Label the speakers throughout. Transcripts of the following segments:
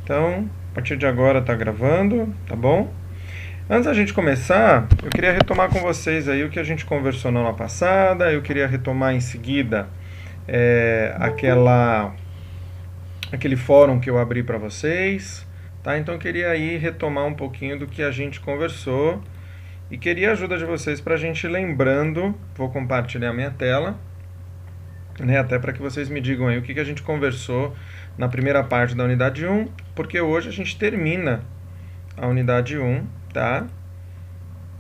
Speaker 1: Então, a partir de agora tá gravando, tá bom? Antes da gente começar, eu queria retomar com vocês aí o que a gente conversou na aula passada. Eu queria retomar em seguida aquele fórum que eu abri para vocês, tá? Então eu queria aí retomar um pouquinho do que a gente conversou e queria a ajuda de vocês para a gente ir lembrando. Vou compartilhar minha tela, né? Até para que vocês me digam aí o que a gente conversou na primeira parte da unidade 1, porque hoje a gente termina a unidade 1, tá?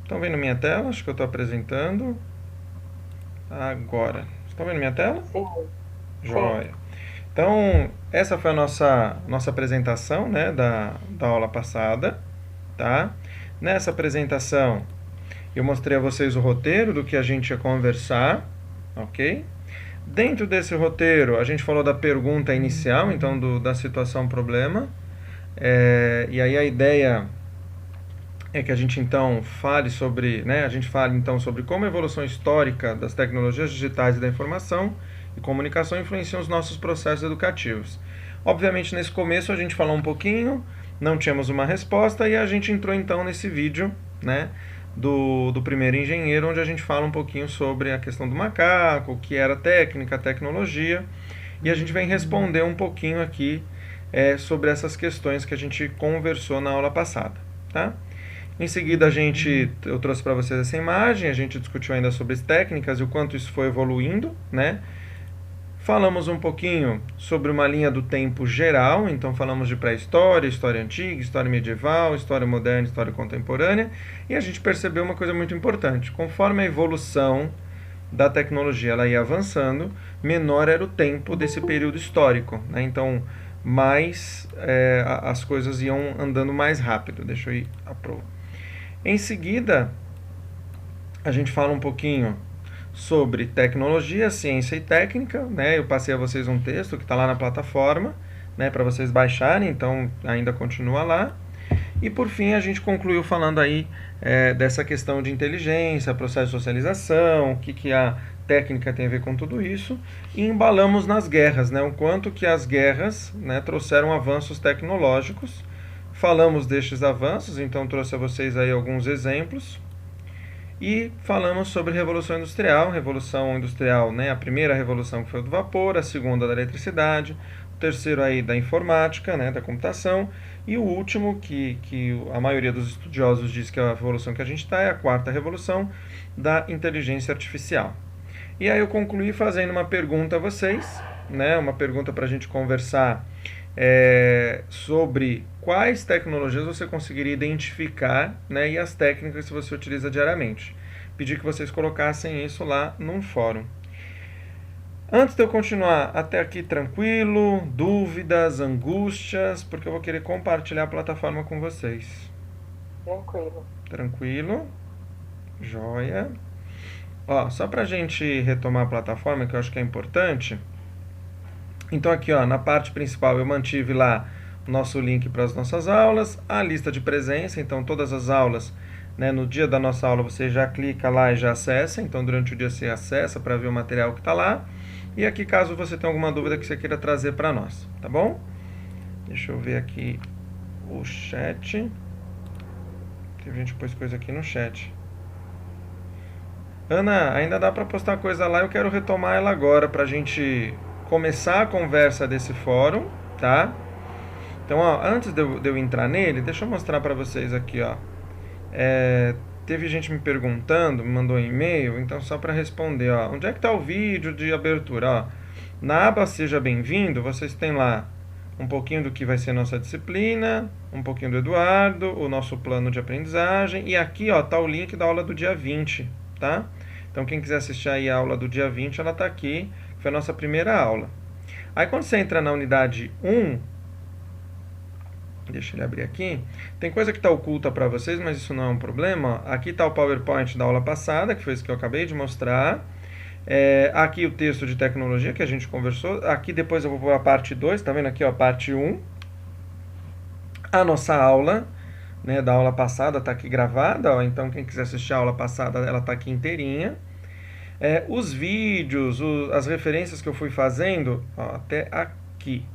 Speaker 1: Estão vendo minha tela? Acho que eu estou apresentando agora. Estão vendo minha tela?
Speaker 2: Sim,
Speaker 1: Joia. Então, essa foi a nossa apresentação, né, da aula passada, tá? Nessa apresentação, eu mostrei a vocês o roteiro do que a gente ia conversar, ok? Dentro desse roteiro, a gente falou da pergunta inicial, então da situação problema. E aí a ideia é que a gente então fale sobre, né, a gente fale então sobre como a evolução histórica das tecnologias digitais e da informação e comunicação influenciam os nossos processos educativos. Obviamente nesse começo a gente falou um pouquinho, não tínhamos uma resposta e a gente entrou então nesse vídeo, né, do primeiro engenheiro, onde a gente fala um pouquinho sobre a questão do macaco, o que era técnica, tecnologia, e a gente vem responder um pouquinho aqui sobre essas questões que a gente conversou na aula passada, tá? Em seguida eu trouxe para vocês essa imagem, a gente discutiu ainda sobre as técnicas e o quanto isso foi evoluindo, né? Falamos um pouquinho sobre uma linha do tempo geral, então falamos de pré-história, história antiga, história medieval, história moderna, história contemporânea, e a gente percebeu uma coisa muito importante. Conforme a evolução da tecnologia ela ia avançando, menor era o tempo desse período histórico, né? Então, as coisas iam andando mais rápido. Deixa eu ir Em seguida, a gente fala um pouquinho sobre tecnologia, ciência e técnica, né? Eu passei a vocês um texto que está lá na plataforma, né, para vocês baixarem, então ainda continua lá. E por fim a gente concluiu falando aí dessa questão de inteligência, processo de socialização, o que a técnica tem a ver com tudo isso, e embalamos nas guerras, né, o quanto que as guerras, né, trouxeram avanços tecnológicos. Falamos destes avanços, então trouxe a vocês aí alguns exemplos. E falamos sobre Revolução Industrial, né, a primeira revolução que foi do vapor, a segunda da eletricidade, o terceiro aí da informática, né, da computação, e o último, que a maioria dos estudiosos diz que é a revolução que a gente está, é a quarta revolução da inteligência artificial. E aí eu concluí fazendo uma pergunta a vocês, né, uma pergunta para a gente conversar sobre quais tecnologias você conseguiria identificar, né, e as técnicas que você utiliza diariamente. Pedi que vocês colocassem isso lá num fórum. Antes de eu continuar, até aqui tranquilo, dúvidas, angústias, porque eu vou querer compartilhar a plataforma com vocês.
Speaker 2: tranquilo.
Speaker 1: Tranquilo? Joia. Ó, só pra gente retomar a plataforma, que eu acho que é importante. Então aqui, ó, na parte principal eu mantive lá o nosso link para as nossas aulas, a lista de presença, então todas as aulas, né, no dia da nossa aula você já clica lá e já acessa, então durante o dia você acessa para ver o material que está lá. E aqui caso você tenha alguma dúvida que você queira trazer para nós, tá bom? Deixa eu ver aqui o chat. Tem gente que pôs coisa aqui no chat. Ana, ainda dá para postar coisa lá, eu quero retomar ela agora para a gente começar a conversa desse fórum, tá? Então, ó, antes de eu entrar nele, deixa eu mostrar para vocês aqui, ó. Teve gente me perguntando, me mandou um e-mail, então só para responder, ó, onde é que está o vídeo de abertura, ó? Na aba Seja Bem-vindo, vocês têm lá um pouquinho do que vai ser nossa disciplina, um pouquinho do Eduardo, o nosso plano de aprendizagem, e aqui, ó, tá o link da aula do dia 20, tá? Então, quem quiser assistir aí a aula do dia 20, ela tá aqui, foi a nossa primeira aula. Aí, quando você entra na unidade 1, deixa ele abrir aqui, tem coisa que está oculta para vocês, mas isso não é um problema. Aqui está o PowerPoint da aula passada, que foi isso que eu acabei de mostrar. Aqui o texto de tecnologia que a gente conversou. Aqui depois eu vou pôr a parte 2, tá vendo aqui, ó, a parte 1. A nossa aula, né, da aula passada está aqui gravada, ó, então quem quiser assistir a aula passada, ela está aqui inteirinha. Os vídeos, as referências que eu fui fazendo, ó, até aqui.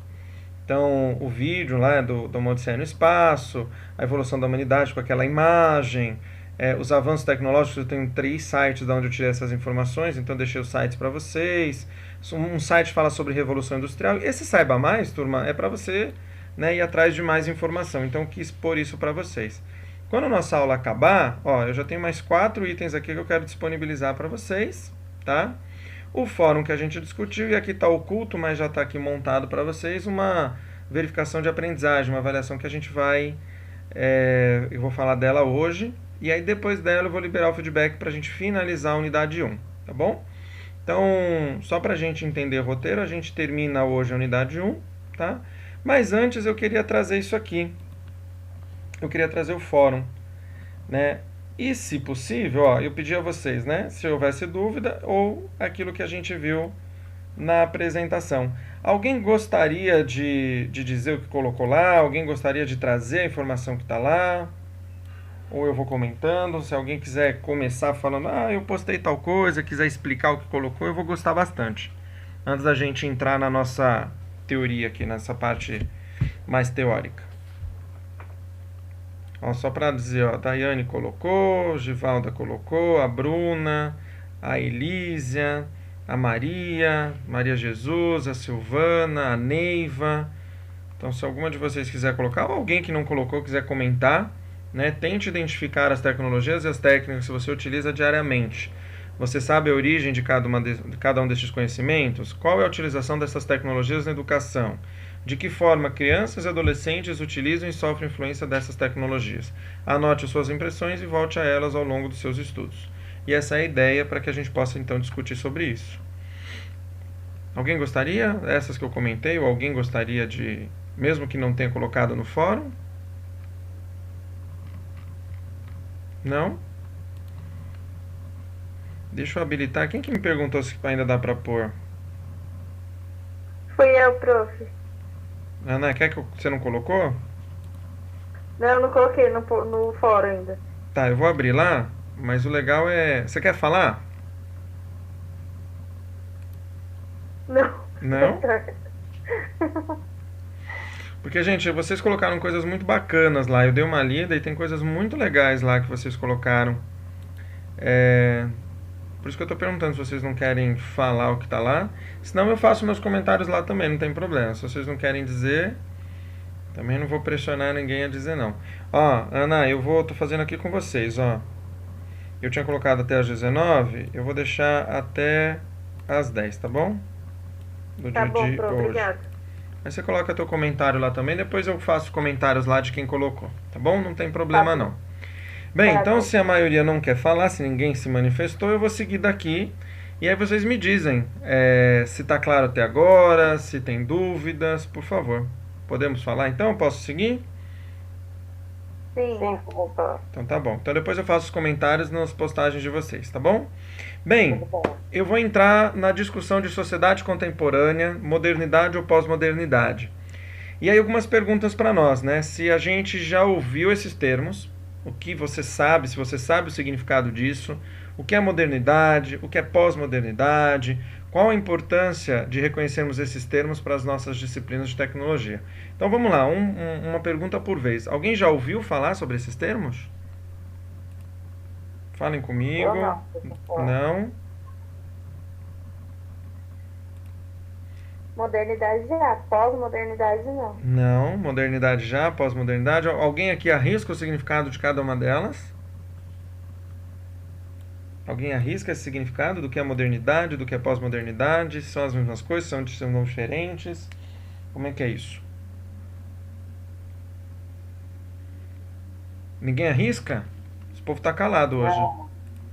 Speaker 1: Então, o vídeo lá do Uma Odisseia no Espaço, a evolução da humanidade com aquela imagem, os avanços tecnológicos. Eu tenho 3 sites de onde eu tirei essas informações, então deixei os sites para vocês. Um site fala sobre Revolução Industrial. Esse Saiba Mais, turma, é para você, né, ir atrás de mais informação. Então, eu quis pôr isso para vocês. Quando a nossa aula acabar, ó, eu já tenho mais 4 itens aqui que eu quero disponibilizar para vocês, tá? O fórum que a gente discutiu, e aqui está oculto, mas já está aqui montado para vocês, uma verificação de aprendizagem, uma avaliação que a gente vai... eu vou falar dela hoje, e aí depois dela eu vou liberar o feedback para a gente finalizar a unidade 1, tá bom? Então, só para a gente entender o roteiro, a gente termina hoje a unidade 1, tá? Mas antes eu queria trazer isso aqui. Eu queria trazer o fórum, né? E, se possível, ó, eu pedi a vocês, né, se houvesse dúvida ou aquilo que a gente viu na apresentação. Alguém gostaria de dizer o que colocou lá? Alguém gostaria de trazer a informação que está lá? Ou eu vou comentando? Se alguém quiser começar falando, eu postei tal coisa, quiser explicar o que colocou, eu vou gostar bastante. Antes da gente entrar na nossa teoria aqui, nessa parte mais teórica. Ó, só para dizer, ó, a Daiane colocou, Givalda colocou, a Bruna, a Elísia, a Maria Jesus, a Silvana, a Neiva. Então, se alguma de vocês quiser colocar, ou alguém que não colocou quiser comentar, né, tente identificar as tecnologias e as técnicas que você utiliza diariamente. Você sabe a origem de cada um desses conhecimentos? Qual é a utilização dessas tecnologias na educação? De que forma crianças e adolescentes utilizam e sofrem influência dessas tecnologias? Anote suas impressões e volte a elas ao longo dos seus estudos. E essa é a ideia para que a gente possa então discutir sobre isso. Alguém gostaria? Essas que eu comentei, ou alguém gostaria de, mesmo que não tenha colocado no fórum? Não? Deixa eu habilitar. Quem que me perguntou se ainda dá para pôr?
Speaker 2: Fui eu, prof.
Speaker 1: Ana, quer que você não colocou?
Speaker 2: Não, eu não coloquei no fórum ainda.
Speaker 1: Tá, eu vou abrir lá, mas o legal é... Você quer falar?
Speaker 2: Não.
Speaker 1: Não? Porque, gente, vocês colocaram coisas muito bacanas lá. Eu dei uma lida e tem coisas muito legais lá que vocês colocaram. Por isso que eu tô perguntando se vocês não querem falar o que tá lá. Senão eu faço meus comentários lá também, não tem problema. Se vocês não querem dizer, também não vou pressionar ninguém a dizer não. Ó, Ana, tô fazendo aqui com vocês, ó. Eu tinha colocado até às 19, eu vou deixar até às 10, tá bom? Do
Speaker 2: Tá
Speaker 1: dia
Speaker 2: bom,
Speaker 1: de
Speaker 2: prof,
Speaker 1: hoje.
Speaker 2: obrigada.
Speaker 1: Aí você coloca teu comentário lá também, depois eu faço comentários lá de quem colocou, tá bom? Não tem problema
Speaker 2: Tá bom.
Speaker 1: não. Bem,
Speaker 2: Tá
Speaker 1: então
Speaker 2: bom.
Speaker 1: se a maioria não quer falar, se ninguém se manifestou, eu vou seguir daqui. E aí vocês me dizem se está claro até agora, se tem dúvidas, por favor. Podemos falar então? Eu posso seguir?
Speaker 2: Sim, vou falar.
Speaker 1: Então tá bom. Então depois eu faço os comentários nas postagens de vocês, tá bom? Bem, eu vou entrar na discussão de sociedade contemporânea, modernidade ou pós-modernidade. E aí algumas perguntas para nós, né? Se a gente já ouviu esses termos, o que você sabe, se você sabe o significado disso, o que é modernidade, o que é pós-modernidade, qual a importância de reconhecermos esses termos para as nossas disciplinas de tecnologia. Então vamos lá, uma pergunta por vez. Alguém já ouviu falar sobre esses termos? Falem comigo. Não.
Speaker 2: Modernidade já, pós-modernidade não.
Speaker 1: Não, modernidade já, pós-modernidade. Alguém aqui arrisca o significado de cada uma delas? Alguém arrisca esse significado do que é modernidade, do que é pós-modernidade? São as mesmas coisas, são diferentes? Como é que é isso? Ninguém arrisca? Esse povo tá calado hoje.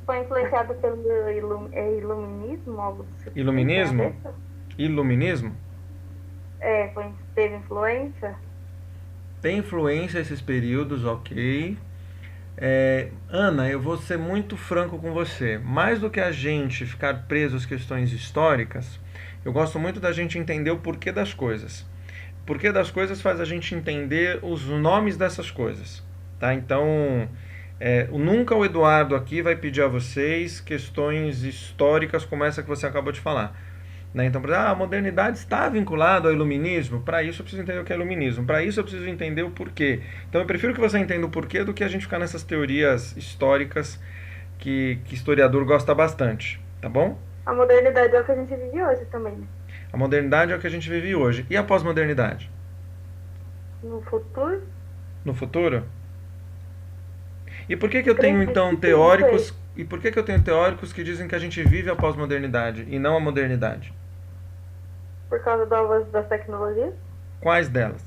Speaker 2: Foi influenciado pelo iluminismo, algo do tipo.
Speaker 1: Iluminismo? Iluminismo?
Speaker 2: Teve influência?
Speaker 1: Tem influência esses períodos, ok. Ana, eu vou ser muito franco com você. Mais do que a gente ficar preso às questões históricas, eu gosto muito da gente entender o porquê das coisas. O porquê das coisas faz a gente entender os nomes dessas coisas. Tá? Então, nunca o Eduardo aqui vai pedir a vocês questões históricas como essa que você acabou de falar. Né? Então, por exemplo, a modernidade está vinculada ao iluminismo. Para isso eu preciso entender o que é iluminismo. Para isso eu preciso entender o porquê. Então eu prefiro que você entenda o porquê do que a gente ficar nessas teorias históricas que historiador gosta bastante. Tá bom?
Speaker 2: A modernidade é o que a gente vive hoje também, né?
Speaker 1: A modernidade é o que a gente vive hoje. E a pós-modernidade?
Speaker 2: No futuro,
Speaker 1: No futuro? E por que eu tenho
Speaker 2: acredito
Speaker 1: então
Speaker 2: que sim, não sei.
Speaker 1: teóricos? E por que eu tenho teóricos que dizem que a gente vive a pós-modernidade e não a modernidade?
Speaker 2: Por causa do avanço das tecnologias.
Speaker 1: Quais delas?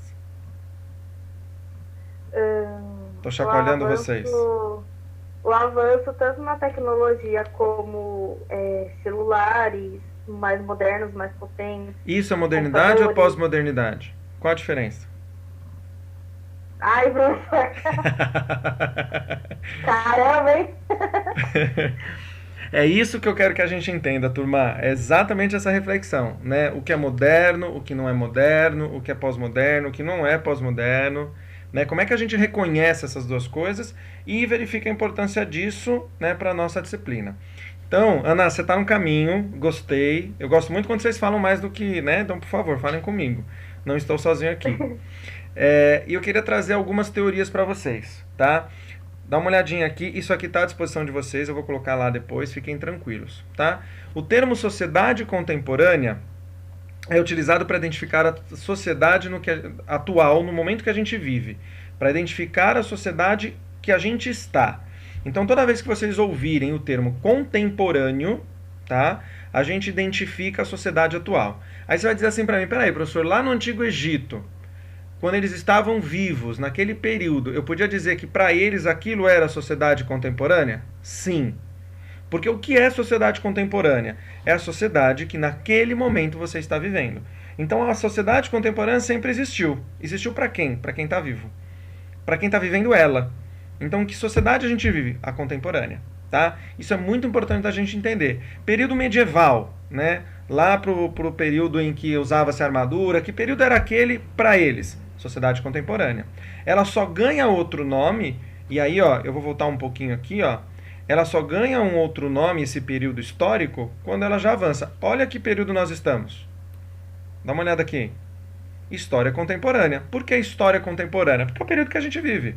Speaker 1: Tô
Speaker 2: O
Speaker 1: chacoalhando vocês.
Speaker 2: o avanço tanto na tecnologia como celulares mais modernos, mais potentes,
Speaker 1: Isso é modernidade ou
Speaker 2: computadores.
Speaker 1: pós-modernidade? Qual a diferença?
Speaker 2: Ai, professor, caramba, hein?
Speaker 1: É isso que eu quero que a gente entenda, turma. É exatamente essa reflexão, né? O que é moderno, o que não é moderno, o que é pós-moderno, o que não é pós-moderno, né? Como é que a gente reconhece essas duas coisas e verifica a importância disso, né, para a nossa disciplina. Então, Ana, você está no caminho, gostei. Eu gosto muito quando vocês falam mais do que, né? Então, por favor, falem comigo. Não estou sozinho aqui. E eu queria trazer algumas teorias para vocês, tá? Dá uma olhadinha aqui, isso aqui está à disposição de vocês, eu vou colocar lá depois, fiquem tranquilos, tá? O termo sociedade contemporânea é utilizado para identificar a sociedade atual, no momento que a gente vive, para identificar a sociedade que a gente está. Então, toda vez que vocês ouvirem o termo contemporâneo, tá? A gente identifica a sociedade atual. Aí você vai dizer assim para mim, peraí, professor, lá no Antigo Egito, quando eles estavam vivos, naquele período, eu podia dizer que para eles aquilo era a sociedade contemporânea? Sim. Porque o que é sociedade contemporânea? É a sociedade que naquele momento você está vivendo. Então a sociedade contemporânea sempre existiu. Existiu para quem? Para quem está vivo. Para quem está vivendo ela. Então que sociedade a gente vive? A contemporânea. Tá? Isso é muito importante da gente entender. Período medieval, né? Lá pro período em que usava-se armadura, que período era aquele para eles? Sociedade contemporânea. Ela só ganha outro nome, e aí, ó, eu vou voltar um pouquinho aqui, ó. Ela só ganha um outro nome, esse período histórico, quando ela já avança. Olha que período nós estamos. Dá uma olhada aqui. História contemporânea. Por que história contemporânea? Porque é o período que a gente vive.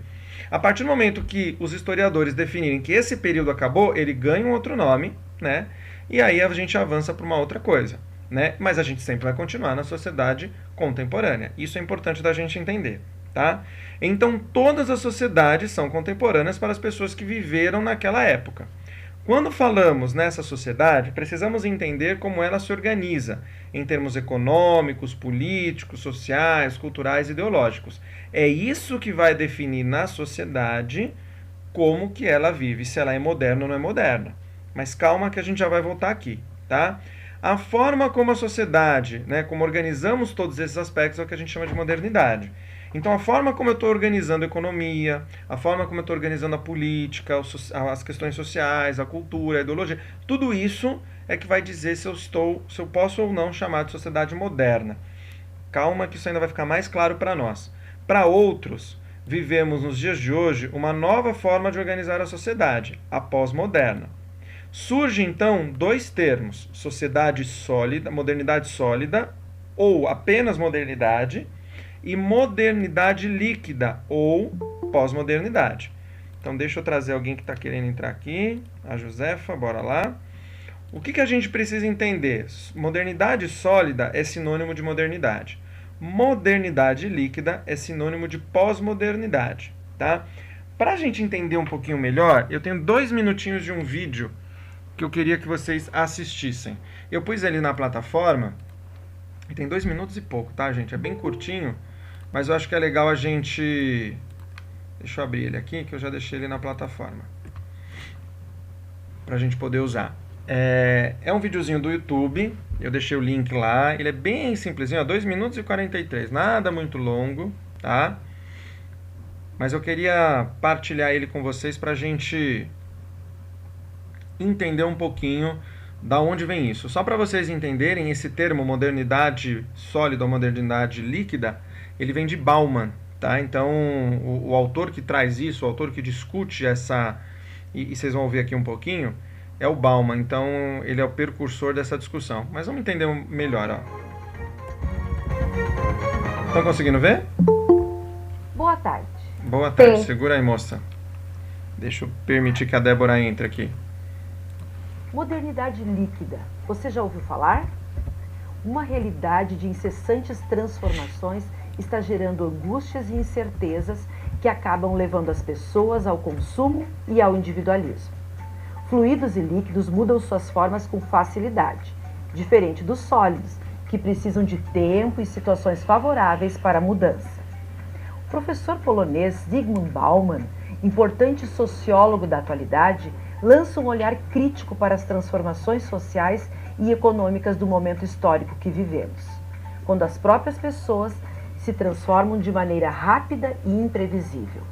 Speaker 1: A partir do momento que os historiadores definirem que esse período acabou, ele ganha um outro nome, né? E aí a gente avança para uma outra coisa, né? Mas a gente sempre vai continuar na sociedade contemporânea. Isso é importante da gente entender, tá? Então todas as sociedades são contemporâneas para as pessoas que viveram naquela época. Quando falamos nessa sociedade, precisamos entender como ela se organiza em termos econômicos, políticos, sociais, culturais e ideológicos. É isso que vai definir na sociedade como que ela vive, se ela é moderna ou não é moderna. Mas calma que a gente já vai voltar aqui, tá? A forma como a sociedade, né, como organizamos todos esses aspectos é o que a gente chama de modernidade. Então, a forma como eu estou organizando a economia, a forma como eu estou organizando a política, as questões sociais, a cultura, a ideologia, tudo isso é que vai dizer se eu posso ou não chamar de sociedade moderna. Calma que isso ainda vai ficar mais claro para nós. Para outros, vivemos nos dias de hoje uma nova forma de organizar a sociedade, a pós-moderna. Surge então dois termos: sociedade sólida, modernidade sólida, ou apenas modernidade, e modernidade líquida, ou pós-modernidade. Então deixa eu trazer alguém que está querendo entrar aqui, a Josefa, bora lá. O que a gente precisa entender? Modernidade sólida é sinônimo de modernidade. Modernidade líquida é sinônimo de pós-modernidade, tá? Para a gente entender um pouquinho melhor, eu tenho 2 minutinhos de um vídeo que eu queria que vocês assistissem. Eu pus ele na plataforma, e tem 2 minutos e pouco, tá, gente? É bem curtinho, mas eu acho que é legal a gente... Deixa eu abrir ele aqui, que eu já deixei ele na plataforma, pra gente poder usar. É um videozinho do YouTube, eu deixei o link lá, ele é bem simplesinho, ó, 2 minutos e 43, nada muito longo, tá? Mas eu queria partilhar ele com vocês pra gente entender um pouquinho da onde vem isso. Só para vocês entenderem, esse termo modernidade sólida ou modernidade líquida, ele vem de Bauman, tá? Então, o autor que traz isso, o autor que discute essa... E vocês vão ouvir aqui um pouquinho, é o Bauman, então ele é o precursor dessa discussão. Mas vamos entender melhor, ó. Estão conseguindo ver?
Speaker 3: Boa tarde.
Speaker 1: Boa tarde.
Speaker 2: Sim.
Speaker 1: Segura aí, moça. Deixa eu permitir que a Débora entre aqui.
Speaker 3: Modernidade líquida. Você já ouviu falar? Uma realidade de incessantes transformações está gerando angústias e incertezas que acabam levando as pessoas ao consumo e ao individualismo. Fluidos e líquidos mudam suas formas com facilidade, diferente dos sólidos, que precisam de tempo e situações favoráveis para a mudança. O professor polonês Zygmunt Bauman, importante sociólogo da atualidade, lança um olhar crítico para as transformações sociais e econômicas do momento histórico que vivemos, quando as próprias pessoas se transformam de maneira rápida e imprevisível.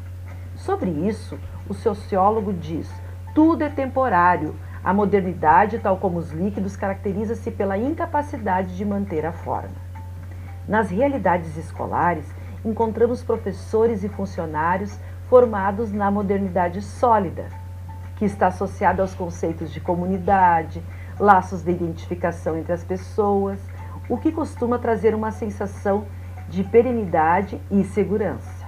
Speaker 3: Sobre isso, o sociólogo diz: tudo é temporário. A modernidade, tal como os líquidos, caracteriza-se pela incapacidade de manter a forma. Nas realidades escolares, encontramos professores e funcionários formados na modernidade sólida, que está associada aos conceitos de comunidade, laços de identificação entre as pessoas, o que costuma trazer uma sensação de perenidade e segurança.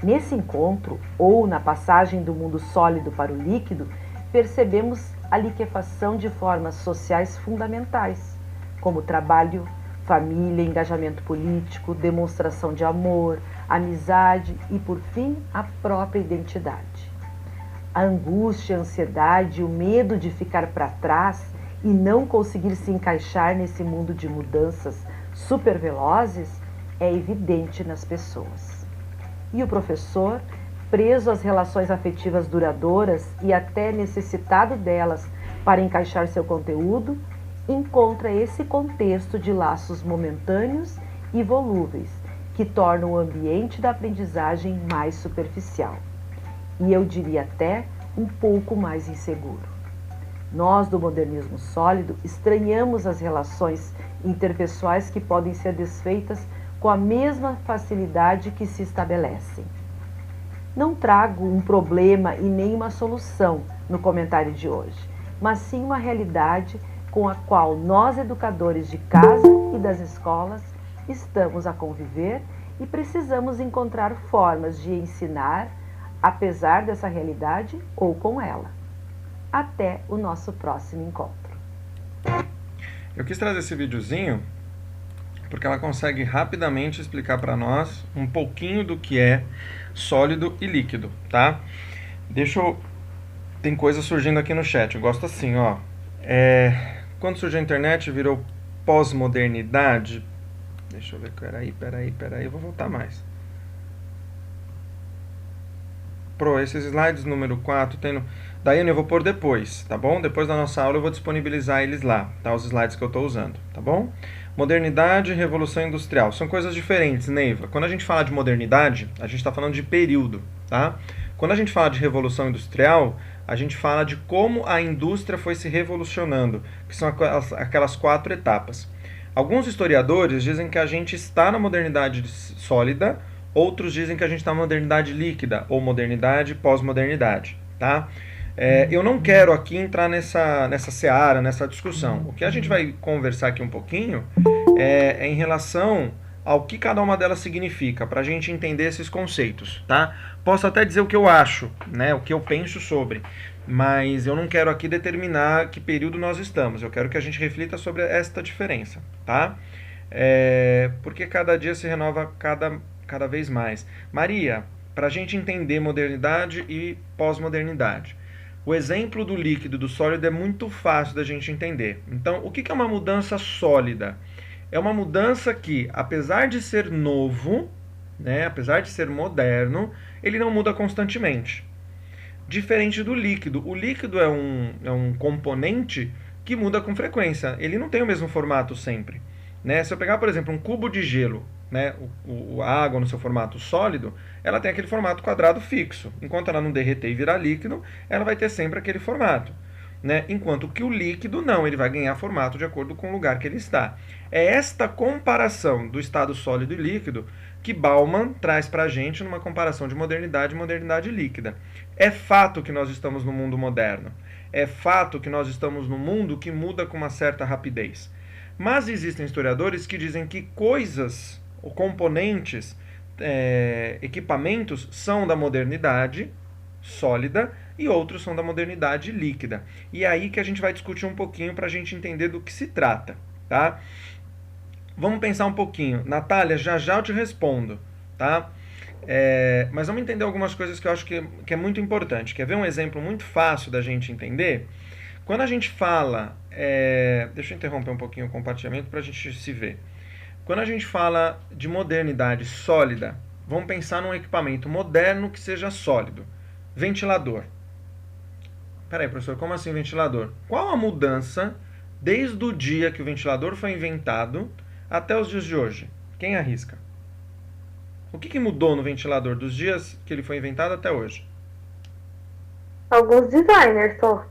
Speaker 3: Nesse encontro, ou na passagem do mundo sólido para o líquido, percebemos a liquefação de formas sociais fundamentais, como trabalho, família, engajamento político, demonstração de amor, amizade e, por fim, a própria identidade. A angústia, a ansiedade, o medo de ficar para trás e não conseguir se encaixar nesse mundo de mudanças supervelozes é evidente nas pessoas. E o professor, preso às relações afetivas duradouras e até necessitado delas para encaixar seu conteúdo, encontra esse contexto de laços momentâneos e volúveis, que tornam o ambiente da aprendizagem mais superficial. E eu diria até um pouco mais inseguro. Nós, do modernismo sólido, estranhamos as relações interpessoais que podem ser desfeitas com a mesma facilidade que se estabelecem. Não trago um problema e nem uma solução no comentário de hoje, mas sim uma realidade com a qual nós, educadores de casa e das escolas, estamos a conviver e precisamos encontrar formas de ensinar, apesar dessa realidade ou com ela. Até o nosso próximo encontro.
Speaker 1: Eu quis trazer esse videozinho porque ela consegue rapidamente explicar para nós um pouquinho do que é sólido e líquido, tá? Tem coisa surgindo aqui no chat, eu gosto assim, ó. Quando surgiu a internet, virou pós-modernidade. Deixa eu ver, peraí, eu vou voltar mais. Esses slides número 4 tem no... Daiane, eu vou pôr depois, tá bom? Depois da nossa aula eu vou disponibilizar eles lá, tá? Os slides que eu estou usando, tá bom? Modernidade e Revolução Industrial. São coisas diferentes, Neiva. Quando a gente fala de modernidade, a gente está falando de período, tá? Quando a gente fala de Revolução Industrial, a gente fala de como a indústria foi se revolucionando, que são aquelas 4 etapas. Alguns historiadores dizem que a gente está na modernidade sólida, outros dizem que a gente está na modernidade líquida, ou modernidade pós-modernidade, tá? Eu não quero aqui entrar nessa seara, nessa discussão. O que a gente vai conversar aqui um pouquinho é em relação ao que cada uma delas significa, para a gente entender esses conceitos, tá? Posso até dizer o que eu acho, né, o que eu penso sobre, mas eu não quero aqui determinar que período nós estamos. Eu quero que a gente reflita sobre esta diferença, tá? Porque cada dia se renova cada vez mais. Maria, para a gente entender modernidade e pós-modernidade, o exemplo do líquido e do sólido é muito fácil da gente entender. Então, o que é uma mudança sólida? É uma mudança que, apesar de ser novo, né, apesar de ser moderno, ele não muda constantemente. Diferente do líquido. O líquido é um componente que muda com frequência. Ele não tem o mesmo formato sempre, né? Se eu pegar, por exemplo, um cubo de gelo, né, a água no seu formato sólido, ela tem aquele formato quadrado fixo. Enquanto ela não derreter e virar líquido, ela vai ter sempre aquele formato. né? Enquanto que o líquido não, ele vai ganhar formato de acordo com o lugar que ele está. É esta comparação do estado sólido e líquido que Bauman traz para a gente numa comparação de modernidade e modernidade líquida. É fato que nós estamos no mundo moderno. É fato que nós estamos num mundo que muda com uma certa rapidez. Mas existem historiadores que dizem que coisas, ou componentes, equipamentos são da modernidade sólida e outros são da modernidade líquida. E é aí que a gente vai discutir um pouquinho para a gente entender do que se trata, tá? Vamos pensar um pouquinho. Natália, já já eu te respondo, tá? Mas vamos entender algumas coisas que eu acho que é muito importante. Quer ver um exemplo muito fácil da gente entender? Quando a gente fala... deixa eu interromper um pouquinho o compartilhamento para a gente se ver. Quando a gente fala de modernidade sólida, vamos pensar num equipamento moderno que seja sólido. Ventilador. Peraí, professor, como assim ventilador? Qual a mudança desde o dia que o ventilador foi inventado até os dias de hoje? Quem arrisca? O que mudou no ventilador dos dias que ele foi inventado até hoje?
Speaker 2: Alguns designers só.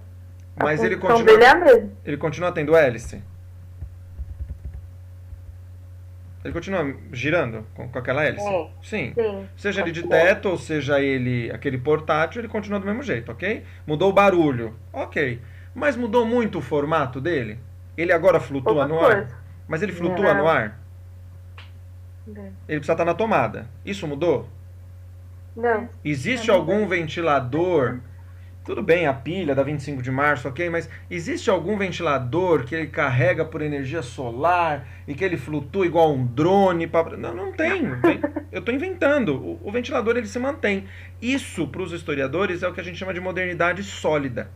Speaker 1: Mas ele continua tendo hélice? Ele continua girando com aquela hélice? Sim. Seja ele de teto ou seja ele aquele portátil, ele continua do mesmo jeito, ok? Mudou o barulho, ok. Mas mudou muito o formato dele? Ele agora flutua no ar? Mas ele flutua no ar? Ele precisa estar na tomada. Isso mudou?
Speaker 2: Não.
Speaker 1: Existe algum ventilador... Tudo bem, a pilha da 25 de março, ok? Mas existe algum ventilador que ele carrega por energia solar e que ele flutua igual um drone? Não tem. Eu estou inventando. O ventilador ele se mantém. Isso, para os historiadores, é o que a gente chama de modernidade sólida.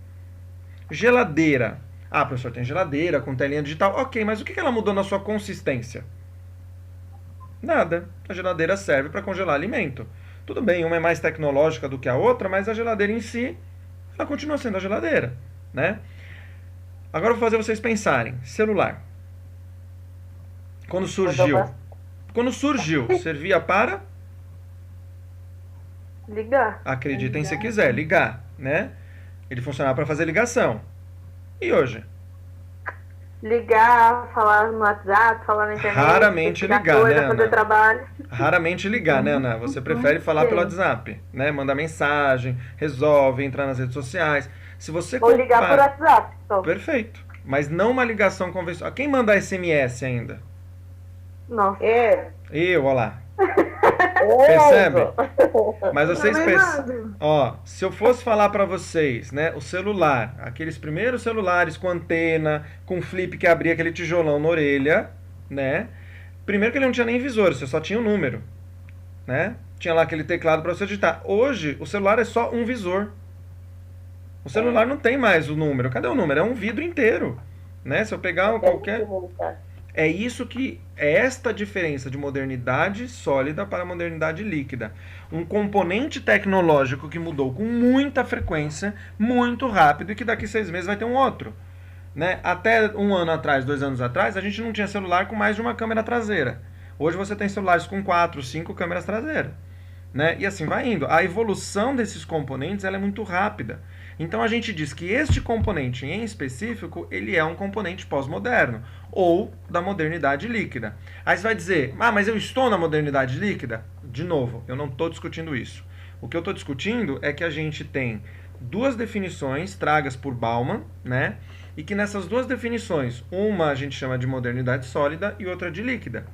Speaker 1: Geladeira. Ah, professor, tem geladeira com telinha digital. Ok, mas o que ela mudou na sua consistência? Nada. A geladeira serve para congelar alimento. Tudo bem, uma é mais tecnológica do que a outra, mas a geladeira em si... ela continua sendo a geladeira, né? Agora eu vou fazer vocês pensarem. Celular. Quando surgiu, servia para?
Speaker 2: Ligar.
Speaker 1: Acreditem se quiser, ligar, né? Ele funcionava para fazer ligação. E hoje?
Speaker 2: Ligar, falar no WhatsApp, falar na internet.
Speaker 1: Raramente ligar, né, Ana?
Speaker 2: Fazer trabalho.
Speaker 1: Raramente ligar, né, Ana? Você prefere falar pelo WhatsApp, né? Mandar mensagem, resolve, entrar nas redes sociais. Se você
Speaker 2: Ou ligar por WhatsApp. Só.
Speaker 1: Perfeito. Mas não uma ligação convencional. Quem manda SMS ainda?
Speaker 2: Nossa.
Speaker 1: Eu, olha lá. Percebe? Mas vocês pensam, se eu fosse falar para vocês, né, o celular, aqueles primeiros celulares com antena, com flip que abria aquele tijolão na orelha, né? Primeiro que ele não tinha nem visor, você só tinha o número, né? Tinha lá aquele teclado para você digitar. Hoje, o celular é só um visor. O celular não tem mais o número. Cadê o número? É um vidro inteiro, né? Se eu pegar qualquer... É isso que é esta diferença de modernidade sólida para modernidade líquida. Um componente tecnológico que mudou com muita frequência, muito rápido, e que daqui 6 meses vai ter um outro. Né? Até 1 ano atrás, 2 anos atrás, a gente não tinha celular com mais de uma câmera traseira. Hoje você tem celulares com 4, 5 câmeras traseiras. Né? E assim vai indo. A evolução desses componentes ela é muito rápida. Então a gente diz que este componente em específico, ele é um componente pós-moderno, ou da modernidade líquida. Aí você vai dizer, mas eu estou na modernidade líquida? De novo, eu não estou discutindo isso. O que eu estou discutindo é que a gente tem 2 definições tragas por Bauman, né? E que nessas 2 definições, uma a gente chama de modernidade sólida e outra de líquida.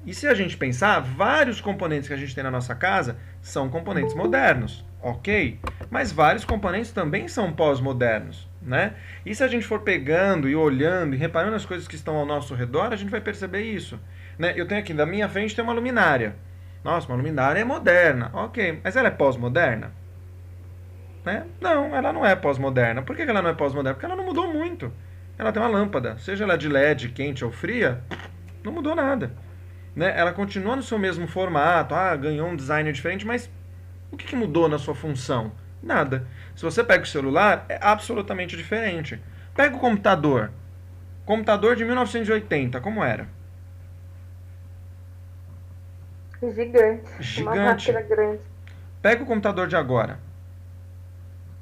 Speaker 1: E se a gente pensar, vários componentes que a gente tem na nossa casa são componentes modernos, ok? Mas vários componentes também são pós-modernos, né? E se a gente for pegando e olhando e reparando as coisas que estão ao nosso redor, a gente vai perceber isso. Né? Eu tenho aqui, da minha frente tem uma luminária. Nossa, uma luminária é moderna, ok. Mas ela é pós-moderna? Né? Não, ela não é pós-moderna. Por que ela não é pós-moderna? Porque ela não mudou muito. Ela tem uma lâmpada, seja ela de LED, quente ou fria, não mudou nada. Né? Ela continua no seu mesmo formato, ganhou um design diferente, mas o que mudou na sua função? Nada. Se você pega o celular, é absolutamente diferente. Pega o computador. Computador de 1980, como era?
Speaker 2: Gigante. Uma máquina grande.
Speaker 1: Pega o computador de agora.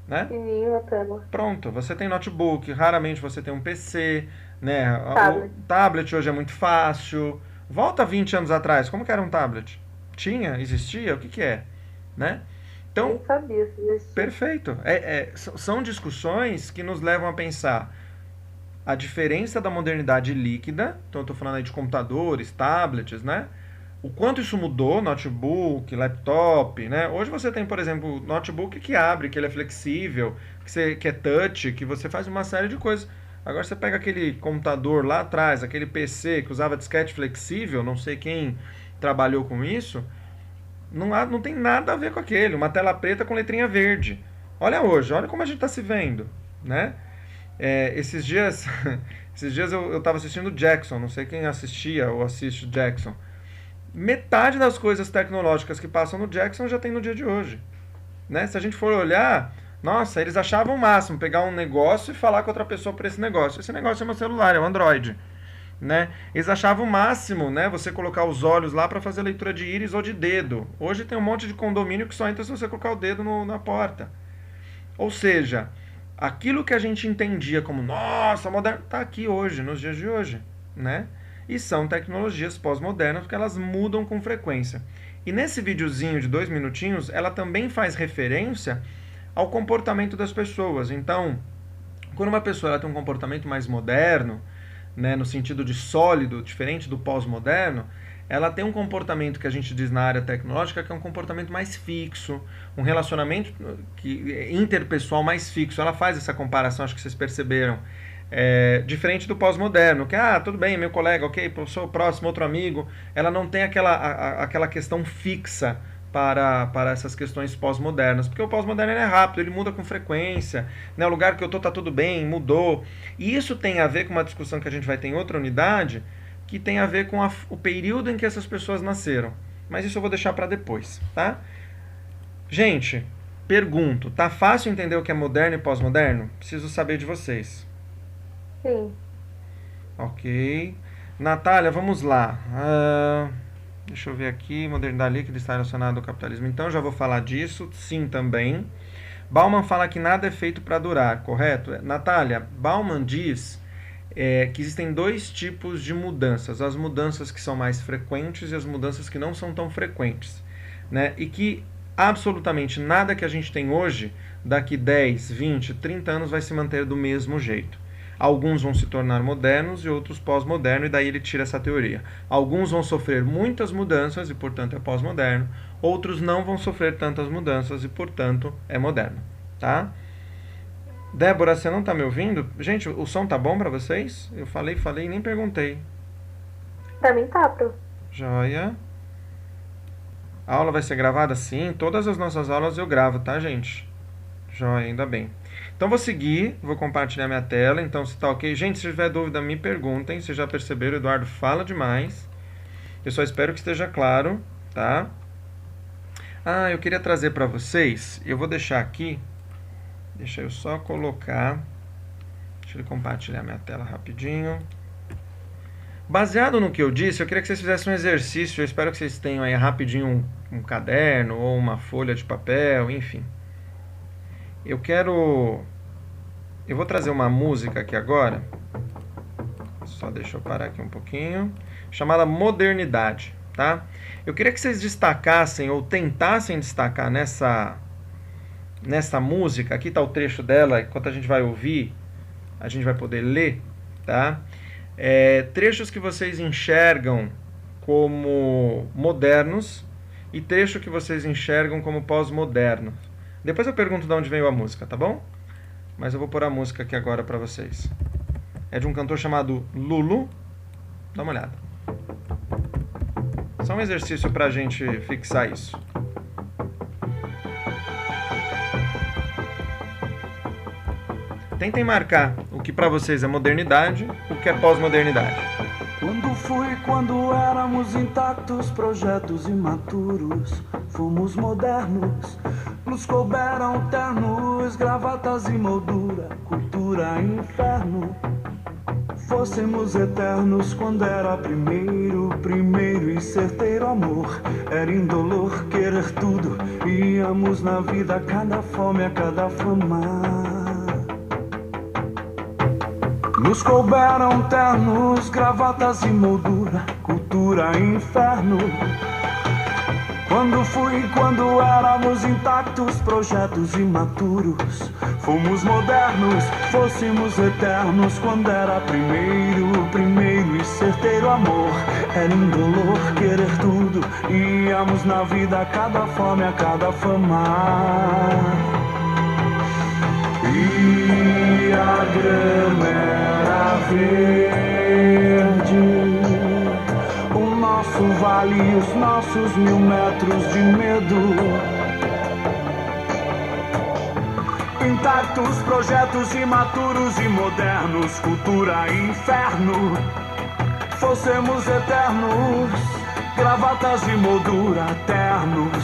Speaker 1: né?
Speaker 2: Pequenininho a tela.
Speaker 1: Pronto, você tem notebook, raramente você tem um PC, né?
Speaker 2: Tablet.
Speaker 1: O tablet hoje é muito fácil. Volta 20 anos atrás, como que era um tablet? Tinha? Existia? O que que é? Né? Então,
Speaker 2: Nem sabia se existia.
Speaker 1: perfeito. São discussões que nos levam a pensar a diferença da modernidade líquida, então eu estou falando aí de computadores, tablets, né? O quanto isso mudou, notebook, laptop, né? Hoje você tem, por exemplo, notebook que abre, que ele é flexível, que é touch, que você faz uma série de coisas. Agora você pega aquele computador lá atrás, aquele PC que usava disquete flexível, não sei quem trabalhou com isso, não tem nada a ver com aquele. Uma tela preta com letrinha verde. Olha hoje, olha como a gente está se vendo, né? Esses dias, esses dias eu estava assistindo Jackson, não sei quem assistia ou assiste Jackson. Metade das coisas tecnológicas que passam no Jackson já tem no dia de hoje, né? Se a gente for olhar, nossa, eles achavam o máximo pegar um negócio e falar com outra pessoa por esse negócio. Esse negócio é meu celular, é um Android, né? Eles achavam o máximo, né? Você colocar os olhos lá para fazer leitura de íris ou de dedo. Hoje tem um monte de condomínio que só entra se você colocar o dedo na porta. Ou seja, aquilo que a gente entendia como, nossa, moderno, está aqui hoje, nos dias de hoje, né? E são tecnologias pós-modernas porque elas mudam com frequência. E nesse videozinho de 2 minutinhos, ela também faz referência ao comportamento das pessoas. Então, quando uma pessoa ela tem um comportamento mais moderno, né, no sentido de sólido, diferente do pós-moderno, ela tem um comportamento que a gente diz na área tecnológica que é um comportamento mais fixo, um relacionamento interpessoal mais fixo. Ela faz essa comparação, acho que vocês perceberam. Diferente do pós-moderno, que, tudo bem, meu colega, ok, sou próximo, outro amigo. Ela não tem aquela questão fixa para essas questões pós-modernas, porque o pós-moderno é rápido, ele muda com frequência, né? O lugar que eu estou está tudo bem, mudou. E isso tem a ver com uma discussão que a gente vai ter em outra unidade, que tem a ver com o período em que essas pessoas nasceram. Mas isso eu vou deixar para depois, tá? Gente, pergunto, tá fácil entender o que é moderno e pós-moderno? Preciso saber de vocês.
Speaker 2: Sim.
Speaker 1: Ok. Natália, vamos lá. Deixa eu ver aqui. Modernidade líquida está relacionada ao capitalismo. Então, já vou falar disso. Sim, também. Bauman fala que nada é feito para durar, correto? Natália, Bauman diz que existem 2 tipos de mudanças. As mudanças que são mais frequentes e as mudanças que não são tão frequentes, né? E que absolutamente nada que a gente tem hoje, daqui 10, 20, 30 anos, vai se manter do mesmo jeito. Alguns vão se tornar modernos e outros pós-modernos, e daí ele tira essa teoria. Alguns vão sofrer muitas mudanças e, portanto, é pós-moderno. Outros não vão sofrer tantas mudanças e, portanto, é moderno. Tá? Débora, você não está me ouvindo? Gente, o som tá bom para vocês? Eu falei e nem perguntei.
Speaker 2: Pra mim tá, pro.
Speaker 1: Joia. A aula vai ser gravada? Sim, todas as nossas aulas eu gravo, tá, gente? Joia, ainda bem. Então vou seguir, vou compartilhar minha tela, então se tá ok. Gente, se tiver dúvida, me perguntem. Vocês já perceberam, o Eduardo fala demais. Eu só espero que esteja claro, tá? Eu queria trazer para vocês, eu vou deixar aqui, deixa eu só colocar, deixa eu compartilhar minha tela rapidinho. Baseado no que eu disse, eu queria que vocês fizessem um exercício, eu espero que vocês tenham aí rapidinho um caderno ou uma folha de papel, enfim. Eu vou trazer uma música aqui agora, só deixa eu parar aqui um pouquinho, chamada Modernidade, tá? Eu queria que vocês destacassem ou tentassem destacar nessa música, aqui está o trecho dela, enquanto a gente vai ouvir, a gente vai poder ler, tá? Trechos que vocês enxergam como modernos e trecho que vocês enxergam como pós-modernos. Depois eu pergunto de onde veio a música, tá bom? Mas eu vou pôr a música aqui agora pra vocês. É de um cantor chamado Lulu. Dá uma olhada. Só um exercício pra gente fixar isso. Tentem marcar o que pra vocês é modernidade, o que é pós-modernidade.
Speaker 4: Quando éramos intactos, projetos imaturos, fomos modernos, nos couberam ternos, gravatas e moldura, cultura inferno. fôssemos eternos quando era primeiro, primeiro e certeiro amor. Era indolor querer tudo, íamos na vida a cada fome, a cada fama. Nos couberam ternos, gravatas e moldura, cultura e inferno. Quando éramos intactos, projetos imaturos. Fomos modernos, fôssemos eternos quando era primeiro, primeiro e certeiro amor. Era indolor querer tudo, íamos na vida a cada fome, a cada fama. E a grama era verde, o nosso vale e os nossos 1000 metros de medo. Intactos, projetos imaturos e modernos, cultura e inferno. Fôssemos eternos, gravatas de moldura, ternos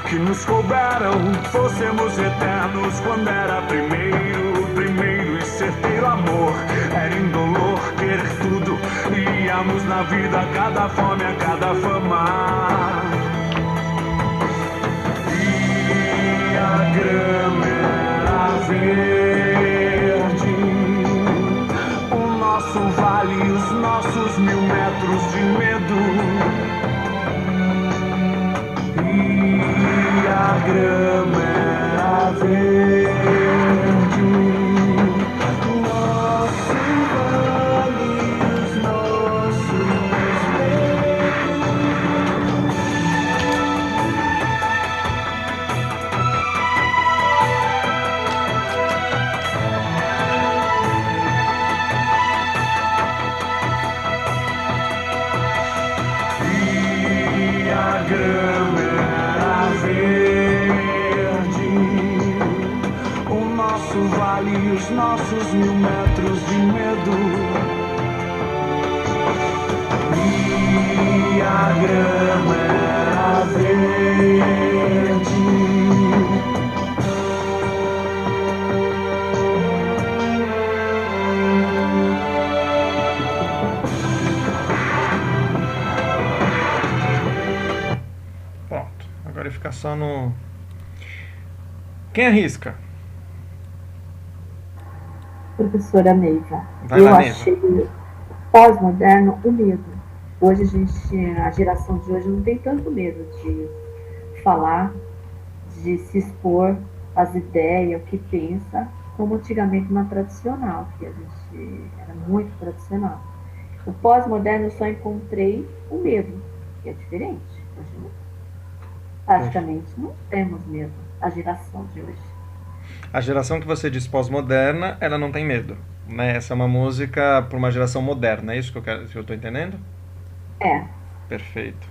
Speaker 4: que nos couberam. Fôssemos eternos quando era primeiro, primeiro e certeiro amor. Era indolor querer tudo, íamos na vida a cada fome, a cada fama. E a grama era verde, o nosso vale e os nossos 1000 metros de medo. E a grama era verde, nosso vale e os nossos medos. E a grama era verde, o nosso vale e os nossos 1000 metros de medo. E a grama era verde.
Speaker 1: Pronto. Agora fica só no... Quem arrisca?
Speaker 5: Professora Neiva,
Speaker 1: Vai
Speaker 5: eu
Speaker 1: lá, Neiva.
Speaker 5: achei o pós-moderno o medo. Hoje a geração de hoje não tem tanto medo de falar, de se expor as ideias, o que pensa, como antigamente na tradicional, que a gente era muito tradicional. O pós-moderno eu só encontrei o medo, que é diferente. Hoje praticamente não temos medo, a geração de hoje.
Speaker 1: A geração que você diz pós-moderna, ela não tem medo, né? Essa é uma música para uma geração moderna, é isso que eu estou entendendo?
Speaker 5: É,
Speaker 1: Perfeito.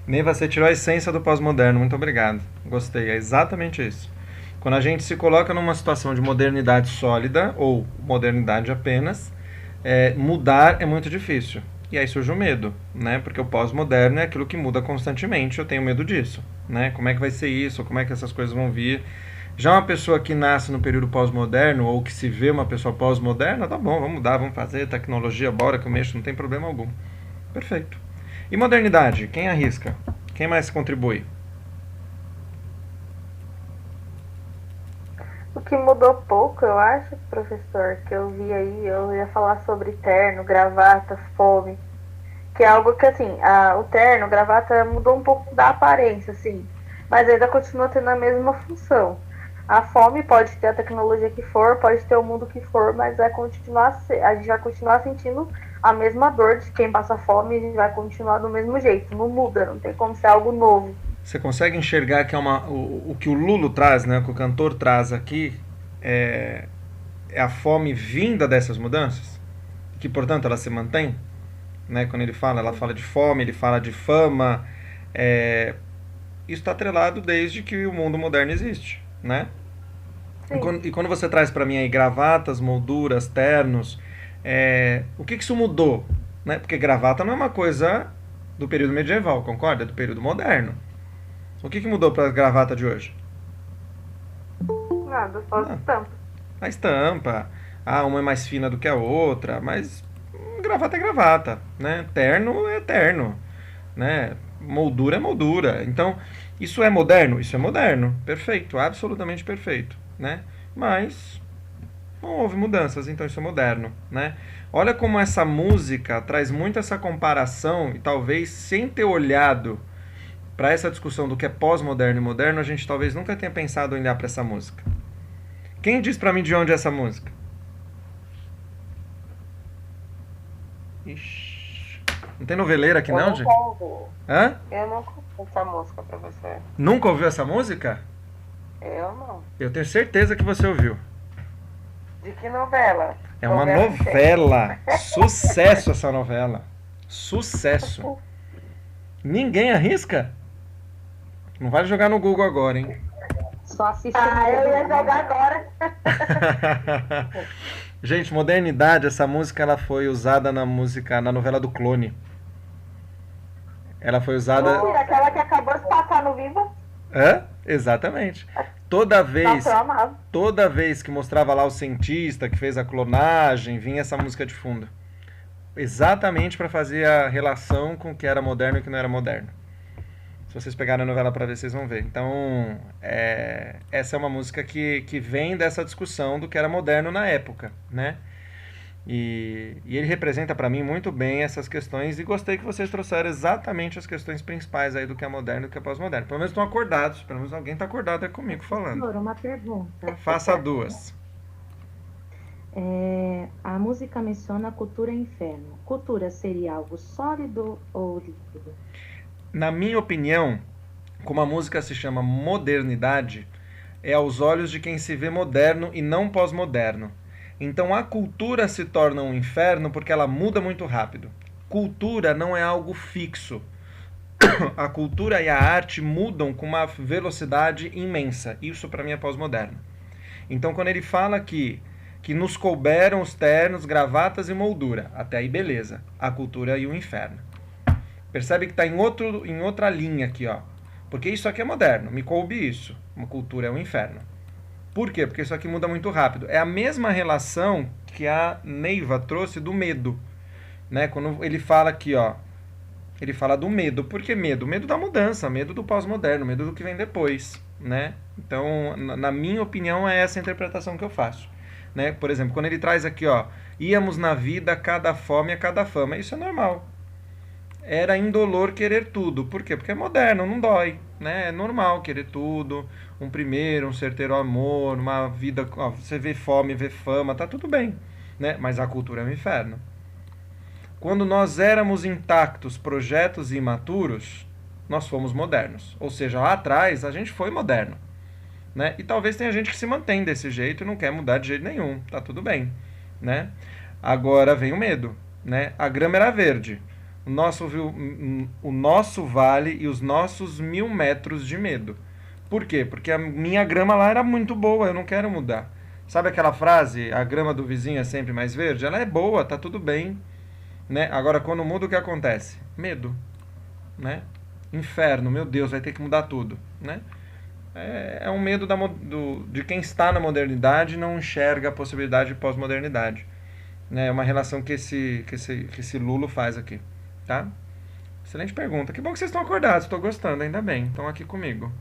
Speaker 1: Neiva, você tirou a essência do pós-moderno, muito obrigado. Gostei, é exatamente isso. Quando a gente se coloca numa situação de modernidade sólida, ou modernidade apenas, mudar é muito difícil. E aí surge o medo, né? Porque o pós-moderno é aquilo que muda constantemente, eu tenho medo disso, né? Como é que vai ser isso, como é que essas coisas vão vir. Já uma pessoa que nasce no período pós-moderno, ou que se vê uma pessoa pós-moderna, tá bom, vamos mudar, vamos fazer, tecnologia, bora que eu mexo, não tem problema algum. Perfeito. E modernidade? Quem arrisca? Quem mais contribui?
Speaker 2: O que mudou pouco, eu acho, professor, que eu vi aí, eu ia falar sobre terno, gravata, fome, que é algo que, assim, o terno, gravata mudou um pouco da aparência, assim, mas ainda continua tendo a mesma função. A fome pode ter a tecnologia que for, pode ter o mundo que for, mas a gente vai continuar sentindo a mesma dor de quem passa fome, a gente vai continuar do mesmo jeito, não muda, não tem como ser algo novo.
Speaker 1: Você consegue enxergar que o que o Lulo traz, né, o que o cantor traz aqui, é a fome vinda dessas mudanças? Que, portanto, ela se mantém? Né? Quando ela fala de fome, ele fala de fama. Isso está atrelado desde que o mundo moderno existe, né? E quando você traz para mim aí gravatas, molduras, ternos, o que isso mudou? Né? Porque gravata não é uma coisa do período medieval, concorda? É do período moderno. O que mudou para a gravata de hoje?
Speaker 2: Nada, só as estampas.
Speaker 1: A estampa. Uma é mais fina do que a outra, mas Gravata é gravata, né? Terno é terno, né? Moldura é moldura. Então, isso é moderno? Isso é moderno. Perfeito, absolutamente perfeito, né? Mas não houve mudanças, então isso é moderno, né? Olha como essa música traz muito essa comparação e talvez sem ter olhado para essa discussão do que é pós-moderno e moderno, a gente talvez nunca tenha pensado em olhar para essa música. Quem diz para mim de onde é essa música? Ixi. Não tem noveleira aqui não, gente? Hã?
Speaker 2: Eu nunca ouvi essa música pra você.
Speaker 1: Nunca ouviu essa música?
Speaker 2: Eu não.
Speaker 1: Eu tenho certeza que você ouviu.
Speaker 2: De que novela?
Speaker 1: É uma novela. Sucesso essa novela. Sucesso. Ninguém arrisca? Não vai jogar no Google agora, hein?
Speaker 3: Só assiste.
Speaker 2: Eu ia jogar agora.
Speaker 1: Gente, modernidade, essa música ela foi usada na novela do Clone. Ela foi usada...
Speaker 2: Mentira, aquela que acabou de passar no Viva.
Speaker 1: Hã? Exatamente. Toda vez,
Speaker 2: Nossa, eu amava.
Speaker 1: toda vez que mostrava lá o cientista que fez a clonagem, vinha essa música de fundo. Exatamente para fazer a relação com o que era moderno e o que não era moderno. Se vocês pegarem a novela para ver, vocês vão ver. Então, essa é uma música que vem dessa discussão do que era moderno na época, né? E ele representa para mim muito bem essas questões e gostei que vocês trouxeram exatamente as questões principais aí do que é moderno e do que é pós-moderno. Pelo menos estão acordados, pelo menos alguém está acordado aí comigo falando.
Speaker 6: Senhor, uma pergunta.
Speaker 1: Faça duas.
Speaker 6: A música menciona cultura e inferno. Cultura seria algo sólido ou líquido?
Speaker 1: Na minha opinião, como a música se chama modernidade, é aos olhos de quem se vê moderno e não pós-moderno. Então a cultura se torna um inferno porque ela muda muito rápido. Cultura não é algo fixo. A cultura e a arte mudam com uma velocidade imensa. Isso para mim é pós-moderno. Então quando ele fala que nos couberam os ternos, gravatas e moldura, até aí beleza. A cultura e o inferno. Percebe que está em outra linha aqui, ó. Porque isso aqui é moderno, me coube isso. Uma cultura é um inferno. Por quê? Porque isso aqui muda muito rápido. É a mesma relação que a Neiva trouxe do medo, né? Quando ele fala aqui, ó, ele fala do medo. Por que medo? Medo da mudança, medo do pós-moderno, medo do que vem depois, né? Então, na minha opinião, é essa a interpretação que eu faço, né? Por exemplo, quando ele traz aqui, ó, íamos na vida, cada fome a cada fama. Isso é normal. Era indolor querer tudo. Por quê? Porque é moderno, não dói, né? É normal querer tudo, um primeiro, um certeiro amor, uma vida, ó, você vê fome, vê fama, tá tudo bem, né? Mas a cultura é um inferno. Quando nós éramos intactos, projetos e imaturos, nós fomos modernos. Ou seja, lá atrás a gente foi moderno, né? E talvez tenha gente que se mantém desse jeito e não quer mudar de jeito nenhum, tá tudo bem, né? Agora vem o medo, né? A grama era verde. O nosso vale e os nossos 1000 metros de medo. Por quê? Porque a minha grama lá era muito boa, eu não quero mudar. Sabe aquela frase, a grama do vizinho é sempre mais verde? Ela é boa, tá tudo bem, né? Agora, quando muda, o que acontece? Medo, né? Inferno, meu Deus, vai ter que mudar tudo, né? É um medo de quem está na modernidade e não enxerga a possibilidade de pós-modernidade, né? É uma relação que esse Lulo faz aqui. Tá? Excelente pergunta. Que bom que vocês estão acordados, estou gostando, ainda bem. Estão aqui comigo.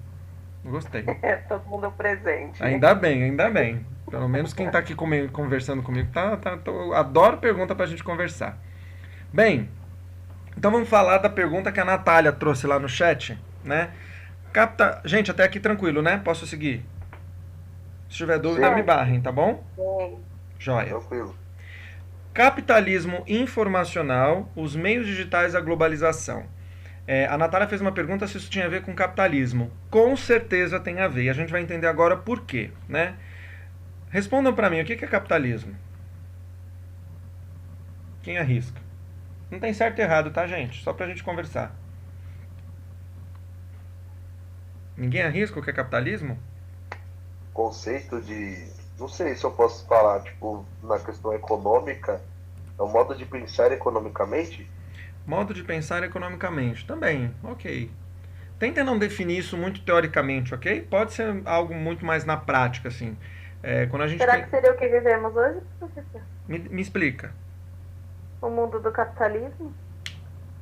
Speaker 1: Gostei.
Speaker 2: Todo mundo presente.
Speaker 1: Ainda bem, ainda bem. Pelo menos quem está aqui conversando comigo eu adoro pergunta para a gente conversar. Bem, então vamos falar da pergunta que a Natália trouxe lá no chat, né? Gente, até aqui tranquilo, né? Posso seguir? Se tiver dúvida, me barrem, tá bom?
Speaker 2: Sim.
Speaker 1: Joia.
Speaker 7: Tranquilo.
Speaker 1: Capitalismo informacional, os meios digitais e a globalização. A Natália fez uma pergunta se isso tinha a ver com capitalismo. Com certeza tem a ver. E a gente vai entender agora por quê, né? Respondam para mim, o que é capitalismo? Quem arrisca? Não tem certo e errado, tá, gente? Só pra gente conversar. Ninguém arrisca o que é capitalismo?
Speaker 7: Conceito de... Não sei se eu posso falar, tipo, na questão econômica, é um modo de pensar economicamente?
Speaker 1: Modo de pensar economicamente, também, ok. Tentem não definir isso muito teoricamente, ok? Pode ser algo muito mais na prática, assim. Quando a gente
Speaker 2: Será que seria o que vivemos hoje, professor?
Speaker 1: Me explica.
Speaker 2: o mundo do capitalismo?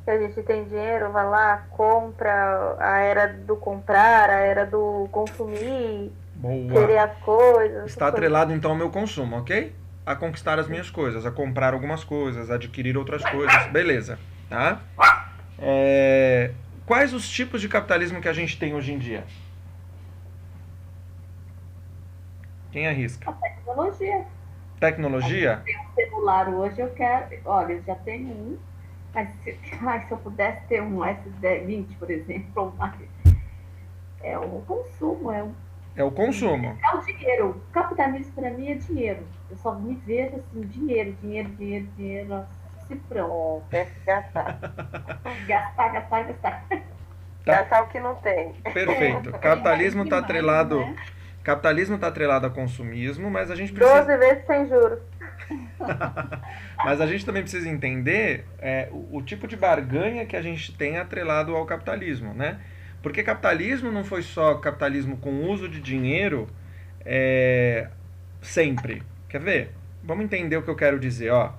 Speaker 2: Que a gente tem dinheiro, vai lá, compra, a era do comprar, a era do consumir, querer as coisas.
Speaker 1: Está atrelado então ao meu consumo, ok? A conquistar as minhas coisas, a comprar algumas coisas, a adquirir outras coisas, beleza, tá? Quais os tipos de capitalismo que a gente tem hoje em dia? Quem arrisca?
Speaker 5: A tecnologia.
Speaker 1: Tecnologia?
Speaker 5: Tem um celular hoje, eu quero. Olha, eu já tenho um. Mas se eu pudesse ter um S20, por exemplo, é o consumo,
Speaker 1: é o consumo.
Speaker 5: É o dinheiro. O capitalismo para mim é dinheiro. Eu só me vejo assim, dinheiro, cifrão.
Speaker 2: Tem que gastar.
Speaker 5: Gastar.
Speaker 2: Gastar o que não tem.
Speaker 1: Perfeito. Capitalismo está atrelado.
Speaker 6: Né?
Speaker 1: Capitalismo está atrelado a consumismo, mas a gente precisa.
Speaker 2: 12 vezes sem juros.
Speaker 1: Mas a gente também precisa entender o tipo de barganha que a gente tem atrelado ao capitalismo, né? Porque capitalismo não foi só capitalismo com uso de dinheiro sempre. Quer ver? Vamos entender o que eu quero dizer. Ó.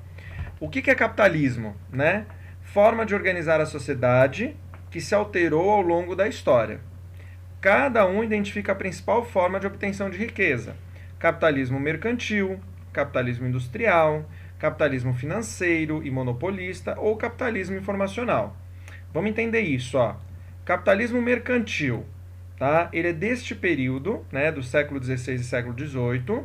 Speaker 1: O que é capitalismo? Né? Forma de organizar a sociedade que se alterou ao longo da história. Cada um identifica a principal forma de obtenção de riqueza. Capitalismo mercantil, capitalismo industrial, capitalismo financeiro e monopolista ou capitalismo informacional. Vamos entender isso. Ó. Capitalismo mercantil, tá? Ele é deste período, né, do século XVI e século XVIII.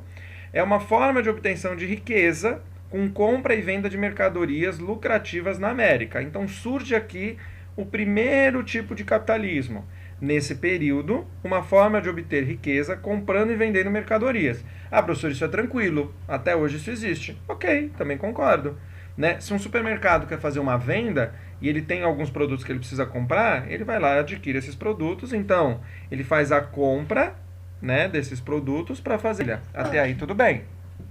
Speaker 1: É uma forma de obtenção de riqueza com compra e venda de mercadorias lucrativas na América. Então surge aqui o primeiro tipo de capitalismo. Nesse período, uma forma de obter riqueza comprando e vendendo mercadorias. Ah, professor, isso é tranquilo. Até hoje isso existe. Ok, também concordo. Né? Se um supermercado quer fazer uma venda e ele tem alguns produtos que ele precisa comprar, ele vai lá e adquire esses produtos. Então, ele faz a compra, né, desses produtos para fazer. Até aí tudo bem.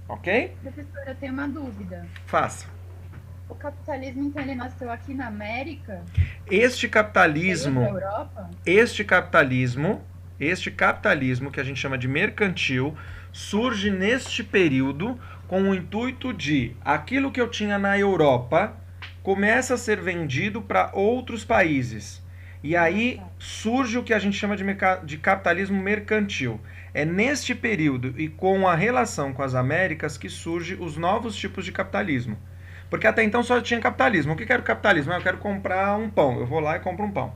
Speaker 1: Ok?
Speaker 6: Professor, eu tenho uma dúvida.
Speaker 1: Faça.
Speaker 6: O capitalismo, então, ele nasceu aqui na América?
Speaker 1: Este capitalismo,
Speaker 6: Na Europa?
Speaker 1: este capitalismo que a gente chama de mercantil, surge neste período com o intuito de aquilo que eu tinha na Europa começa a ser vendido para outros países. E aí surge o que a gente chama de capitalismo mercantil. É neste período e com a relação com as Américas que surgem os novos tipos de capitalismo. Porque até então só tinha capitalismo. O que era o capitalismo? Eu quero comprar um pão. Eu vou lá e compro um pão.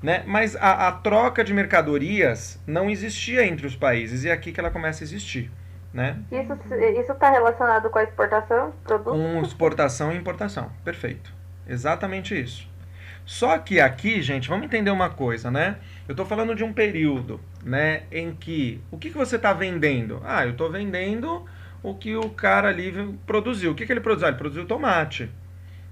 Speaker 1: Né? Mas a troca de mercadorias não existia entre os países. E é aqui que ela começa a existir. Né?
Speaker 2: Isso está relacionado com a exportação de produtos?
Speaker 1: Com exportação e importação. Perfeito. Exatamente isso. Só que aqui, gente, vamos entender uma coisa, né? Eu estou falando de um período, né, em que... O que você está vendendo? Ah, eu estou vendendo o que o cara ali produziu. O que ele produziu? Ele produziu tomate.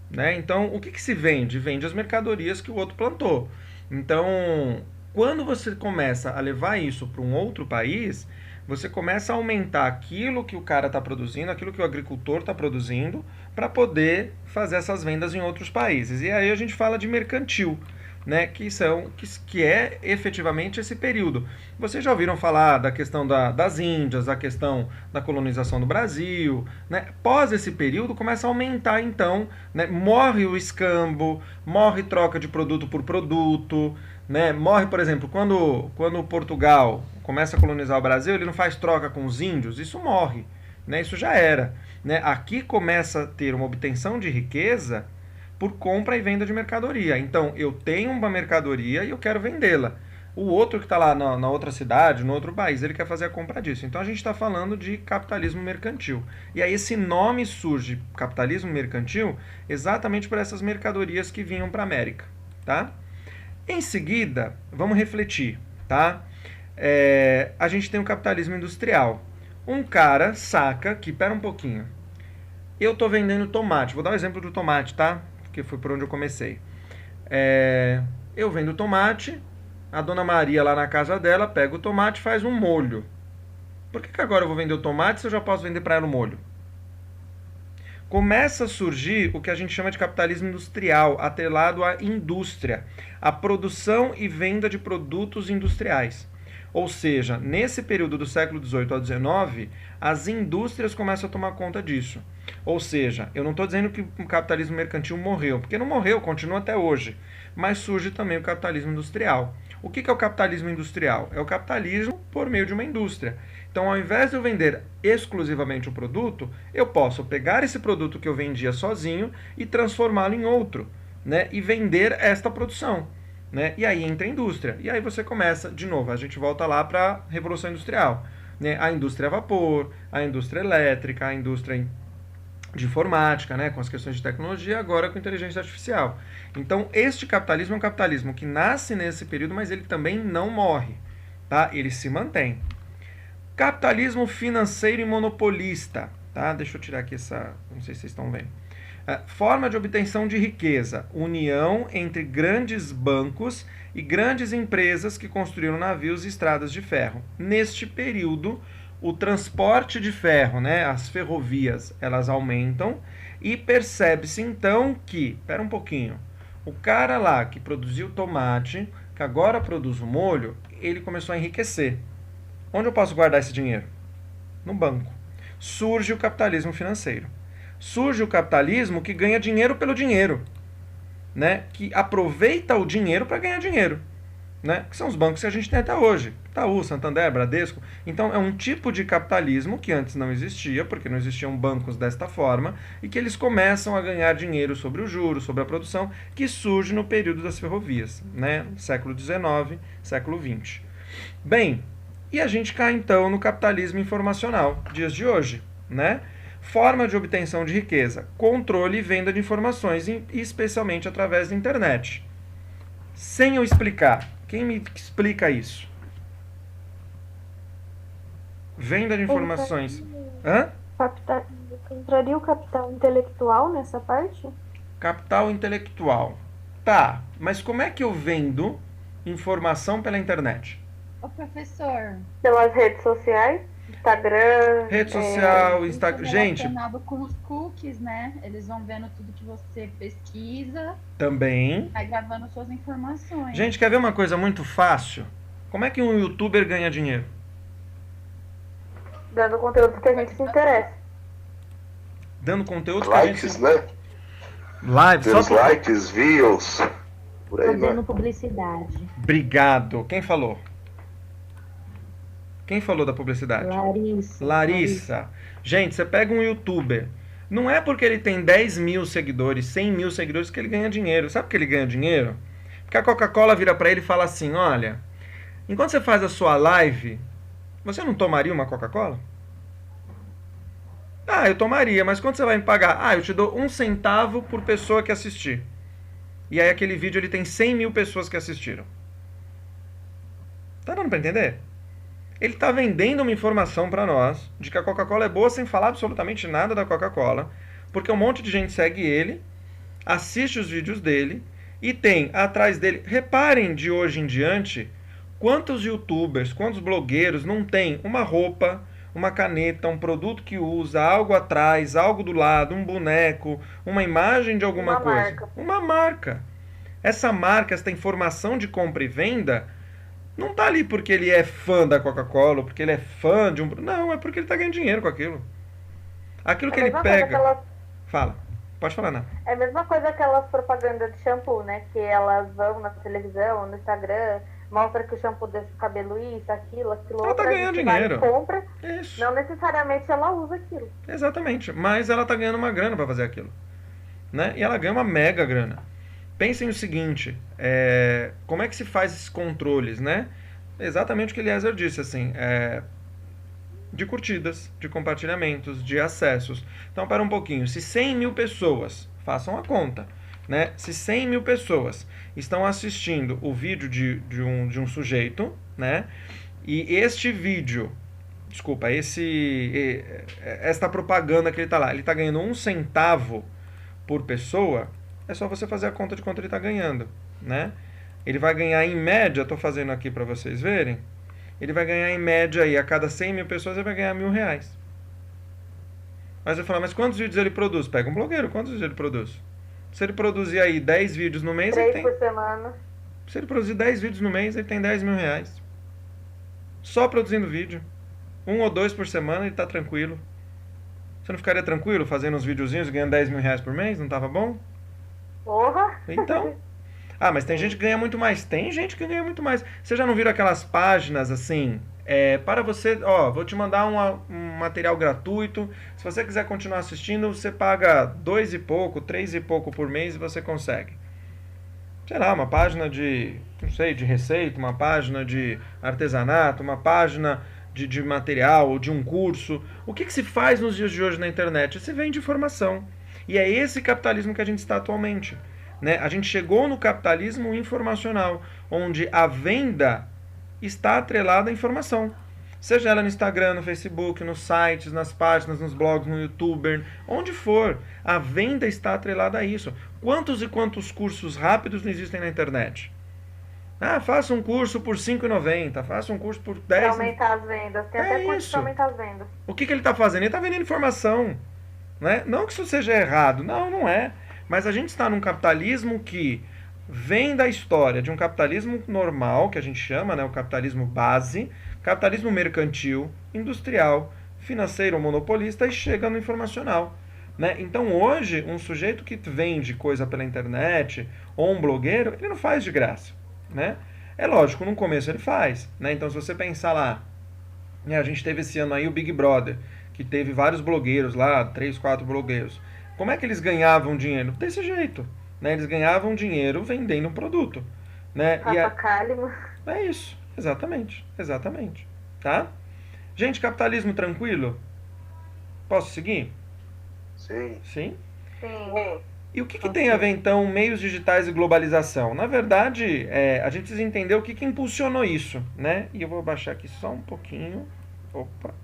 Speaker 1: Né? Então, o que se vende? Vende as mercadorias que o outro plantou. Então, quando você começa a levar isso para um outro país, você começa a aumentar aquilo que o cara está produzindo, aquilo que o agricultor está produzindo, para poder fazer essas vendas em outros países. E aí a gente fala de mercantil, né, que é efetivamente esse período. Vocês já ouviram falar da questão das Índias, da questão da colonização do Brasil, né? Pós esse período começa a aumentar então, né? Morre o escambo, morre troca de produto por produto, né? Morre, por exemplo, quando Portugal começa a colonizar o Brasil, ele não faz troca com os índios, isso morre, né? Isso já era, né? Aqui começa a ter uma obtenção de riqueza por compra e venda de mercadoria. Então, eu tenho uma mercadoria e eu quero vendê-la. O outro que está lá na outra cidade, no outro país, ele quer fazer a compra disso. Então, a gente está falando de capitalismo mercantil. E aí, esse nome surge, capitalismo mercantil, exatamente por essas mercadorias que vinham para a América. Tá? Em seguida, vamos refletir. Tá? A gente tem o capitalismo industrial. Um cara saca que, pera um pouquinho, eu estou vendendo tomate. Vou dar um exemplo do tomate, tá? Que foi por onde eu comecei. Eu vendo tomate, a dona Maria lá na casa dela pega o tomate e faz um molho. Por que agora eu vou vender o tomate se eu já posso vender para ela o molho? Começa a surgir o que a gente chama de capitalismo industrial, atrelado à indústria, a produção e venda de produtos industriais. Ou seja, nesse período do século XVIII ao XIX, as indústrias começam a tomar conta disso. Ou seja, eu não estou dizendo que o capitalismo mercantil morreu, porque não morreu, continua até hoje. Mas surge também o capitalismo industrial. O que é o capitalismo industrial? É o capitalismo por meio de uma indústria. Então, ao invés de eu vender exclusivamente o produto, eu posso pegar esse produto que eu vendia sozinho e transformá-lo em outro, né? E vender esta produção. Né? E aí entra a indústria. E aí você começa, de novo, a gente volta lá para a Revolução Industrial. Né? A indústria a vapor, a indústria elétrica, a indústria de informática, né? Com as questões de tecnologia, agora com inteligência artificial. Então, este capitalismo é um capitalismo que nasce nesse período, mas ele também não morre. Tá? Ele se mantém. Capitalismo financeiro e monopolista. Tá? Deixa eu tirar aqui essa... Não sei se vocês estão vendo. Forma de obtenção de riqueza. União entre grandes bancos e grandes empresas que construíram navios e estradas de ferro. Neste período, o transporte de ferro, né, as ferrovias, elas aumentam e percebe-se então que, espera um pouquinho, o cara lá que produziu tomate, que agora produz o molho, ele começou a enriquecer. Onde eu posso guardar esse dinheiro? No banco. Surge o capitalismo financeiro. Surge o capitalismo que ganha dinheiro pelo dinheiro, né? Que aproveita o dinheiro para ganhar dinheiro, né? Que são os bancos que a gente tem até hoje. Itaú, Santander, Bradesco. Então é um tipo de capitalismo que antes não existia, porque não existiam bancos desta forma, e que eles começam a ganhar dinheiro sobre o juro, sobre a produção, que surge no período das ferrovias, né? Século XIX, século XX. Bem, e a gente cai então no capitalismo informacional, dias de hoje, né? Forma de obtenção de riqueza, controle e venda de informações, especialmente através da internet. Sem eu explicar, quem me explica isso? Venda de informações. Hã?
Speaker 8: Entraria o capital intelectual nessa parte?
Speaker 1: Capital intelectual. Tá, mas como é que eu vendo informação pela internet?
Speaker 9: Ô, professor.
Speaker 2: Pelas redes sociais? Instagram.
Speaker 1: Rede social, Instagram. Gente.
Speaker 9: Relacionado com os cookies, né? Eles vão vendo tudo que você pesquisa.
Speaker 1: Também.
Speaker 9: Vai gravando suas informações.
Speaker 1: Gente, quer ver uma coisa muito fácil? Como é que um youtuber ganha dinheiro?
Speaker 2: Dando conteúdo que a gente se interessa.
Speaker 1: Dando conteúdo
Speaker 7: Likes,
Speaker 1: que a gente...
Speaker 7: né?
Speaker 1: Live,
Speaker 7: Teus
Speaker 1: só...
Speaker 7: likes, views. Por aí,
Speaker 6: Fazendo
Speaker 7: né?
Speaker 6: publicidade.
Speaker 1: Obrigado. Quem falou? Quem falou da publicidade? Larissa. Gente, você pega um youtuber. Não é porque ele tem 10 mil seguidores, 100 mil seguidores que ele ganha dinheiro. Sabe por que ele ganha dinheiro? Porque a Coca-Cola vira pra ele e fala assim, olha, enquanto você faz a sua live, você não tomaria uma Coca-Cola? Ah, eu tomaria, mas quanto você vai me pagar? Ah, eu te dou 1 centavo por pessoa que assistir. E aí aquele vídeo ele tem 100 mil pessoas que assistiram. Tá dando pra entender? Ele está vendendo uma informação para nós de que a Coca-Cola é boa sem falar absolutamente nada da Coca-Cola, porque um monte de gente segue ele, assiste os vídeos dele e tem atrás dele... Reparem de hoje em diante quantos youtubers, quantos blogueiros não tem uma roupa, uma caneta, um produto que usa, algo atrás, algo do lado, um boneco, uma imagem de alguma coisa.
Speaker 2: Marca.
Speaker 1: Uma marca. Essa marca, essa informação de compra e venda... Não tá ali porque ele é fã da Coca-Cola, ou porque ele é fã de um... Não, é porque ele tá ganhando dinheiro com aquilo. Aquilo que ele pega... Fala. Pode falar, não.
Speaker 2: É a mesma coisa aquelas propagandas de shampoo, né? Que elas vão na televisão, no Instagram, mostra que o shampoo deixa o cabelo isso, aquilo,
Speaker 1: Ela tá ganhando dinheiro.
Speaker 2: Compra,
Speaker 1: Isso.
Speaker 2: não necessariamente ela usa aquilo.
Speaker 1: Exatamente. Mas ela tá ganhando uma grana pra fazer aquilo. Né? E ela ganha uma mega grana. Pensem o seguinte, como é que se faz esses controles, né? Exatamente o que Eliezer disse, assim, de curtidas, de compartilhamentos, de acessos. Então, para um pouquinho, se 100 mil pessoas, façam a conta, né? Se 100 mil pessoas estão assistindo o vídeo de um sujeito, né? E este vídeo, desculpa, esta propaganda que ele está lá, ele está ganhando 1 centavo por pessoa, é só você fazer a conta de quanto ele está ganhando, né? Ele vai ganhar em média, estou fazendo aqui para vocês verem, ele vai ganhar em média aí, a cada 100 mil pessoas ele vai ganhar R$1.000. Mas eu falo, mas quantos vídeos ele produz? Pega um blogueiro, quantos vídeos ele produz? Se ele produzir aí 10 vídeos no mês,
Speaker 2: 3
Speaker 1: ele tem...
Speaker 2: por semana.
Speaker 1: Se ele produzir 10 vídeos no mês, ele tem R$10.000. Só produzindo vídeo. 1 ou 2 por semana, ele está tranquilo. Você não ficaria tranquilo fazendo uns videozinhos e ganhando 10 mil reais por mês? Não tava bom?
Speaker 2: Porra!
Speaker 1: Então. Ah, mas tem gente que ganha muito mais. Tem gente que ganha muito mais. Você já não viram aquelas páginas assim? Para você, vou te mandar um material gratuito. Se você quiser continuar assistindo, você paga 2 e pouco, 3 e pouco por mês e você consegue. Sei lá, uma página de, não sei, de receita, uma página de artesanato, uma página de material ou de um curso. O que se faz nos dias de hoje na internet? Se vende informação. E é esse capitalismo que a gente está atualmente. Né? A gente chegou no capitalismo informacional, onde a venda está atrelada à informação. Seja ela no Instagram, no Facebook, nos sites, nas páginas, nos blogs, no YouTuber, onde for, a venda está atrelada a isso. Quantos e quantos cursos rápidos não existem na internet? Faça um curso por R$ 5,90, faça um curso por 10.
Speaker 2: Para aumentar as vendas. Tem até curso para aumentar as vendas.
Speaker 1: O que ele está fazendo? Ele está vendendo informação. Né? Não que isso seja errado, não é. Mas a gente está num capitalismo que vem da história de um capitalismo normal, que a gente chama, né, o capitalismo base, capitalismo mercantil, industrial, financeiro, monopolista, e chega no informacional. Né? Então hoje, um sujeito que vende coisa pela internet, ou um blogueiro, ele não faz de graça. Né? É lógico, no começo ele faz. Né? Então se você pensar lá, a gente teve esse ano aí o Big Brother, que teve vários blogueiros lá, 3, 4 blogueiros. Como é que eles ganhavam dinheiro? Desse jeito. Né? Eles ganhavam dinheiro vendendo um produto. Né? É isso, exatamente. Tá? Gente, capitalismo tranquilo? Posso seguir?
Speaker 7: Sim.
Speaker 1: Sim?
Speaker 2: Sim.
Speaker 1: E o que tem a ver, então, meios digitais e globalização? Na verdade, a gente precisa entender o que impulsionou isso. Né? E eu vou baixar aqui só um pouquinho. Opa.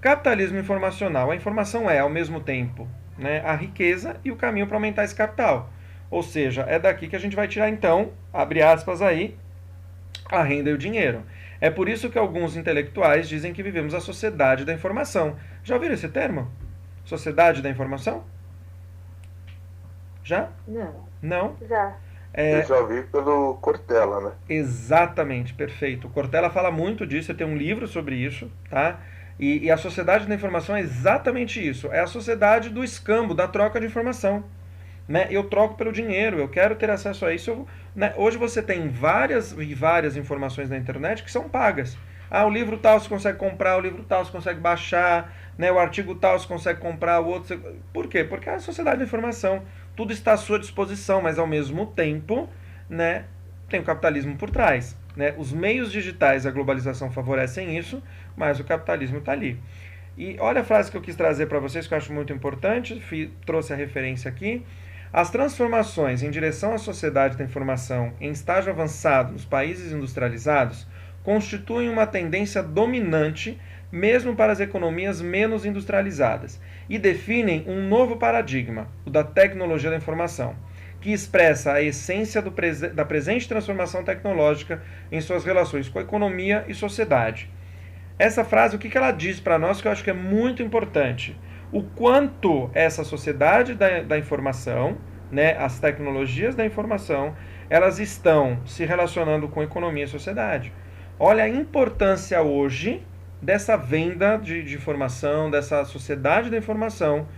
Speaker 1: Capitalismo informacional. A informação é, ao mesmo tempo, né, a riqueza e o caminho para aumentar esse capital. Ou seja, é daqui que a gente vai tirar, então, abre aspas aí, a renda e o dinheiro. É por isso que alguns intelectuais dizem que vivemos a sociedade da informação. Já ouviram esse termo? Sociedade da informação? Já? Não?
Speaker 2: Já.
Speaker 7: Eu já ouvi pelo Cortella, né?
Speaker 1: Exatamente, perfeito. O Cortella fala muito disso, tem um livro sobre isso, tá? E a sociedade da informação é exatamente isso. É a sociedade do escambo, da troca de informação. Né? Eu troco pelo dinheiro, eu quero ter acesso a isso. Né? Hoje você tem várias informações na internet que são pagas. O livro tal você consegue comprar, o livro tal você consegue baixar, né? O artigo tal você consegue comprar, o outro... Por quê? Porque é a sociedade da informação. Tudo está à sua disposição, mas ao mesmo tempo, né, tem o capitalismo por trás. Né? Os meios digitais, a globalização favorecem isso, mas o capitalismo está ali. E olha a frase que eu quis trazer para vocês, que eu acho muito importante, trouxe a referência aqui. As transformações em direção à sociedade da informação em estágio avançado nos países industrializados constituem uma tendência dominante mesmo para as economias menos industrializadas e definem um novo paradigma, o da tecnologia da informação, que expressa a essência da presente transformação tecnológica em suas relações com a economia e sociedade. Essa frase, o que ela diz para nós, que eu acho que é muito importante? O quanto essa sociedade da informação, né, as tecnologias da informação, elas estão se relacionando com economia e sociedade. Olha a importância hoje dessa venda de informação, dessa sociedade da informação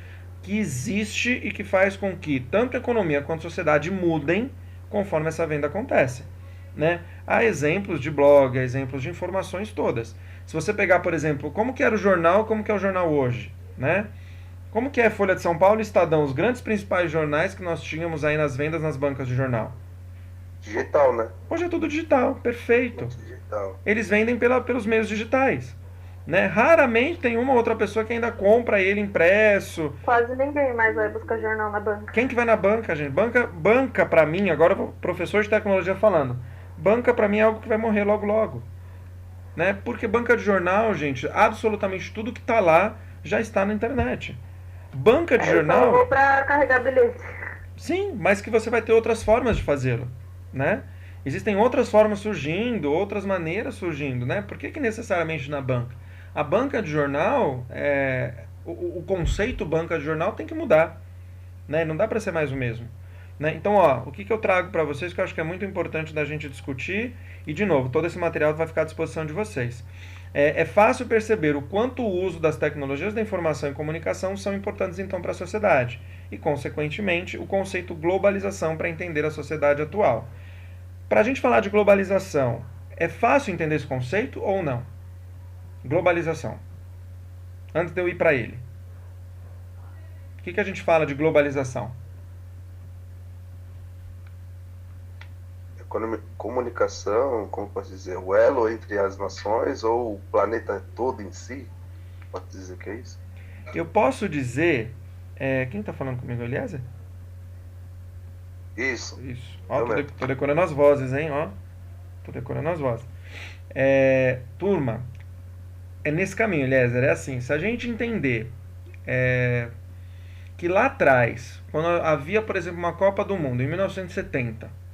Speaker 1: que existe e que faz com que tanto a economia quanto a sociedade mudem conforme essa venda acontece. Né? Há exemplos de blog, há exemplos de informações todas. Se você pegar, por exemplo, como que era o jornal, como que é o jornal hoje, né? Como que é Folha de São Paulo e Estadão, os grandes principais jornais que nós tínhamos aí nas vendas nas bancas de jornal?
Speaker 7: Digital, né?
Speaker 1: Hoje é tudo digital, perfeito.
Speaker 7: Digital.
Speaker 1: Eles vendem pelos meios digitais. Né? Raramente tem uma ou outra pessoa que ainda compra ele impresso.
Speaker 2: Quase ninguém mais vai buscar jornal na banca.
Speaker 1: Quem que vai na banca, gente? Banca pra mim, agora professor de tecnologia falando, banca pra mim é algo que vai morrer logo logo. Né? Porque banca de jornal, gente, absolutamente tudo que tá lá já está na internet. Banca de jornal...
Speaker 2: Eu vou pra carregar bilhete.
Speaker 1: Sim, mas que você vai ter outras formas de fazê-lo. Né? Existem outras formas surgindo, outras maneiras surgindo. Né? Por que necessariamente na banca? A banca de jornal, o conceito banca de jornal tem que mudar. Né? Não dá para ser mais o mesmo. Né? Então, o que eu trago para vocês que eu acho que é muito importante da gente discutir, e de novo, todo esse material vai ficar à disposição de vocês. É fácil perceber o quanto o uso das tecnologias da informação e comunicação são importantes então para a sociedade e, consequentemente, o conceito globalização para entender a sociedade atual. Para a gente falar de globalização, é fácil entender esse conceito ou não? Globalização. Antes de eu ir para ele. O que a gente fala de globalização?
Speaker 7: Comunicação, como posso dizer, o elo entre as nações ou o planeta todo em si? Pode dizer que é isso?
Speaker 1: Eu posso dizer... quem está falando comigo, Eliezer?
Speaker 7: Isso.
Speaker 1: Ó, tô decorando as vozes, hein? Ó, tô decorando as vozes. Turma, é nesse caminho, Eliezer. É assim, se a gente entender que lá atrás, quando havia, por exemplo, uma Copa do Mundo, em 1970,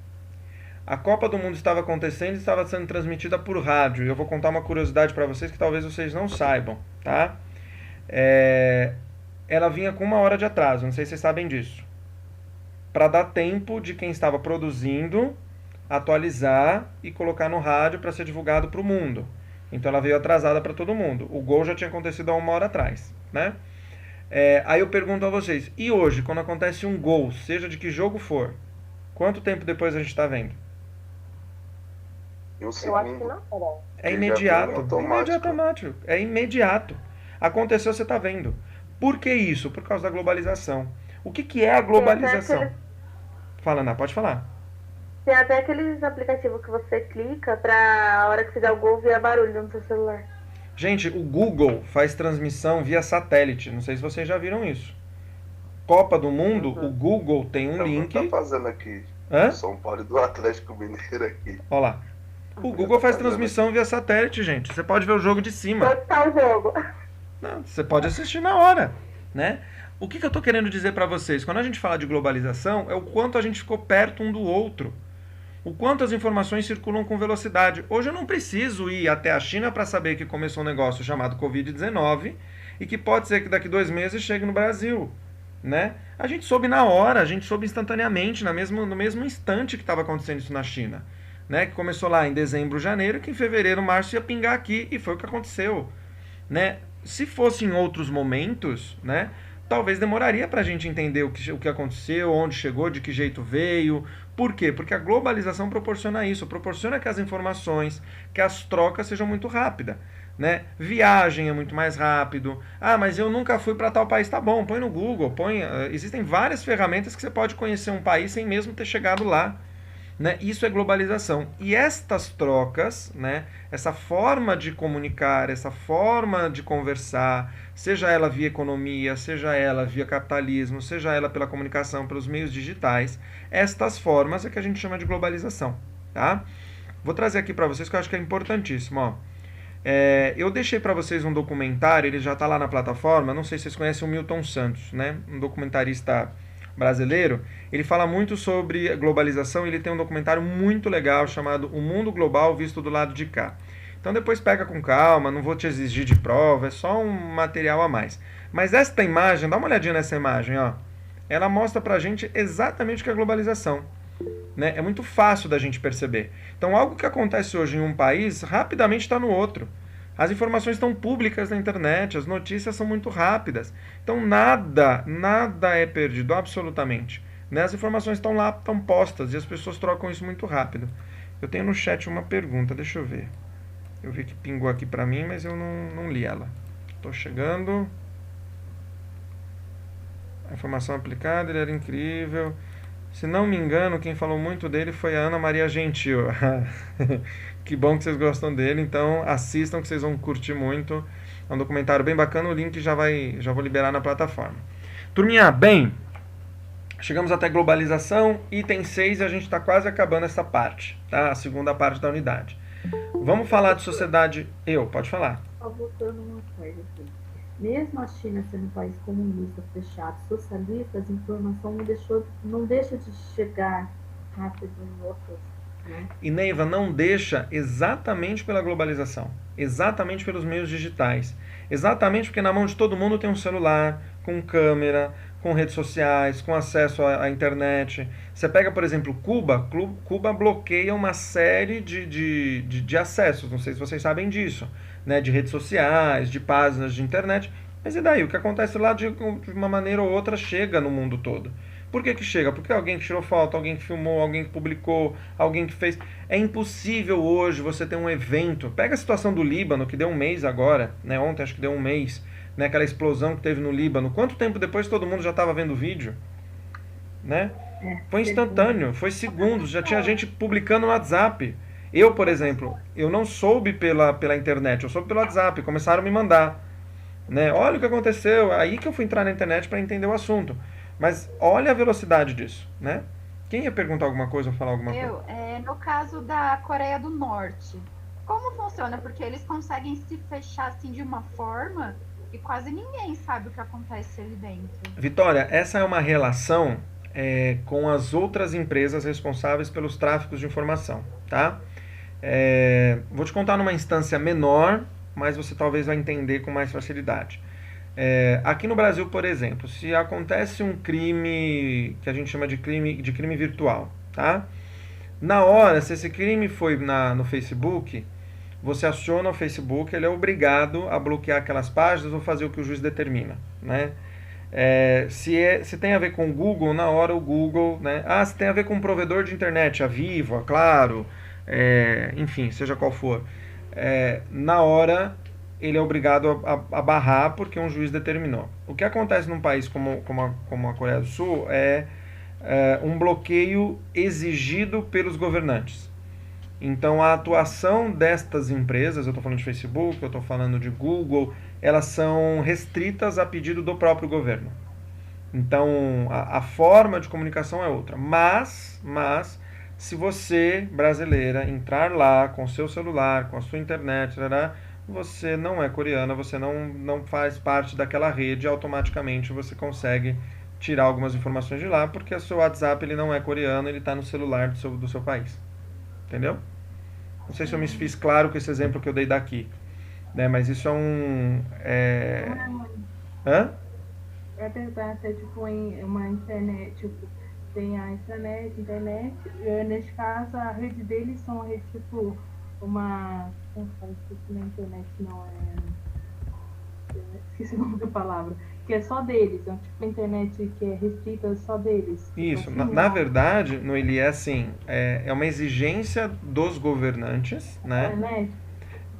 Speaker 1: a Copa do Mundo estava acontecendo e estava sendo transmitida por rádio. Eu vou contar uma curiosidade para vocês que talvez vocês não saibam, tá? Ela vinha com 1 hora de atraso, não sei se vocês sabem disso. Para dar tempo de quem estava produzindo atualizar e colocar no rádio para ser divulgado para o mundo. Então ela veio atrasada para todo mundo. O gol já tinha acontecido há 1 hora atrás, né? Aí eu pergunto a vocês, e hoje, quando acontece um gol, seja de que jogo for, quanto tempo depois a gente está vendo?
Speaker 7: Eu acho que
Speaker 2: não.
Speaker 1: É imediato. É imediato. Aconteceu, você está vendo. Por que isso? Por causa da globalização. O que é a globalização? Fala, Ana, pode falar.
Speaker 2: Tem até aqueles aplicativos que você clica pra a hora que fizer o gol via barulho no seu celular.
Speaker 1: Gente, o Google faz transmissão via satélite. Não sei se vocês já viram isso. Copa do Mundo, o Google tem um link...
Speaker 7: Tá fazendo aqui. São Paulo e do Atlético Mineiro aqui.
Speaker 1: Olha lá. O Google faz transmissão via satélite, gente. Você pode ver o jogo de cima.
Speaker 2: Pode estar o jogo.
Speaker 1: Não, você pode assistir na hora, né? O que eu estou querendo dizer para vocês? Quando a gente fala de globalização, é o quanto a gente ficou perto um do outro. O quanto as informações circulam com velocidade. Hoje eu não preciso ir até a China para saber que começou um negócio chamado Covid-19 e que pode ser que daqui 2 meses chegue no Brasil, né? A gente soube na hora, a gente soube instantaneamente, no mesmo instante que estava acontecendo isso na China, né? Que começou lá em dezembro, janeiro, que em fevereiro, março ia pingar aqui e foi o que aconteceu, né? Se fosse em outros momentos, né? Talvez demoraria para a gente entender o que aconteceu, onde chegou, de que jeito veio. Por quê? Porque a globalização proporciona isso, proporciona que as informações, que as trocas sejam muito rápidas, né? Viagem é muito mais rápido. Ah, mas eu nunca fui para tal país. Tá bom, põe no Google, existem várias ferramentas que você pode conhecer um país sem mesmo ter chegado lá. Né? Isso é globalização. E estas trocas, né? Essa forma de comunicar, essa forma de conversar, seja ela via economia, seja ela via capitalismo, seja ela pela comunicação, pelos meios digitais, estas formas é que a gente chama de globalização. Tá? Vou trazer aqui para vocês que eu acho que é importantíssimo. Ó. Eu deixei para vocês um documentário, ele já está lá na plataforma, não sei se vocês conhecem o Milton Santos, né? Um documentarista brasileiro. Ele fala muito sobre globalização, ele tem um documentário muito legal chamado O Mundo Global Visto do Lado de Cá. Então depois pega com calma, não vou te exigir de prova, é só um material a mais. Mas esta imagem, dá uma olhadinha nessa imagem, ó. Ela mostra pra gente exatamente o que é globalização. Né? É muito fácil da gente perceber. Então algo que acontece hoje em um país, rapidamente está no outro. As informações estão públicas na internet, as notícias são muito rápidas. Então nada é perdido, absolutamente. Né? As informações estão lá, estão postas, e as pessoas trocam isso muito rápido. Eu tenho no chat uma pergunta, deixa eu ver. Eu vi que pingou aqui pra mim, mas eu não li ela. Estou chegando. A informação aplicada, ele era incrível. Se não me engano, quem falou muito dele foi a Ana Maria Gentil. Que bom que vocês gostam dele, então assistam que vocês vão curtir muito. É um documentário bem bacana, o link já vou liberar na plataforma. Turminha, bem, chegamos até globalização, item 6, e a gente está quase acabando essa parte, tá? A segunda parte da unidade. Vamos falar de sociedade... Pode falar.
Speaker 5: Só voltando uma coisa aqui. Mesmo a China sendo um país comunista, fechado, socialista, as informações não deixa de chegar rápido em outros. Né?
Speaker 1: E Neiva, não deixa exatamente pela globalização, exatamente pelos meios digitais, exatamente porque na mão de todo mundo tem um celular, com câmera, com redes sociais, com acesso à internet. Você pega, por exemplo, Cuba bloqueia uma série de acessos, não sei se vocês sabem disso, né, de redes sociais, de páginas de internet. Mas e daí? O que acontece lá de uma maneira ou outra chega no mundo todo. Por que chega? Porque alguém que tirou foto, alguém que filmou, alguém que publicou, alguém que fez. É impossível hoje você ter um evento. Pega a situação do Líbano, que deu um mês agora, né? Ontem acho que deu um mês, né? Aquela explosão que teve no Líbano. Quanto tempo depois todo mundo já estava vendo o vídeo? Né? Foi instantâneo, foi segundos, já tinha gente publicando no WhatsApp. Eu, por exemplo, eu não soube pela internet, eu soube pelo WhatsApp, começaram a me mandar. Né? Olha o que aconteceu, aí que eu fui entrar na internet para entender o assunto. Mas olha a velocidade disso, né? Quem ia perguntar alguma coisa ou falar alguma coisa?
Speaker 9: No caso da Coreia do Norte, como funciona? Porque eles conseguem se fechar assim de uma forma e quase ninguém sabe o que acontece ali dentro.
Speaker 1: Vitória, essa é uma relação com as outras empresas responsáveis pelos tráficos de informação, tá? Vou te contar numa instância menor, mas você talvez vai entender com mais facilidade. Aqui no Brasil, por exemplo, se acontece um crime que a gente chama de crime virtual, tá? Na hora, se esse crime foi no Facebook, você aciona o Facebook, ele é obrigado a bloquear aquelas páginas ou fazer o que o juiz determina, né? Se tem a ver com o Google, na hora o Google, né? Se tem a ver com um provedor de internet, a Vivo, a Claro, enfim, seja qual for, na hora ele é obrigado a barrar porque um juiz determinou. O que acontece num país como a Coreia do Sul é um bloqueio exigido pelos governantes. Então a atuação destas empresas, eu estou falando de Facebook, eu estou falando de Google, elas são restritas a pedido do próprio governo. Então a forma de comunicação é outra. Mas se você, brasileira, entrar lá com o seu celular, com a sua internet, você não é coreana, você não faz parte daquela rede, automaticamente você consegue tirar algumas informações de lá, porque o seu WhatsApp ele não é coreano, ele está no celular do seu país. Entendeu? Não sei se eu me fiz claro com esse exemplo que eu dei daqui, né? Mas isso é um... Hã?
Speaker 10: É verdade, é tipo uma internet, tipo, tem a internet, nesse caso a rede deles são uma rede tipo uma... Como fala isso na internet? Não é... Esqueci o nome da palavra. Que é só deles, é tipo a internet que é restrita só deles.
Speaker 1: Isso, na verdade, Noeli, é assim, é uma exigência dos governantes, né?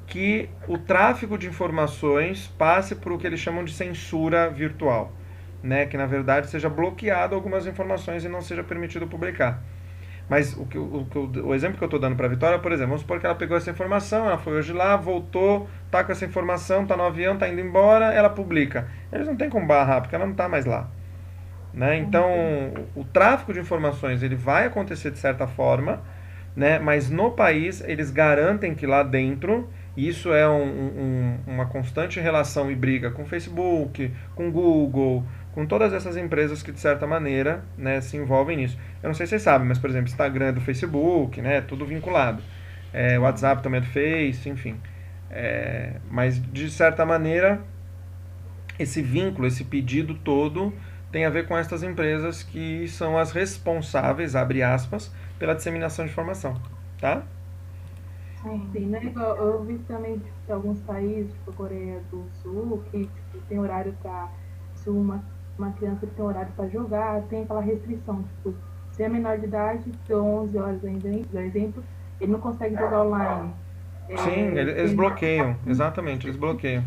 Speaker 1: Que o tráfego de informações passe por o que eles chamam de censura virtual, né? Que na verdade seja bloqueado algumas informações e não seja permitido publicar. Mas o exemplo que eu estou dando para a Vitória, por exemplo, vamos supor que ela pegou essa informação, ela foi hoje lá, voltou, está com essa informação, está no avião, está indo embora, ela publica. Eles não tem como barrar, porque ela não está mais lá. Né? Então, o tráfico de informações ele vai acontecer de certa forma, né? Mas no país eles garantem que lá dentro, isso é uma constante relação e briga com o Facebook, com o Google, com todas essas empresas que, de certa maneira, né, se envolvem nisso. Eu não sei se vocês sabem, mas, por exemplo, Instagram é do Facebook, né, tudo vinculado. WhatsApp também é do Face, enfim. Mas, de certa maneira, esse vínculo, esse pedido todo, tem a ver com essas empresas que são as responsáveis, abre aspas, pela disseminação de informação. Tá?
Speaker 10: Sim, né? Eu vi também que alguns países, tipo a Coreia do Sul, que tipo, tem horário para... Se uma criança que tem horário para jogar, tem aquela restrição, tipo, se é menor de idade, de 11 horas ainda, por exemplo, ele não consegue jogar online.
Speaker 1: Sim, eles bloqueiam, exatamente, eles bloqueiam.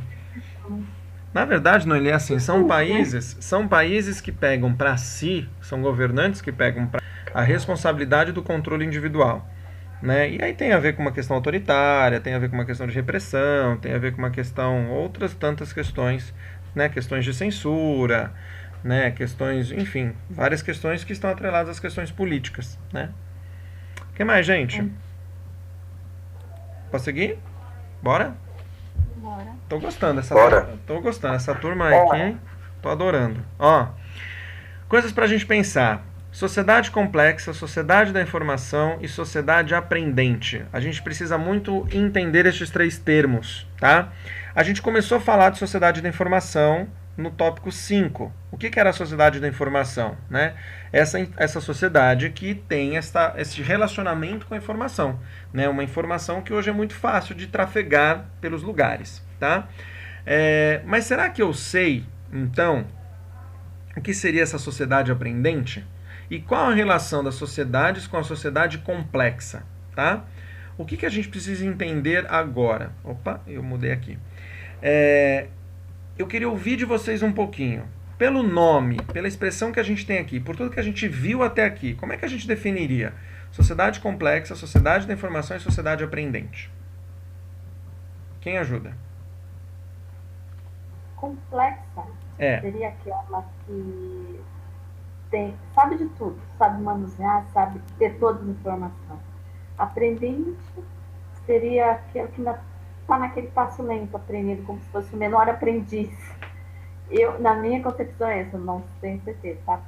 Speaker 1: Na verdade, Noeli, é assim, são países que pegam para si, são governantes que pegam para a responsabilidade do controle individual. Né? E aí tem a ver com uma questão autoritária, tem a ver com uma questão de repressão, tem a ver com uma questão, outras tantas questões, né? Questões de censura, né? Questões, enfim, várias questões que estão atreladas às questões políticas, né? O que mais, gente? Posso seguir? Bora?
Speaker 9: Bora.
Speaker 1: Tô gostando dessa turma aqui, hein? Tô adorando. Ó, coisas pra gente pensar. Sociedade complexa, sociedade da informação e sociedade aprendente. A gente precisa muito entender estes três termos, tá? A gente começou a falar de sociedade da informação, no tópico 5. O que era a sociedade da informação? Né? Essa sociedade que tem esse relacionamento com a informação. Né? Uma informação que hoje é muito fácil de trafegar pelos lugares. Tá? Mas será que eu sei, então, o que seria essa sociedade aprendente? E qual a relação das sociedades com a sociedade complexa? Tá? O que a gente precisa entender agora? Opa, eu mudei aqui. Eu queria ouvir de vocês um pouquinho. Pelo nome, pela expressão que a gente tem aqui, por tudo que a gente viu até aqui, como é que a gente definiria sociedade complexa, sociedade da informação e sociedade aprendente? Quem ajuda?
Speaker 5: Complexa seria aquela que sabe de tudo, sabe manusear, sabe ter todas as informações. Aprendente seria aquele que está naquele passo lento, aprendendo como se fosse o menor aprendiz. Na minha concepção é essa, não tenho certeza, tá?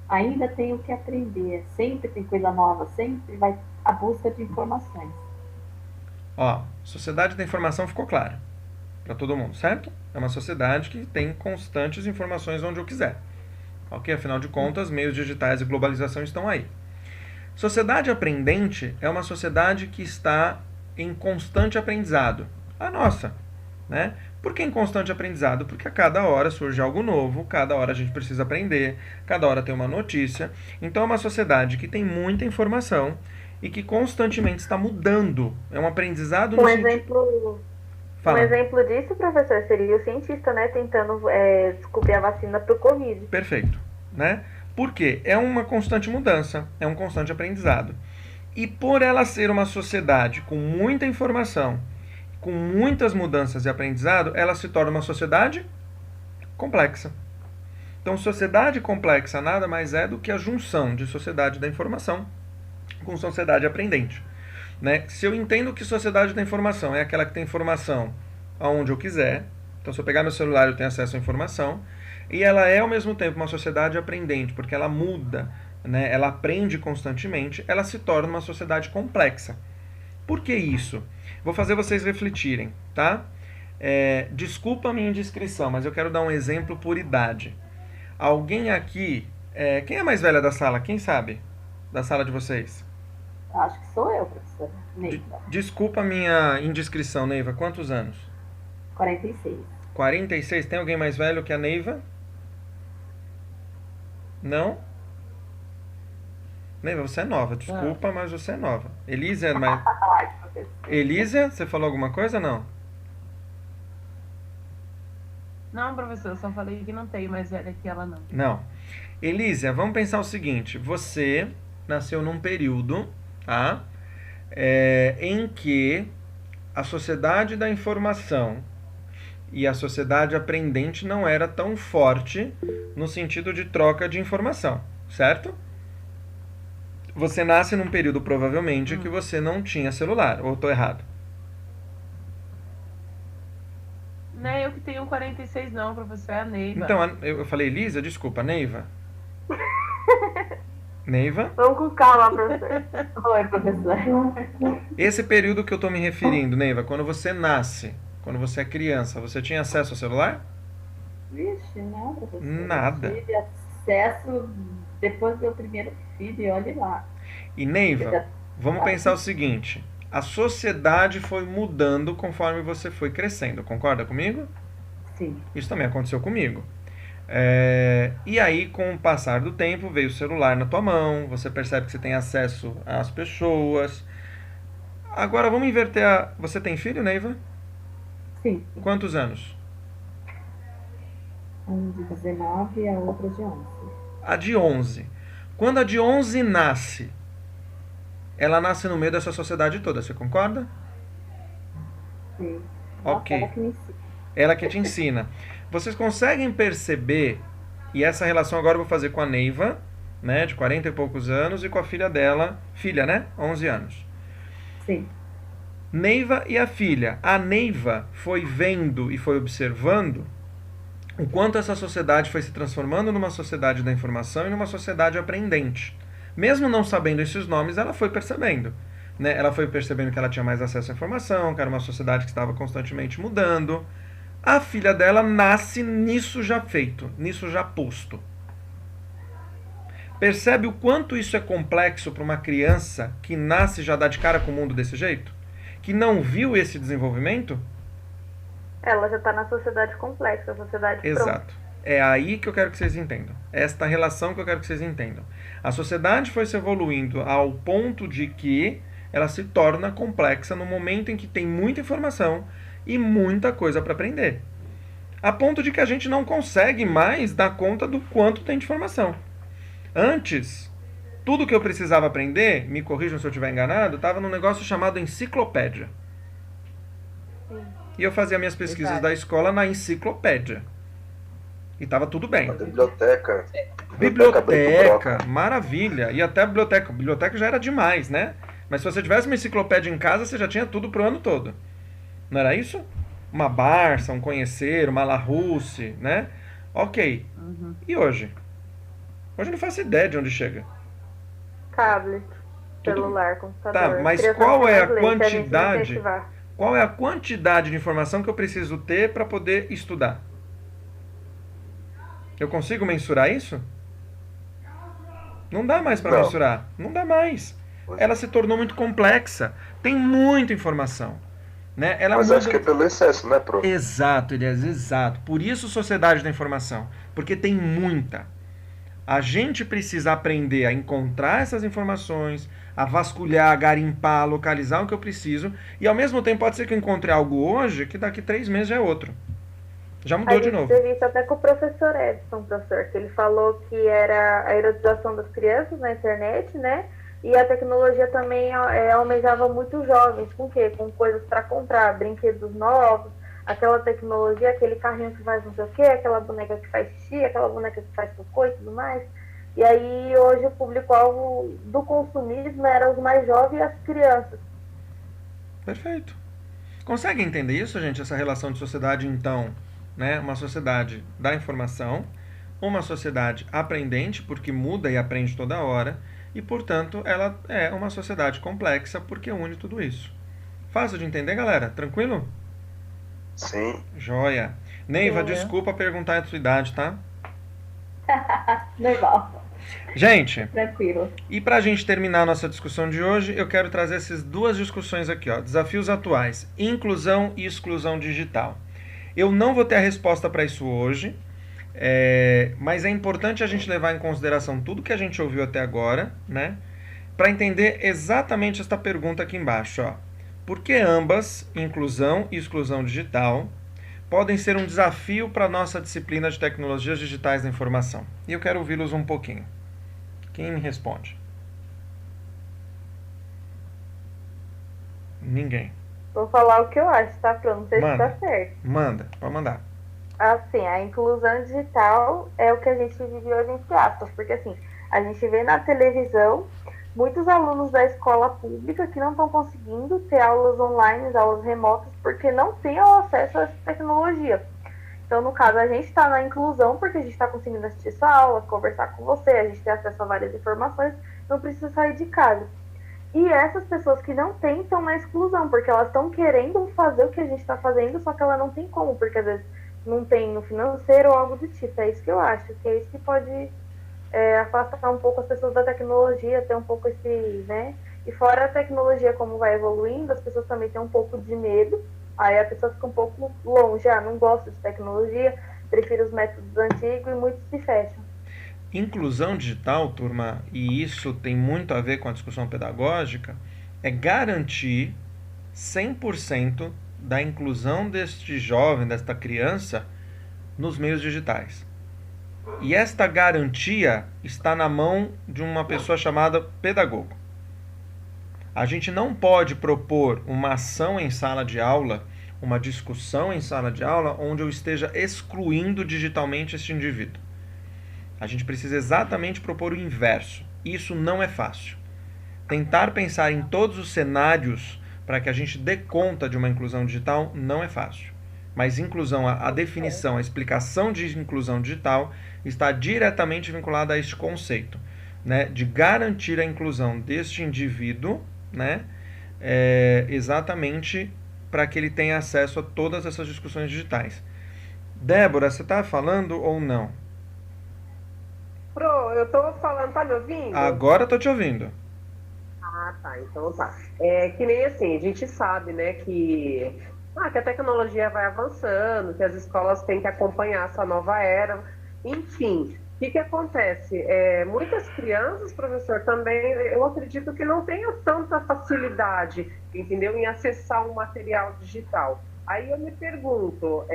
Speaker 5: Ainda tenho que aprender, sempre tem coisa nova, sempre vai à busca de informações.
Speaker 1: Sociedade da informação ficou clara para todo mundo, certo? É uma sociedade que tem constantes informações onde eu quiser. Ok? Afinal de contas, meios digitais e globalização estão aí. Sociedade aprendente é uma sociedade que está em constante aprendizado. A nossa, né? Por que em constante aprendizado? Porque a cada hora surge algo novo, cada hora a gente precisa aprender, cada hora tem uma notícia. Então é uma sociedade que tem muita informação e que constantemente está mudando. É um aprendizado no sentido...
Speaker 2: Um exemplo disso, professor, seria o cientista, né, tentando descobrir a vacina para o Covid.
Speaker 1: Perfeito, né? Por quê? É uma constante mudança, é um constante aprendizado. E por ela ser uma sociedade com muita informação, com muitas mudanças e aprendizado, ela se torna uma sociedade complexa. Então, sociedade complexa nada mais é do que a junção de sociedade da informação com sociedade aprendente. Né? Se eu entendo que sociedade da informação é aquela que tem informação aonde eu quiser, então se eu pegar meu celular eu tenho acesso à informação, e ela é ao mesmo tempo uma sociedade aprendente, porque ela muda, né? Ela aprende constantemente, ela se torna uma sociedade complexa. Por que isso? Vou fazer vocês refletirem, tá? Desculpa a minha indiscrição, mas eu quero dar um exemplo por idade. Alguém aqui, quem é a mais velha da sala? Quem sabe? Da sala de vocês?
Speaker 5: Acho que sou eu, professora. Neiva.
Speaker 1: Desculpa a minha indiscrição, Neiva. Quantos anos?
Speaker 5: 46.
Speaker 1: 46? Tem alguém mais velho que a Neiva? Não? Neiva, você é nova. Desculpa, mas você é nova. Elísia, mas... Elísia, você falou alguma coisa, não?
Speaker 10: Não, professor, eu só falei que não tem mais velha que ela, não.
Speaker 1: Não. Elísia, vamos pensar o seguinte. Você nasceu num período... Tá? Em que a sociedade da informação e a sociedade aprendente não era tão forte no sentido de troca de informação, certo? Você nasce num período, provavelmente, que você não tinha celular, ou estou errado?
Speaker 10: Não é eu que tenho 46 não, professor, é a Neiva.
Speaker 1: Então, eu falei Elisa, desculpa, Neiva? Neiva?
Speaker 2: Vamos com calma, professor.
Speaker 5: Oi, professor.
Speaker 1: Esse período que eu estou me referindo, Neiva, quando você nasce, quando você é criança, você tinha acesso ao celular?
Speaker 5: Vixe, não, professor.
Speaker 1: Nada.
Speaker 5: Eu tive acesso depois do meu primeiro filho, e olhe lá.
Speaker 1: E Neiva, vamos pensar o seguinte, a sociedade foi mudando conforme você foi crescendo, concorda comigo?
Speaker 5: Sim.
Speaker 1: Isso também aconteceu comigo. E aí, com o passar do tempo, veio o celular na tua mão, você percebe que você tem acesso às pessoas. Agora, vamos inverter Você tem filho, Neiva?
Speaker 5: Sim.
Speaker 1: Quantos anos?
Speaker 5: Um de 19 e a outra de 11.
Speaker 1: A de 11. Quando a de 11 nasce, ela nasce no meio dessa sociedade toda, você concorda?
Speaker 5: Sim.
Speaker 1: Ok.
Speaker 5: Ela que me ensina.
Speaker 1: Ela que te ensina. Vocês conseguem perceber, e essa relação agora eu vou fazer com a Neiva, né, de 40 e poucos anos, e com a filha dela, né, 11 anos.
Speaker 5: Sim.
Speaker 1: Neiva e a filha. A Neiva foi vendo e foi observando o quanto essa sociedade foi se transformando numa sociedade da informação e numa sociedade aprendente. Mesmo não sabendo esses nomes, ela foi percebendo. Né? Ela foi percebendo que ela tinha mais acesso à informação, que era uma sociedade que estava constantemente mudando. A filha dela nasce nisso já feito, nisso já posto. Percebe o quanto isso é complexo para uma criança que nasce e já dá de cara com o mundo desse jeito? Que não viu esse desenvolvimento?
Speaker 2: Ela já está na sociedade complexa, a sociedade pronta.
Speaker 1: Exato. É aí que eu quero que vocês entendam. Esta relação que eu quero que vocês entendam. A sociedade foi se evoluindo ao ponto de que ela se torna complexa no momento em que tem muita informação e muita coisa para aprender. A ponto de que a gente não consegue mais dar conta do quanto tem de informação. Antes, tudo que eu precisava aprender, me corrijam se eu estiver enganado, estava num negócio chamado enciclopédia. E eu fazia minhas pesquisas da escola na enciclopédia. E estava tudo bem.
Speaker 7: Biblioteca.
Speaker 1: Biblioteca, maravilha. E até a biblioteca. Biblioteca já era demais, né? Mas se você tivesse uma enciclopédia em casa, você já tinha tudo pro ano todo. Não era isso? Uma Barça, um Conhecer, uma Larousse, né? Ok. E hoje? Hoje eu não faço ideia de onde chega.
Speaker 2: Tablet, celular, computador.
Speaker 1: Tá, mas qual é a quantidade? Qual é a quantidade de informação que eu preciso ter para poder estudar? Eu consigo mensurar isso? Não dá mais para mensurar. Não dá mais. Ela se tornou muito complexa. Tem muita informação. Né? Ela
Speaker 7: mas acho que é pelo excesso, né, prof?
Speaker 1: Exato, Elias, exato. Por isso sociedade da informação. Porque tem muita. A gente precisa aprender a encontrar essas informações, a vasculhar, garimpar, localizar o que eu preciso. E ao mesmo tempo pode ser que eu encontre algo hoje que daqui 3 meses já é outro. Já mudou de novo.
Speaker 2: A gente teve isso até com o professor Edson, professor, que ele falou que era a erotização das crianças na internet, né? E a tecnologia também almejava muito jovens. Com o quê? Com coisas para comprar, brinquedos novos, aquela tecnologia, aquele carrinho que faz não sei o quê, aquela boneca que faz xixi, aquela boneca que faz cocô e tudo mais. E aí hoje o público-alvo do consumismo era os mais jovens e as crianças.
Speaker 1: Perfeito. Consegue entender isso, gente? Essa relação de sociedade, então, né? Uma sociedade da informação, uma sociedade aprendente, porque muda e aprende toda hora, e, portanto, ela é uma sociedade complexa, porque une tudo isso. Fácil de entender, galera? Tranquilo?
Speaker 7: Sim.
Speaker 1: Joia. Neiva, desculpa perguntar a sua idade, tá?
Speaker 5: Normal.
Speaker 1: Gente,
Speaker 5: tranquilo.
Speaker 1: E pra gente terminar a nossa discussão de hoje, eu quero trazer essas 2 discussões aqui, ó. Desafios atuais, inclusão e exclusão digital. Eu não vou ter a resposta para isso hoje, mas é importante a gente levar em consideração tudo que a gente ouviu até agora, né? Para entender exatamente esta pergunta aqui embaixo, ó. Por que ambas, inclusão e exclusão digital, podem ser um desafio para a nossa disciplina de tecnologias digitais da informação? E eu quero ouvi-los um pouquinho. Quem me responde? Ninguém.
Speaker 2: Vou falar o que eu acho, tá? Pra não sei se tá certo.
Speaker 1: Manda, pode mandar.
Speaker 2: Assim, a inclusão digital é o que a gente vive hoje entre aspas, porque assim, a gente vê na televisão muitos alunos da escola pública que não estão conseguindo ter aulas online, aulas remotas, porque não têm acesso a essa tecnologia. Então, no caso, a gente está na inclusão porque a gente está conseguindo assistir sua aula, conversar com você, a gente tem acesso a várias informações, não precisa sair de casa. E essas pessoas que não têm estão na exclusão, porque elas estão querendo fazer o que a gente está fazendo, só que ela não tem como, porque às vezes não tem no financeiro ou algo do tipo. É isso que eu acho, que é isso que pode afastar um pouco as pessoas da tecnologia, ter um pouco esse, né? E fora a tecnologia, como vai evoluindo, as pessoas também têm um pouco de medo, aí a pessoa fica um pouco longe, não gosto de tecnologia, prefiro os métodos antigos e muitos se fecham.
Speaker 1: Inclusão digital, turma, e isso tem muito a ver com a discussão pedagógica, é garantir 100% da inclusão deste jovem, desta criança, nos meios digitais. E esta garantia está na mão de uma pessoa chamada pedagogo. A gente não pode propor uma ação em sala de aula, uma discussão em sala de aula, onde eu esteja excluindo digitalmente este indivíduo. A gente precisa exatamente propor o inverso. Isso não é fácil. Tentar pensar em todos os cenários para que a gente dê conta de uma inclusão digital não é fácil. Mas inclusão, a definição, a explicação de inclusão digital está diretamente vinculada a este conceito, né, de garantir a inclusão deste indivíduo, né, exatamente para que ele tenha acesso a todas essas discussões digitais. Débora, você está falando ou não?
Speaker 11: Pro, eu tô falando, tá me ouvindo?
Speaker 1: Agora eu tô te ouvindo.
Speaker 11: Ah, tá, então tá. É que nem assim, a gente sabe, né, que a tecnologia vai avançando, que as escolas têm que acompanhar essa nova era, enfim. O que acontece? Muitas crianças, professor, também, eu acredito que não tenham tanta facilidade, entendeu, em acessar um material digital. Aí eu me pergunto,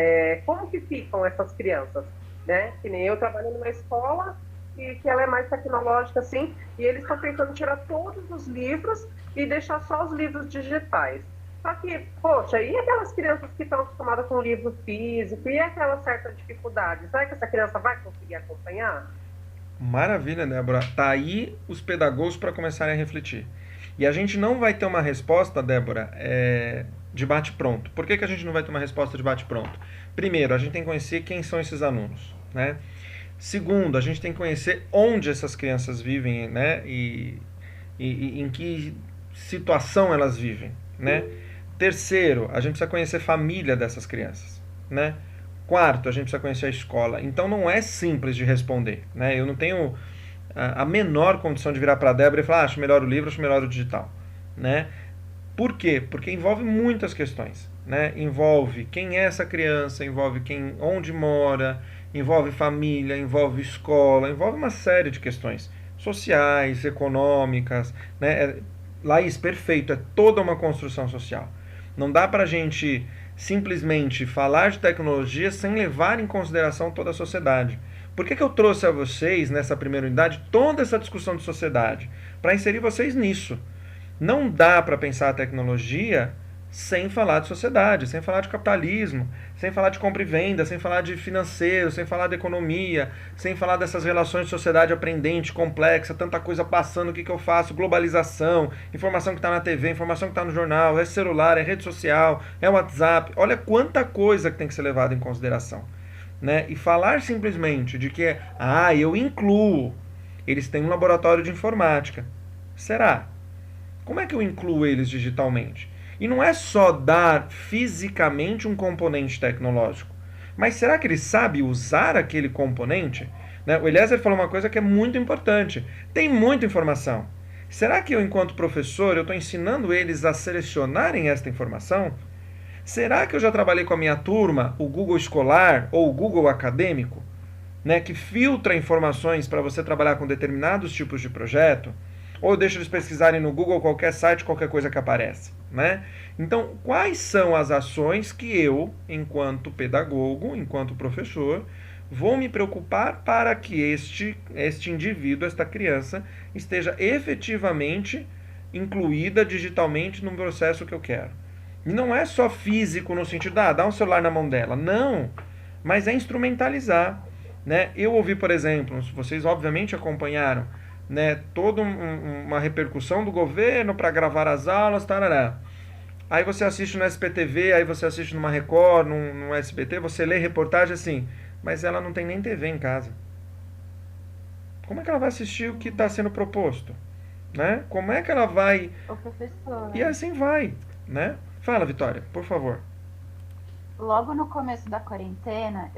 Speaker 11: como que ficam essas crianças, né? Que nem eu trabalho numa escola que ela é mais tecnológica, assim, e eles estão tentando tirar todos os livros e deixar só os livros digitais. Só que, poxa, e aquelas crianças que estão acostumadas com livro físico, e aquela certa dificuldade? Será que essa criança vai conseguir acompanhar?
Speaker 1: Maravilha, Débora. Tá aí os pedagogos para começarem a refletir. E a gente não vai ter uma resposta, Débora, de bate-pronto. Por que a gente não vai ter uma resposta de bate-pronto? Primeiro, a gente tem que conhecer quem são esses alunos, né? Segundo, a gente tem que conhecer onde essas crianças vivem, né? E em que situação elas vivem, né? Terceiro, a gente precisa conhecer a família dessas crianças, né? Quarto, a gente precisa conhecer a escola. Então não é simples de responder, né? Eu não tenho a menor condição de virar para a Débora e falar, acho melhor o livro, acho melhor o digital, né? Por quê? Porque envolve muitas questões, né? Envolve quem é essa criança, envolve onde mora, envolve família, envolve escola, envolve uma série de questões sociais, econômicas, né? Laís, perfeito, é toda uma construção social. Não dá para a gente simplesmente falar de tecnologia sem levar em consideração toda a sociedade. Por que eu trouxe a vocês, nessa primeira unidade, toda essa discussão de sociedade? Para inserir vocês nisso. Não dá para pensar a tecnologia sem falar de sociedade, sem falar de capitalismo, sem falar de compra e venda, sem falar de financeiro, sem falar de economia, sem falar dessas relações de sociedade aprendente, complexa, tanta coisa passando, o que eu faço, globalização, informação que está na TV, informação que está no jornal, é celular, é rede social, é WhatsApp, olha quanta coisa que tem que ser levada em consideração, né? E falar simplesmente de que, eu incluo, eles têm um laboratório de informática, será? Como é que eu incluo eles digitalmente? E não é só dar fisicamente um componente tecnológico, mas será que ele sabe usar aquele componente? Né? O Eliezer falou uma coisa que é muito importante. Tem muita informação. Será que eu, enquanto professor, eu estou ensinando eles a selecionarem esta informação? Será que eu já trabalhei com a minha turma, o Google Escolar ou o Google Acadêmico, né, que filtra informações para você trabalhar com determinados tipos de projeto? Ou deixa eles pesquisarem no Google qualquer site, qualquer coisa que aparece, né? Então, quais são as ações que eu, enquanto pedagogo, enquanto professor, vou me preocupar para que este indivíduo, esta criança, esteja efetivamente incluída digitalmente no processo que eu quero? E não é só físico no sentido, dá um celular na mão dela. Não, mas é instrumentalizar, né? Eu ouvi, por exemplo, vocês obviamente acompanharam, né, toda uma repercussão do governo para gravar as aulas, tarará. Aí você assiste no SPTV, aí você assiste numa Record, no SBT, você lê reportagem assim, mas ela não tem nem TV em casa. Como é que ela vai assistir o que está sendo proposto? Né? Como é que ela vai...
Speaker 9: Ô, professor.
Speaker 1: E assim vai, né? Fala, Vitória, por favor.
Speaker 9: Logo no começo da quarentena,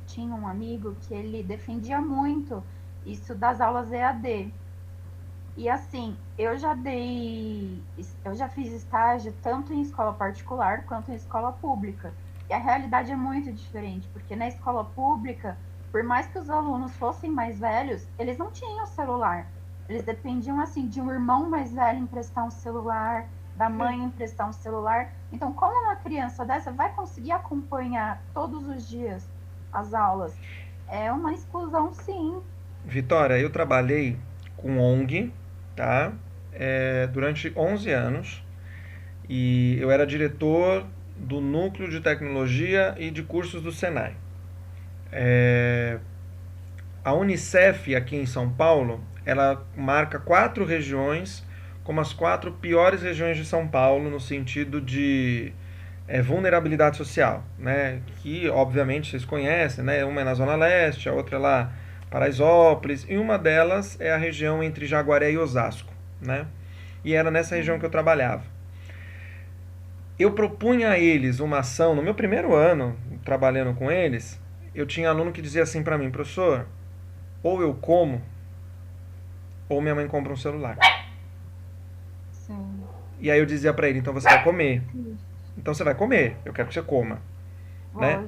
Speaker 9: tinha um amigo que ele defendia muito isso das aulas EAD. E assim, eu já fiz estágio tanto em escola particular quanto em escola pública. E a realidade é muito diferente, porque na escola pública, por mais que os alunos fossem mais velhos, eles não tinham celular. Eles dependiam assim de um irmão mais velho emprestar um celular, da mãe emprestar um celular. Então, como uma criança dessa vai conseguir acompanhar todos os dias as aulas? É uma exclusão, sim.
Speaker 1: Vitória, eu trabalhei com ONG, tá? Durante 11 anos, e eu era diretor do Núcleo de Tecnologia e de Cursos do Senai. A Unicef, aqui em São Paulo, ela marca 4 regiões como as 4 piores regiões de São Paulo, no sentido de vulnerabilidade social, né? Que, obviamente, vocês conhecem, né? Uma é na Zona Leste, a outra é lá Paraisópolis, e uma delas é a região entre Jaguaré e Osasco, né? E era nessa região que eu trabalhava. eu propunha a eles uma ação, no meu primeiro ano, trabalhando com eles, eu tinha aluno que dizia assim para mim, professor, ou eu como, ou minha mãe compra um celular.
Speaker 9: Sim.
Speaker 1: E aí eu dizia para ele, então você vai comer. Então você vai comer, eu quero que você coma. Né?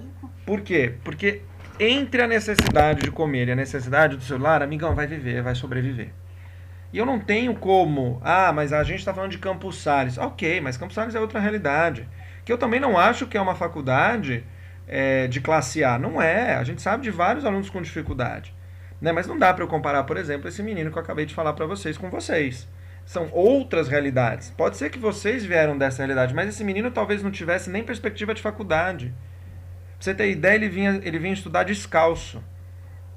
Speaker 1: Por quê? Porque entre a necessidade de comer e a necessidade do celular, amigão, vai viver, vai sobreviver. E eu não tenho como, mas a gente está falando de Campos Sales. Ok, mas Campos Sales é outra realidade. Que eu também não acho que é uma faculdade de classe A. Não é, a gente sabe de vários alunos com dificuldade. Né? Mas não dá para eu comparar, por exemplo, esse menino que eu acabei de falar para vocês com vocês. São outras realidades. Pode ser que vocês vieram dessa realidade, mas esse menino talvez não tivesse nem perspectiva de faculdade. Pra você ter ideia, ele vinha estudar descalço.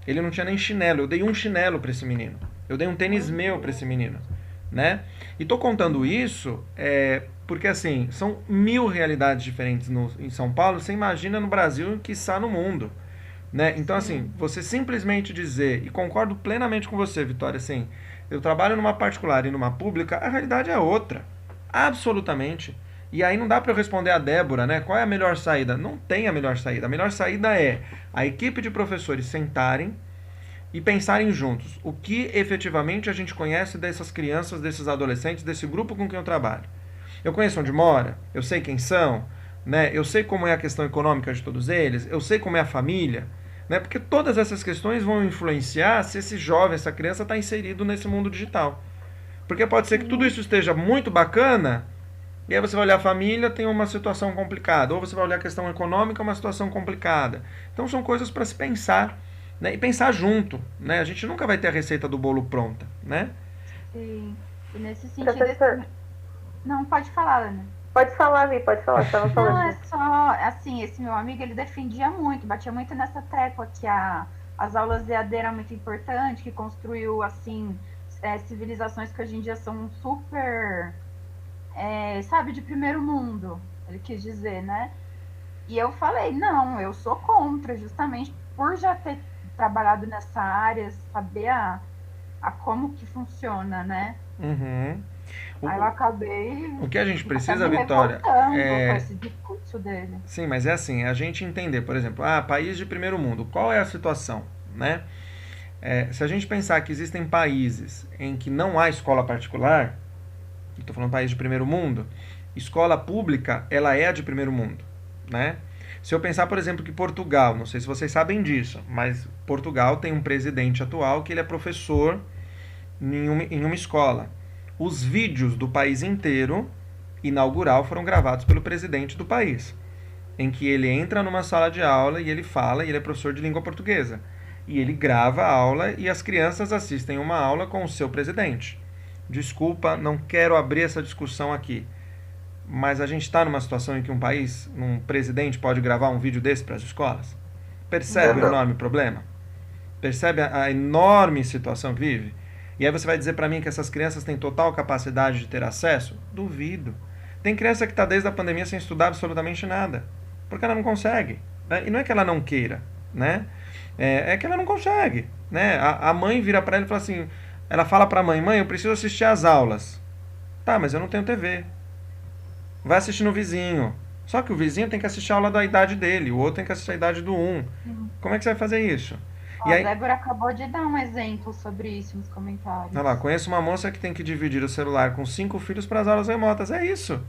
Speaker 1: Ele não tinha nem chinelo. Eu dei um chinelo para esse menino. Eu dei um tênis meu para esse menino. Né? E tô contando isso porque, assim, são 1000 realidades diferentes em São Paulo. Você imagina no Brasil, quiçá no mundo. Né? Então, assim, você simplesmente dizer, e concordo plenamente com você, Vitória, assim, eu trabalho numa particular e numa pública, a realidade é outra. Absolutamente. E aí não dá para eu responder a Débora, né? Qual é a melhor saída? Não tem a melhor saída. A melhor saída é a equipe de professores sentarem e pensarem juntos o que efetivamente a gente conhece dessas crianças, desses adolescentes, desse grupo com quem eu trabalho. Eu conheço onde mora, eu sei quem são, né? Eu sei como é a questão econômica de todos eles, eu sei como é a família, né? Porque todas essas questões vão influenciar se esse jovem, essa criança está inserido nesse mundo digital. Porque pode ser que tudo isso esteja muito bacana, e aí você vai olhar a família, tem uma situação complicada, ou você vai olhar a questão econômica, uma situação complicada. Então são coisas para se pensar, né? E pensar junto, né? A gente nunca vai ter a receita do bolo pronta, né?
Speaker 9: Sim. E nesse sentido... Não, pode falar, Ana.
Speaker 2: Pode falar, Vi, pode falar. Estava falando.
Speaker 9: Não, é só, assim, esse meu amigo, ele defendia muito, batia muito nessa tecla que as aulas EAD eram muito importantes, que construiu, assim, civilizações que hoje em dia são super, sabe, de primeiro mundo, ele quis dizer, né? E eu falei, não, eu sou contra, justamente por já ter trabalhado nessa área, saber a como que funciona, né?
Speaker 1: Uhum.
Speaker 9: Aí eu acabei...
Speaker 1: O que a gente precisa, Vitória,
Speaker 9: com esse discurso dele.
Speaker 1: Sim, mas é assim, a gente entender, por exemplo, país de primeiro mundo, qual é a situação, né? Se a gente pensar que existem países em que não há escola particular, estou falando país de primeiro mundo, escola pública, ela é a de primeiro mundo, né? Se eu pensar, por exemplo, que Portugal, não sei se vocês sabem disso, mas Portugal tem um presidente atual que ele é professor em uma escola. Os vídeos do país inteiro, inaugural, foram gravados pelo presidente do país, em que ele entra numa sala de aula e ele fala, e ele é professor de língua portuguesa. E ele grava a aula e as crianças assistem uma aula com o seu presidente. Desculpa, não quero abrir essa discussão aqui, mas a gente está numa situação em que um presidente pode gravar um vídeo desse para as escolas? Percebe o enorme problema? Percebe a enorme situação que vive? E aí você vai dizer para mim que essas crianças têm total capacidade de ter acesso? Duvido. Tem criança que está desde a pandemia sem estudar absolutamente nada, porque ela não consegue. Né? E não é que ela não queira, né? É que ela não consegue. Né? A mãe vira para ela e fala assim, ela fala para a mãe, eu preciso assistir às aulas. Tá, mas eu não tenho TV. Vai assistir no vizinho. Só que o vizinho tem que assistir a aula da idade dele, o outro tem que assistir a idade do 1. Como é que você vai fazer isso?
Speaker 9: A Débora acabou de dar um exemplo sobre isso nos comentários.
Speaker 1: Olha lá, conheço uma moça que tem que dividir o celular com 5 filhos para as aulas remotas. É isso.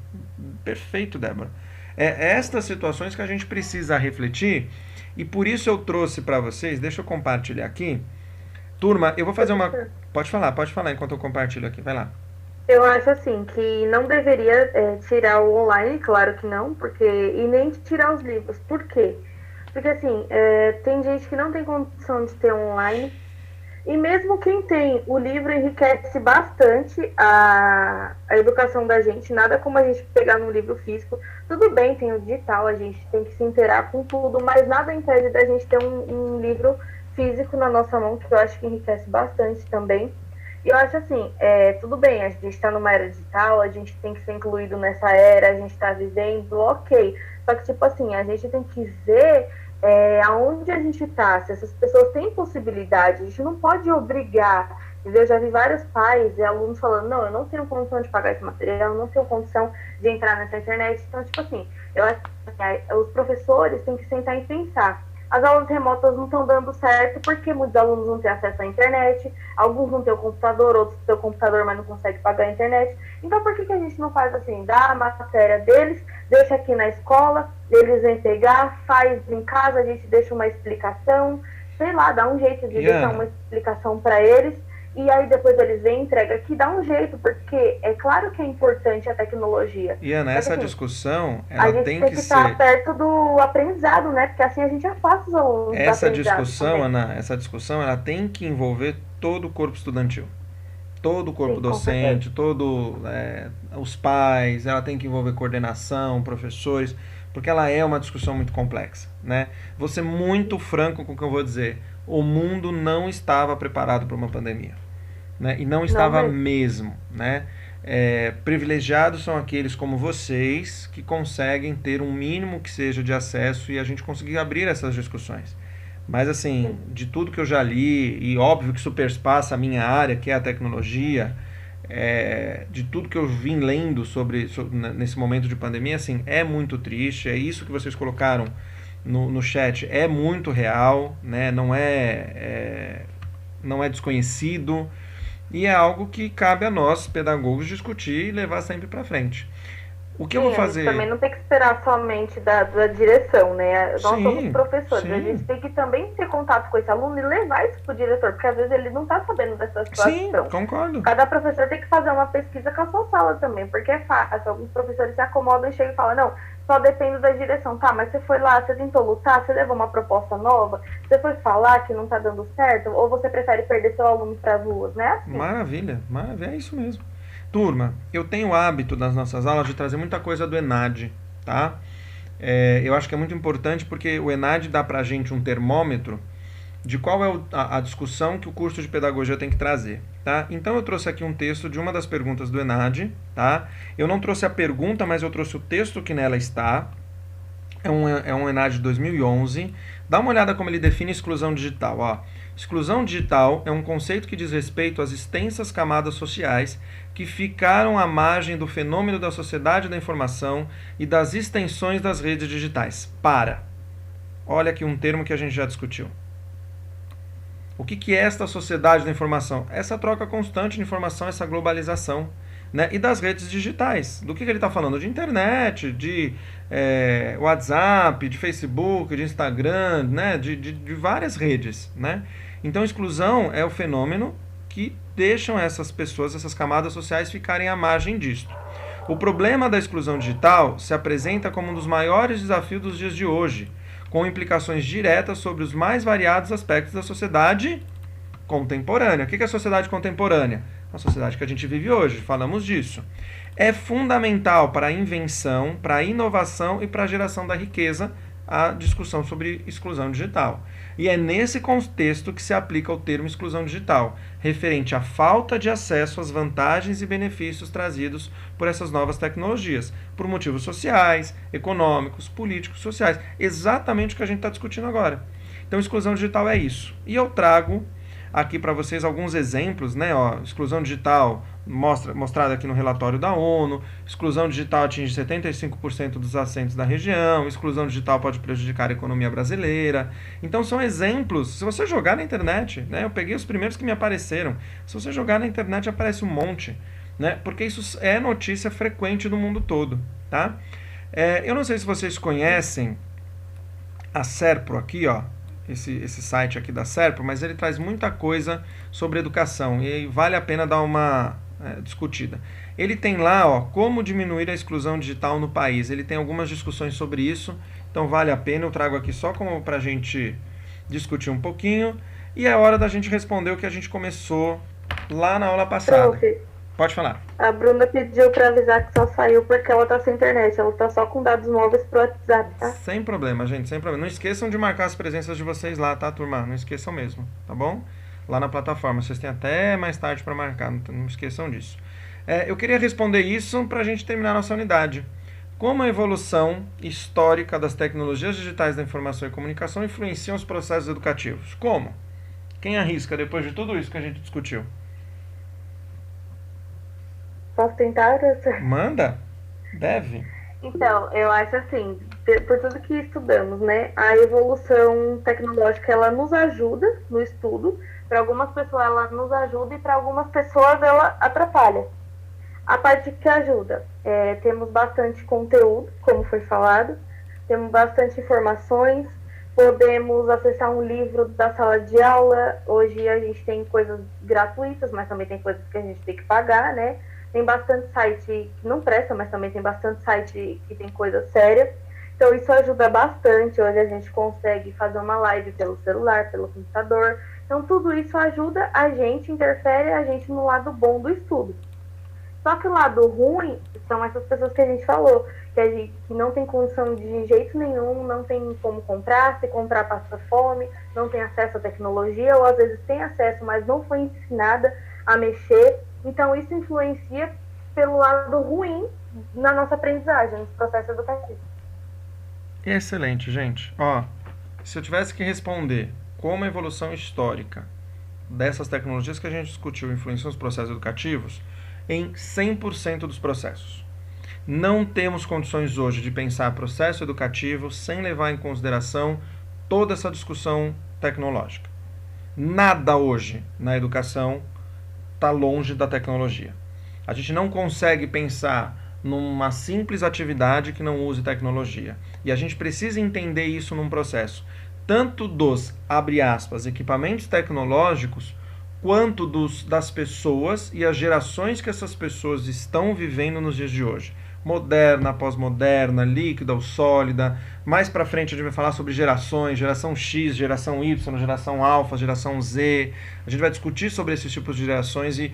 Speaker 1: Perfeito, Débora. É estas situações que a gente precisa refletir, e por isso eu trouxe para vocês, deixa eu compartilhar aqui. Turma, eu vou fazer uma... Pode falar enquanto eu compartilho aqui, vai lá.
Speaker 2: Eu acho assim, que não deveria tirar o online, claro que não, e nem tirar os livros. Por quê? Porque assim, tem gente que não tem condição de ter online, e mesmo quem tem, o livro enriquece bastante a educação da gente, nada como a gente pegar no livro físico. Tudo bem, tem o digital, a gente tem que se inteirar com tudo, mas nada impede da gente ter um livro físico na nossa mão, que eu acho que enriquece bastante também. E eu acho assim, tudo bem, a gente está numa era digital, a gente tem que ser incluído nessa era, a gente está vivendo, ok. Só que, tipo assim, a gente tem que ver aonde a gente está, se essas pessoas têm possibilidade. A gente não pode obrigar Eu já vi vários pais e alunos falando, não, eu não tenho condição de pagar esse material, eu não tenho condição de entrar nessa internet. Então, tipo assim, eu acho que os professores têm que sentar e pensar. As aulas remotas não estão dando certo porque muitos alunos não têm acesso à internet, alguns não têm o computador, outros têm o computador, mas não conseguem pagar a internet. Então, por que a gente não faz assim? Dá a matéria deles, deixa aqui na escola, eles vêm pegar, faz em casa, a gente deixa uma explicação, sei lá, dá um jeito de deixar uma explicação para eles. E aí depois eles vêm, entrega aqui, dá um jeito, porque é claro que é importante a tecnologia.
Speaker 1: E Ana, essa discussão, ela
Speaker 2: a gente
Speaker 1: tem que
Speaker 2: estar
Speaker 1: ser...
Speaker 2: perto do aprendizado, né? Porque assim a gente afasta os alunos do
Speaker 1: Essa
Speaker 2: aprendizado
Speaker 1: discussão,
Speaker 2: também.
Speaker 1: Ana, essa discussão, ela tem que envolver todo o corpo estudantil. Todo o corpo
Speaker 2: Sim,
Speaker 1: docente, os pais, ela tem que envolver coordenação, professores, porque ela é uma discussão muito complexa, né? Vou ser muito franco com o que eu vou dizer. O mundo não estava preparado para uma pandemia, né? E não estava mesmo, né? Privilegiados são aqueles como vocês que conseguem ter um mínimo que seja de acesso e a gente conseguir abrir essas discussões. Mas assim, de tudo que eu já li, e óbvio que isso perspassa a minha área, que é a tecnologia, de tudo que eu vim lendo sobre nesse momento de pandemia, assim, é muito triste, é isso que vocês colocaram no chat, é muito real, né? Não é desconhecido, e é algo que cabe a nós, pedagogos, discutir e levar sempre para frente. O que eu vou fazer...
Speaker 2: Também não tem que esperar somente da direção, né? Nós somos professores, a gente tem que também ter contato com esse aluno e levar isso pro diretor, porque às vezes ele não está sabendo dessa situação.
Speaker 1: Sim, concordo.
Speaker 2: Cada professor tem que fazer uma pesquisa com a sua sala também, porque é fácil. Alguns professores se acomodam e chegam e falam, não, só depende da direção. Tá, mas você foi lá, você tentou lutar, você levou uma proposta nova, você foi falar que não está dando certo, ou você prefere perder seu aluno para as ruas, né? Assim.
Speaker 1: Maravilha, é isso mesmo. Turma, eu tenho o hábito das nossas aulas de trazer muita coisa do ENAD, tá? Eu acho que é muito importante porque o ENAD dá pra gente um termômetro de qual é a discussão que o curso de pedagogia tem que trazer, tá? Então eu trouxe aqui um texto de uma das perguntas do ENAD, tá? Eu não trouxe a pergunta, mas eu trouxe o texto que nela está. É um ENAD de 2011. Dá uma olhada como ele define exclusão digital, ó. Exclusão digital é um conceito que diz respeito às extensas camadas sociais que ficaram à margem do fenômeno da sociedade da informação e das extensões das redes digitais. Olha aqui um termo que a gente já discutiu. O que é esta sociedade da informação? Essa troca constante de informação, essa globalização, né? E das redes digitais. Do que ele está falando? De internet, de WhatsApp, de Facebook, de Instagram, né? de várias redes, né? Então, exclusão é o fenômeno que deixam essas pessoas, essas camadas sociais ficarem à margem disto. O problema da exclusão digital se apresenta como um dos maiores desafios dos dias de hoje, com implicações diretas sobre os mais variados aspectos da sociedade contemporânea. O que é a sociedade contemporânea? A sociedade que a gente vive hoje, falamos disso. É fundamental para a invenção, para a inovação e para a geração da riqueza a discussão sobre exclusão digital. E é nesse contexto que se aplica o termo exclusão digital, referente à falta de acesso às vantagens e benefícios trazidos por essas novas tecnologias, por motivos sociais, econômicos, políticos, sociais. Exatamente o que a gente está discutindo agora. Então, exclusão digital é isso. E eu trago aqui para vocês alguns exemplos, né? Exclusão digital mostrada aqui no relatório da ONU, exclusão digital atinge 75% dos assentos da região, exclusão digital pode prejudicar a economia brasileira. Então são exemplos, se você jogar na internet, né? Eu peguei os primeiros que me apareceram, se você jogar na internet aparece um monte, né? Porque isso é notícia frequente no mundo todo, tá? Eu não sei se vocês conhecem a Serpro aqui, ó, esse site aqui da Serpro, mas ele traz muita coisa sobre educação e vale a pena dar uma discutida. Ele tem lá, ó, como diminuir a exclusão digital no país. Ele tem algumas discussões sobre isso, então vale a pena. Eu trago aqui só como para a gente discutir um pouquinho. E é hora da gente responder o que a gente começou lá na aula passada. Pode falar.
Speaker 2: A Bruna pediu para avisar que só saiu porque ela tá sem internet. Ela tá só com dados móveis pro WhatsApp, tá?
Speaker 1: Sem problema, gente, sem problema. Não esqueçam de marcar as presenças de vocês lá, tá, turma? Não esqueçam mesmo, tá bom? Lá na plataforma. Vocês têm até mais tarde para marcar, não esqueçam disso. Eu queria responder isso para a gente terminar a nossa unidade. Como a evolução histórica das tecnologias digitais da informação e comunicação influenciam os processos educativos? Como? Quem arrisca depois de tudo isso que a gente discutiu?
Speaker 2: Posso tentar, professor?
Speaker 1: Manda. Deve.
Speaker 2: Então, eu acho assim, por tudo que estudamos, né, a evolução tecnológica, ela nos ajuda no estudo. Para algumas pessoas ela nos ajuda e para algumas pessoas ela atrapalha. A parte que ajuda, temos bastante conteúdo, como foi falado, temos bastante informações, podemos acessar um livro da sala de aula. Hoje a gente tem coisas gratuitas, mas também tem coisas que a gente tem que pagar, né? Tem bastante site que não presta, mas também tem bastante site que tem coisa séria. Então isso ajuda bastante. Hoje a gente consegue fazer uma live pelo celular, pelo computador. Então tudo isso ajuda a gente, interfere a gente no lado bom do estudo. Só que o lado ruim são essas pessoas que a gente falou, que não tem condição de jeito nenhum, não tem como comprar, se comprar passa fome, não tem acesso à tecnologia, ou às vezes tem acesso, mas não foi ensinada a mexer. Então isso influencia pelo lado ruim na nossa aprendizagem, no processo educativo.
Speaker 1: Excelente, gente. Ó, se eu tivesse que responder como a evolução histórica dessas tecnologias que a gente discutiu influenciam os processos educativos, em 100% dos processos. Não temos condições hoje de pensar processo educativo sem levar em consideração toda essa discussão tecnológica. Nada hoje na educação está longe da tecnologia. A gente não consegue pensar numa simples atividade que não use tecnologia. E a gente precisa entender isso num processo, tanto dos, abre aspas, equipamentos tecnológicos, quanto das pessoas e as gerações que essas pessoas estão vivendo nos dias de hoje. Moderna, pós-moderna, líquida ou sólida. Mais para frente a gente vai falar sobre gerações, geração X, geração Y, geração alfa, geração Z. A gente vai discutir sobre esses tipos de gerações e,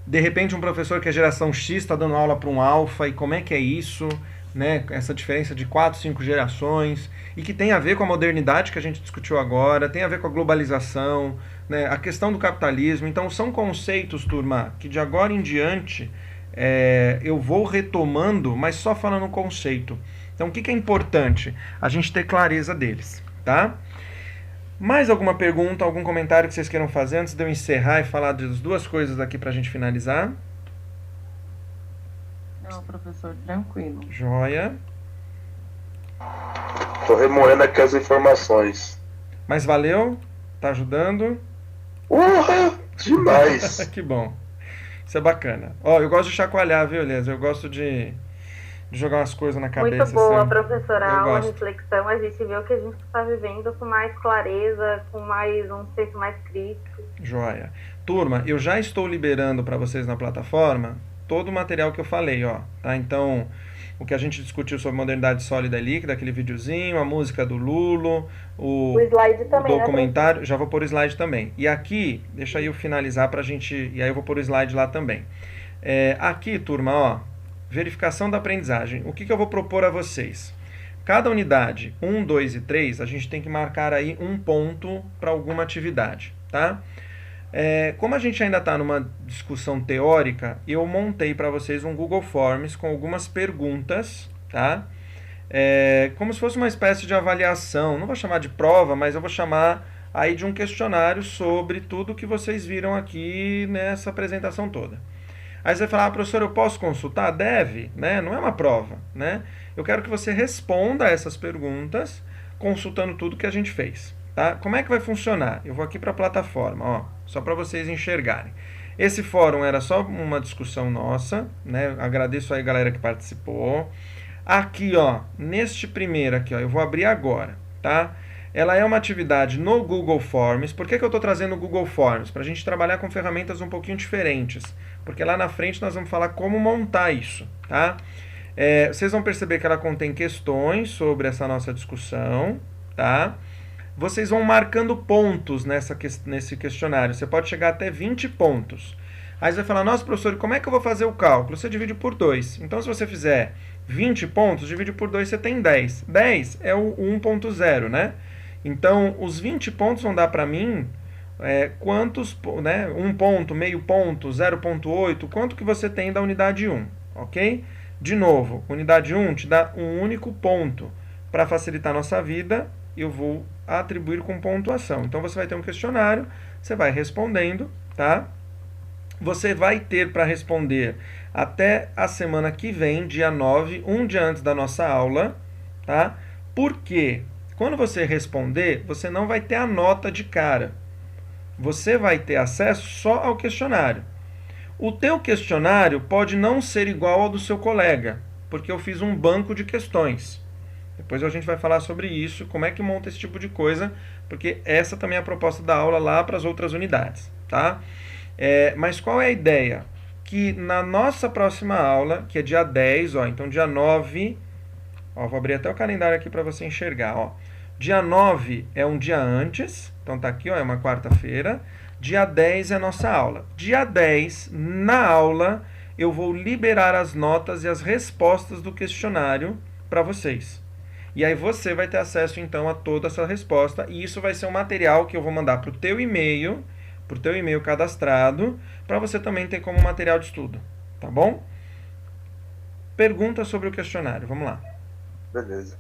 Speaker 1: de repente, um professor que é geração X está dando aula para um alfa e como é que é isso, né? Essa diferença de 4, 5 gerações e que tem a ver com a modernidade que a gente discutiu agora, tem a ver com a globalização, né? A questão do capitalismo. Então são conceitos, turma, que de agora em diante eu vou retomando, mas só falando o conceito. Então o que é importante? A gente ter clareza deles, tá? Mais alguma pergunta, algum comentário que vocês queiram fazer antes de eu encerrar e falar das duas coisas aqui pra gente finalizar?
Speaker 12: Não, professor, tranquilo.
Speaker 1: Joia.
Speaker 7: Tô remoendo aqui as informações.
Speaker 1: Mas valeu? Tá ajudando?
Speaker 7: Demais!
Speaker 1: Que bom. Isso é bacana. Ó, eu gosto de chacoalhar, viu, Elias? Eu gosto de jogar umas coisas na cabeça.
Speaker 2: Muito boa,
Speaker 1: assim.
Speaker 2: professora, a aula, reflexão. A gente vê o que a gente está vivendo com mais clareza, com mais um senso mais crítico.
Speaker 1: Joia. Turma, eu já estou liberando para vocês na plataforma todo o material que eu falei, ó. Tá? Então, o que a gente discutiu sobre modernidade sólida e líquida, aquele videozinho, a música do Lulo, o
Speaker 2: slide também,
Speaker 1: o documentário, né? Já vou pôr o slide também. E aqui, deixa aí eu finalizar pra gente, e aí eu vou pôr o slide lá também. Aqui, turma, ó, verificação da aprendizagem. O que eu vou propor a vocês? Cada unidade, 1, 2 e 3, a gente tem que marcar aí um ponto para alguma atividade, tá? Como a gente ainda está numa discussão teórica, eu montei para vocês um Google Forms com algumas perguntas, tá? Como se fosse uma espécie de avaliação, não vou chamar de prova, mas eu vou chamar aí de um questionário sobre tudo que vocês viram aqui nessa apresentação toda. Aí você vai falar, professor, eu posso consultar? Deve, né? Não é uma prova, né? Eu quero que você responda essas perguntas consultando tudo que a gente fez. Tá? Como é que vai funcionar? Eu vou aqui para a plataforma, ó, só para vocês enxergarem. Esse fórum era só uma discussão nossa, né? Agradeço aí a galera que participou. Aqui, ó, neste primeiro aqui, ó, eu vou abrir agora, tá? Ela é uma atividade no Google Forms. Por que eu estou trazendo o Google Forms? Para a gente trabalhar com ferramentas um pouquinho diferentes, porque lá na frente nós vamos falar como montar isso, tá? Vocês vão perceber que ela contém questões sobre essa nossa discussão, tá? Vocês vão marcando pontos nesse questionário. Você pode chegar até 20 pontos. Aí você vai falar, nossa, professor, como é que eu vou fazer o cálculo? Você divide por 2. Então, se você fizer 20 pontos, divide por 2, você tem 10. 10 é o 1.0, né? Então, os 20 pontos vão dar para mim quantos, né? 1 ponto, meio ponto, 0.8, quanto que você tem da unidade 1, ok? De novo, unidade 1 te dá um único ponto. Para facilitar a nossa vida, eu vou atribuir com pontuação. Então, você vai ter um questionário, você vai respondendo, tá? Você vai ter para responder até a semana que vem, dia 9, um dia antes da nossa aula, tá? Porque quando você responder, você não vai ter a nota de cara. Você vai ter acesso só ao questionário. O teu questionário pode não ser igual ao do seu colega, porque eu fiz um banco de questões. Depois a gente vai falar sobre isso, como é que monta esse tipo de coisa, porque essa também é a proposta da aula lá para as outras unidades, tá? Mas qual é a ideia? Que na nossa próxima aula, que é dia 10, ó, então dia 9, ó, vou abrir até o calendário aqui para você enxergar, ó. Dia 9 é um dia antes, então tá aqui, ó, é uma quarta-feira. Dia 10 é a nossa aula. Dia 10, na aula, eu vou liberar as notas e as respostas do questionário para vocês. E aí você vai ter acesso, então, a toda essa resposta. E isso vai ser um material que eu vou mandar para o teu e-mail cadastrado, para você também ter como material de estudo. Tá bom? Pergunta sobre o questionário. Vamos lá.
Speaker 7: Beleza.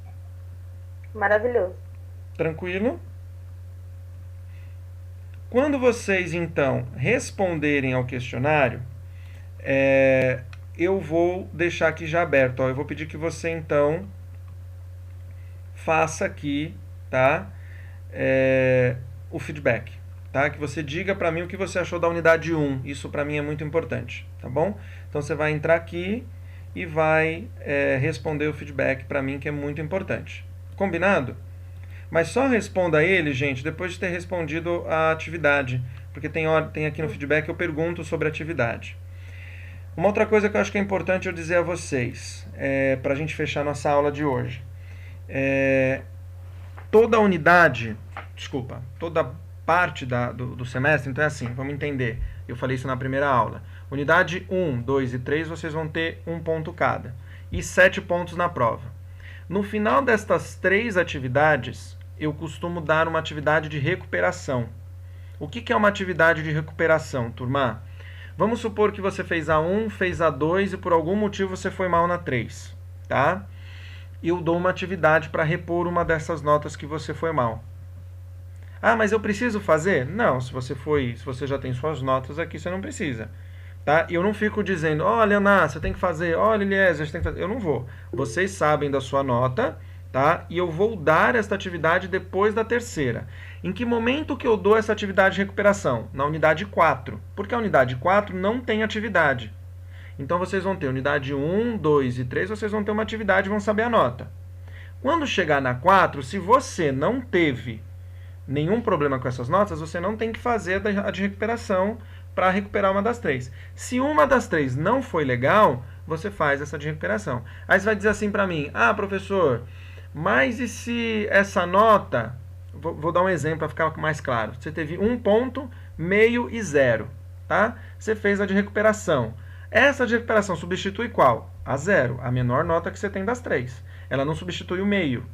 Speaker 2: Maravilhoso.
Speaker 1: Tranquilo? Quando vocês, então, responderem ao questionário, eu vou deixar aqui já aberto. Ó, eu vou pedir que você, então, faça aqui, tá? O feedback, tá? Que você diga para mim o que você achou da unidade 1. Isso para mim é muito importante, tá bom? Então, você vai entrar aqui e vai responder o feedback para mim, que é muito importante. Combinado? Mas só responda ele, gente, depois de ter respondido a atividade. Porque tem aqui no feedback, eu pergunto sobre a atividade. Uma outra coisa que eu acho que é importante eu dizer a vocês, para a gente fechar nossa aula de hoje. Toda parte do semestre, então é assim, vamos entender. Eu falei isso na primeira aula. Unidade 1, 2 e 3, vocês vão ter 1 ponto cada. E 7 pontos na prova. No final destas 3 atividades, eu costumo dar uma atividade de recuperação. O que é uma atividade de recuperação, turma? Vamos supor que você fez a 1, fez a 2 e por algum motivo você foi mal na 3, tá? Eu dou uma atividade para repor uma dessas notas que você foi mal. Ah, mas eu preciso fazer? Não, se você já tem suas notas aqui, você não precisa. Tá? Eu não fico dizendo, olha, Ana, você tem que fazer, olha, Eliezer, você tem que fazer. Eu não vou. Vocês sabem da sua nota, tá? E eu vou dar esta atividade depois da terceira. Em que momento que eu dou essa atividade de recuperação? Na unidade 4. Porque a unidade 4 não tem atividade. Então, vocês vão ter unidade 1, 2 e 3, vocês vão ter uma atividade e vão saber a nota. Quando chegar na 4, se você não teve nenhum problema com essas notas, você não tem que fazer a de recuperação para recuperar uma das 3. Se uma das 3 não foi legal, você faz essa de recuperação. Aí você vai dizer assim para mim, ah, professor, mas e se essa nota, vou dar um exemplo para ficar mais claro, você teve 1 ponto, meio e 0, tá? Você fez a de recuperação. Essa de recuperação substitui qual? A 0, a menor nota que você tem das 3. Ela não substitui o meio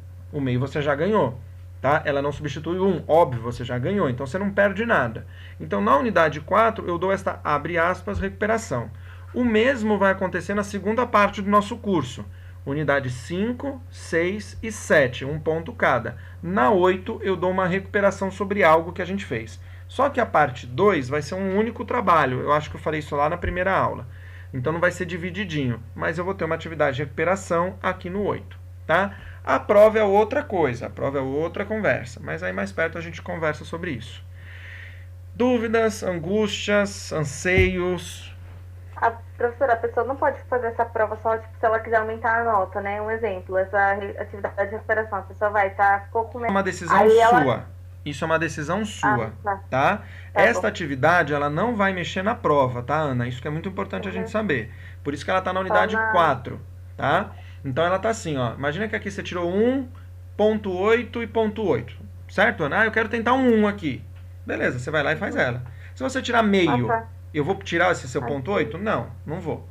Speaker 1: você já ganhou. Tá? Ela não substitui o 1, óbvio, você já ganhou, então você não perde nada. Então, na unidade 4, eu dou esta, abre aspas, recuperação. O mesmo vai acontecer na segunda parte do nosso curso. Unidade 5, 6 e 7, 1 ponto cada. Na 8, eu dou uma recuperação sobre algo que a gente fez. Só que a parte 2 vai ser um único trabalho. Eu acho que eu falei isso lá na primeira aula. Então, não vai ser divididinho, mas eu vou ter uma atividade de recuperação aqui no 8, tá? A prova é outra coisa, a prova é outra conversa, mas aí mais perto a gente conversa sobre isso. Dúvidas, angústias, anseios?
Speaker 2: Professora, a pessoa não pode fazer essa prova só tipo, se ela quiser aumentar a nota, né? Um exemplo, essa atividade de recuperação, a pessoa vai estar ficou com...
Speaker 1: É uma decisão sua. Isso é uma decisão sua, tá? Esta atividade, ela não vai mexer na prova, tá, Ana? Isso que é muito importante a gente saber. Por isso que ela está na unidade 4, tá? Então, ela está assim, ó. Imagina que aqui você tirou 1.8 e ponto 8. Certo, Ana? Ah, eu quero tentar um 1 aqui. Beleza, você vai lá e faz ela. Se você tirar meio, eu vou tirar esse seu ponto 8? Não, não vou.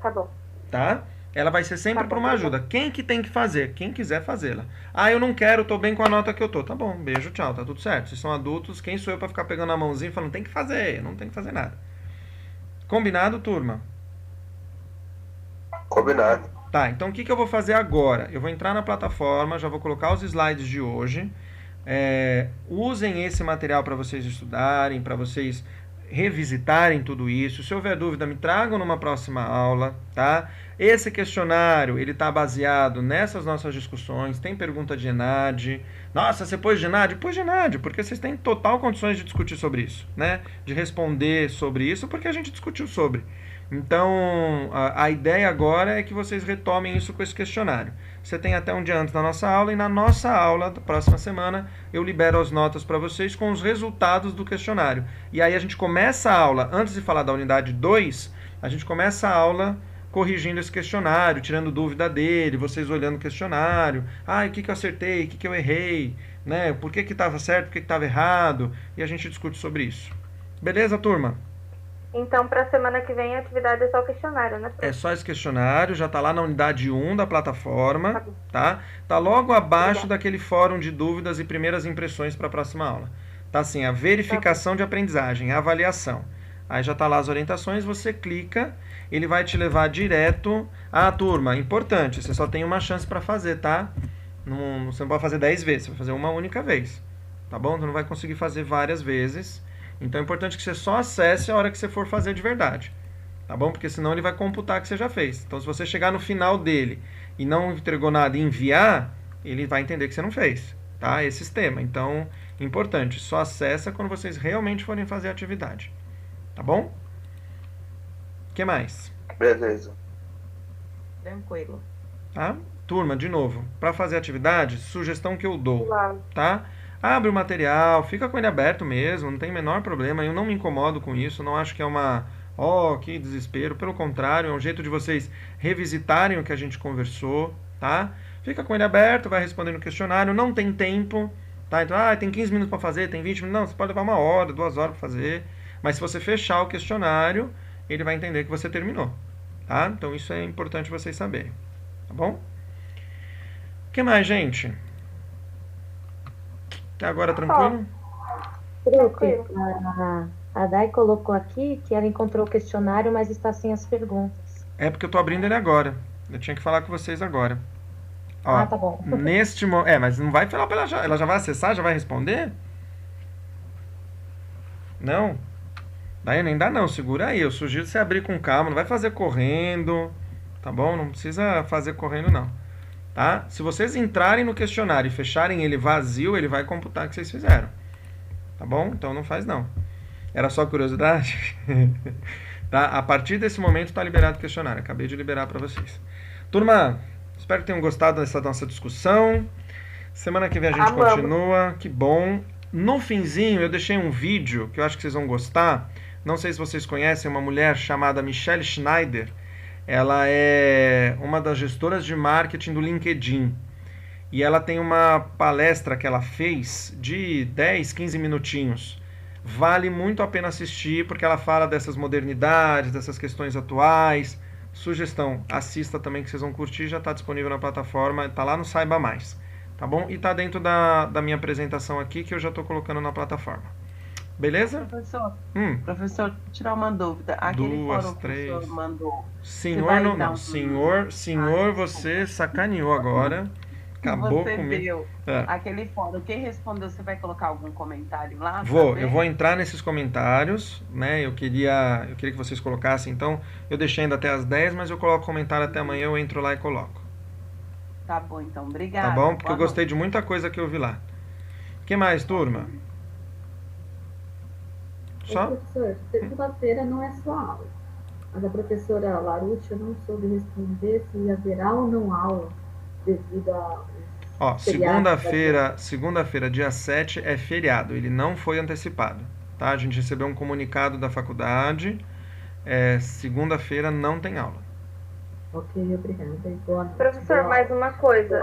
Speaker 2: Tá bom.
Speaker 1: Tá? Ela vai ser sempre para uma ajuda. Quem que tem que fazer? Quem quiser fazê-la. Ah, eu não quero, tô bem com a nota que eu tô. Tá bom, beijo, tchau, tá tudo certo. Vocês são adultos, quem sou eu para ficar pegando a mãozinha e falando, tem que fazer, não tem que fazer nada. Combinado, turma?
Speaker 7: Combinado.
Speaker 1: Tá, então o que eu vou fazer agora? Eu vou entrar na plataforma, já vou colocar os slides de hoje. Usem esse material para vocês estudarem, para vocês revisitarem tudo isso. Se houver dúvida, me tragam numa próxima aula, tá? Esse questionário, ele está baseado nessas nossas discussões. Tem pergunta de ENAD. Nossa, você pôs de ENAD? Pôs de ENAD, porque vocês têm total condições de discutir sobre isso, né? De responder sobre isso, porque a gente discutiu sobre. Então, a ideia agora é que vocês retomem isso com esse questionário. Você tem até um dia antes da nossa aula, e na nossa aula da próxima semana eu libero as notas para vocês com os resultados do questionário. E aí a gente começa a aula, antes de falar da unidade 2, a gente começa a aula corrigindo esse questionário, tirando dúvida dele, vocês olhando o questionário. O que eu acertei, o que eu errei, né? Por que estava certo, por que estava errado, e a gente discute sobre isso. Beleza, turma?
Speaker 2: Então, para a semana que vem, a atividade é só o questionário, né?
Speaker 1: É só esse questionário, já está lá na unidade 1 da plataforma, tá? Tá logo abaixo daquele fórum de dúvidas e primeiras impressões para a próxima aula. Tá assim, a verificação de aprendizagem, a avaliação. Aí já tá lá as orientações, você clica, ele vai te levar direto. Turma, importante, você só tem uma chance para fazer, tá? Você não pode fazer 10 vezes, você vai fazer uma única vez, tá bom? Você não vai conseguir fazer várias vezes. Então é importante que você só acesse a hora que você for fazer de verdade, tá bom? Porque senão ele vai computar que você já fez. Então se você chegar no final dele e não entregou nada e enviar, ele vai entender que você não fez, tá? Esse sistema. Então, importante, só acessa quando vocês realmente forem fazer a atividade, tá bom? O que mais?
Speaker 7: Beleza.
Speaker 12: Tranquilo.
Speaker 1: Tá? Turma, de novo, para fazer a atividade, sugestão que eu dou, tá? Abre o material, fica com ele aberto mesmo, não tem o menor problema, eu não me incomodo com isso, não acho que é uma, que desespero, pelo contrário, é um jeito de vocês revisitarem o que a gente conversou, tá? Fica com ele aberto, vai respondendo o questionário, não tem tempo, tá? Então, tem 15 minutos para fazer, tem 20 minutos, não, você pode levar 1 hora, 2 horas para fazer, mas se você fechar o questionário, ele vai entender que você terminou, tá? Então isso é importante vocês saberem, tá bom? O que mais, gente? Até agora tranquilo?
Speaker 6: A Dai colocou aqui que ela encontrou o questionário, mas está sem as perguntas.
Speaker 1: É porque eu tô abrindo ele agora. Eu tinha que falar com vocês agora.
Speaker 6: Tá bom.
Speaker 1: Neste momento. Mas não vai falar pra ela já vai acessar, já vai responder? Não? Daí nem dá não, segura aí. Eu sugiro você abrir com calma, não vai fazer correndo, tá bom? Não precisa fazer correndo não. Tá? Se vocês entrarem no questionário e fecharem ele vazio, ele vai computar o que vocês fizeram. Tá bom? Então não faz não. Era só curiosidade? Tá? A partir desse momento está liberado o questionário. Acabei de liberar para vocês. Turma, espero que tenham gostado dessa nossa discussão. Semana que vem a gente continua. Que bom. No finzinho eu deixei um vídeo que eu acho que vocês vão gostar. Não sei se vocês conhecem uma mulher chamada Michelle Schneider. Ela é uma das gestoras de marketing do LinkedIn. E ela tem uma palestra que ela fez de 10, 15 minutinhos. Vale muito a pena assistir, porque ela fala dessas modernidades, dessas questões atuais. Sugestão, assista também que vocês vão curtir, já está disponível na plataforma, está lá no Saiba Mais. Tá bom? E está dentro da minha apresentação aqui, que eu já estou colocando na plataforma. Beleza?
Speaker 12: Professor, tirar uma dúvida. Aquele
Speaker 1: 2,
Speaker 12: fórum
Speaker 1: 3.
Speaker 12: que o senhor mandou.
Speaker 1: Senhor, não. Senhor, você sacaneou agora. Acabou
Speaker 12: você
Speaker 1: comigo.
Speaker 12: Deu aquele fórum. Quem respondeu, você vai colocar algum comentário lá?
Speaker 1: Eu vou entrar nesses comentários, né? Eu queria que vocês colocassem, então, eu deixei ainda até as 10, mas eu coloco comentário até amanhã, eu entro lá e coloco.
Speaker 12: Tá bom, então, obrigada.
Speaker 1: Tá bom? Porque eu gostei de muita coisa que eu vi lá. O que mais, turma? Só?
Speaker 5: Professor, segunda-feira não é só aula. Mas a professora Laruccia não soube responder se haverá ou não aula devido a...
Speaker 1: segunda-feira, dia 7, é feriado. Ele não foi antecipado. Tá? A gente recebeu um comunicado da faculdade. Segunda-feira não tem aula.
Speaker 5: Ok, obrigada.
Speaker 2: Professor, mais uma coisa.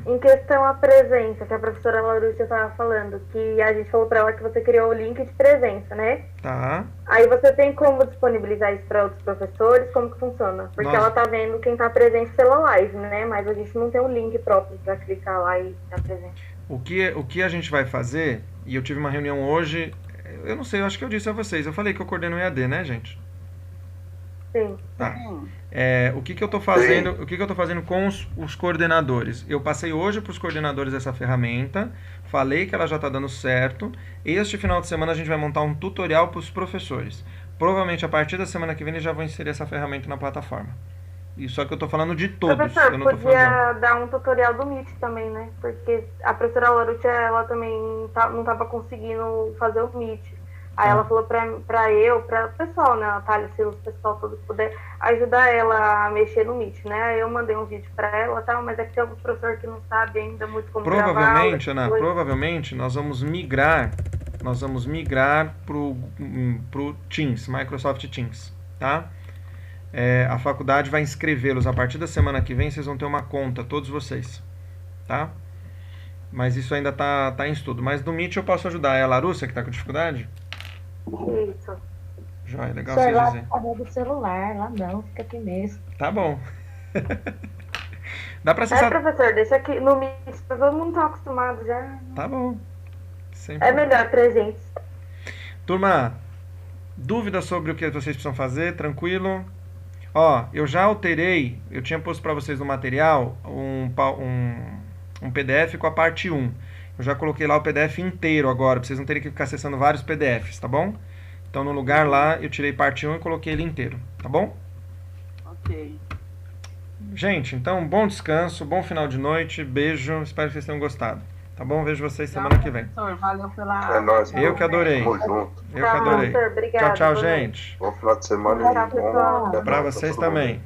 Speaker 2: Em questão à presença, que a professora Laruccia estava falando, que a gente falou para ela que você criou o link de presença, né?
Speaker 1: Tá.
Speaker 2: Aí você tem como disponibilizar isso para outros professores? Como que funciona? Porque ela tá vendo quem tá presente pela live, né? Mas a gente não tem um link próprio para clicar lá e estar presente.
Speaker 1: O que a gente vai fazer, e eu tive uma reunião hoje, eu não sei, eu acho que eu disse a vocês, eu falei que eu coordeno o EAD, né, gente?
Speaker 2: Sim.
Speaker 1: Tá. O que eu tô fazendo com os coordenadores? Eu passei hoje para os coordenadores essa ferramenta, falei que ela já está dando certo. Este final de semana a gente vai montar um tutorial para os professores. Provavelmente a partir da semana que vem eles já vão inserir essa ferramenta na plataforma. E só que eu tô falando de todos.
Speaker 2: Professor,
Speaker 1: eu não tô
Speaker 2: podia
Speaker 1: falando...
Speaker 2: dar um tutorial do Meet também, né? Porque a professora Larutia, ela também não estava conseguindo fazer o Meet. Aí ela falou para o pessoal, né, Natália, se o pessoal todo puder ajudar ela a mexer no Meet, né? Aí eu mandei um vídeo para ela, tal, mas é que tem alguns professores que não sabem ainda muito como
Speaker 1: provavelmente,
Speaker 2: gravar.
Speaker 1: Ana, provavelmente nós vamos migrar pro Teams, Microsoft Teams, tá? A faculdade vai inscrevê-los a partir da semana que vem, vocês vão ter uma conta, todos vocês, tá? Mas isso ainda tá em estudo. Mas no Meet eu posso ajudar. É a Larúcia que tá com dificuldade?
Speaker 2: Isso.
Speaker 1: Joia, legal vocês dizerem.
Speaker 6: Do celular, lá não, fica aqui mesmo.
Speaker 1: Tá bom. Dá pra acessar...
Speaker 2: professor, deixa aqui no Meet, todo mundo tá acostumado já.
Speaker 1: Tá bom.
Speaker 2: É melhor presente.
Speaker 1: Turma, dúvidas sobre o que vocês precisam fazer? Tranquilo? Ó, eu já alterei, eu tinha posto para vocês no material um PDF com a parte 1. Eu já coloquei lá o PDF inteiro agora, pra vocês não terem que ficar acessando vários PDFs, tá bom? Então no lugar lá eu tirei parte 1 e coloquei ele inteiro, tá bom?
Speaker 12: Ok.
Speaker 1: Gente, então bom descanso, bom final de noite, beijo, espero que vocês tenham gostado. Tá bom? Vejo vocês semana que vem.
Speaker 12: Professor, valeu pela...
Speaker 7: É nóis.
Speaker 1: Eu que adorei.
Speaker 7: Tamo junto.
Speaker 1: Eu que adorei.
Speaker 2: Professor, obrigado.
Speaker 1: Tchau, gente.
Speaker 7: Bom final de semana.
Speaker 2: Tchau, pessoal.
Speaker 1: Pra vocês também.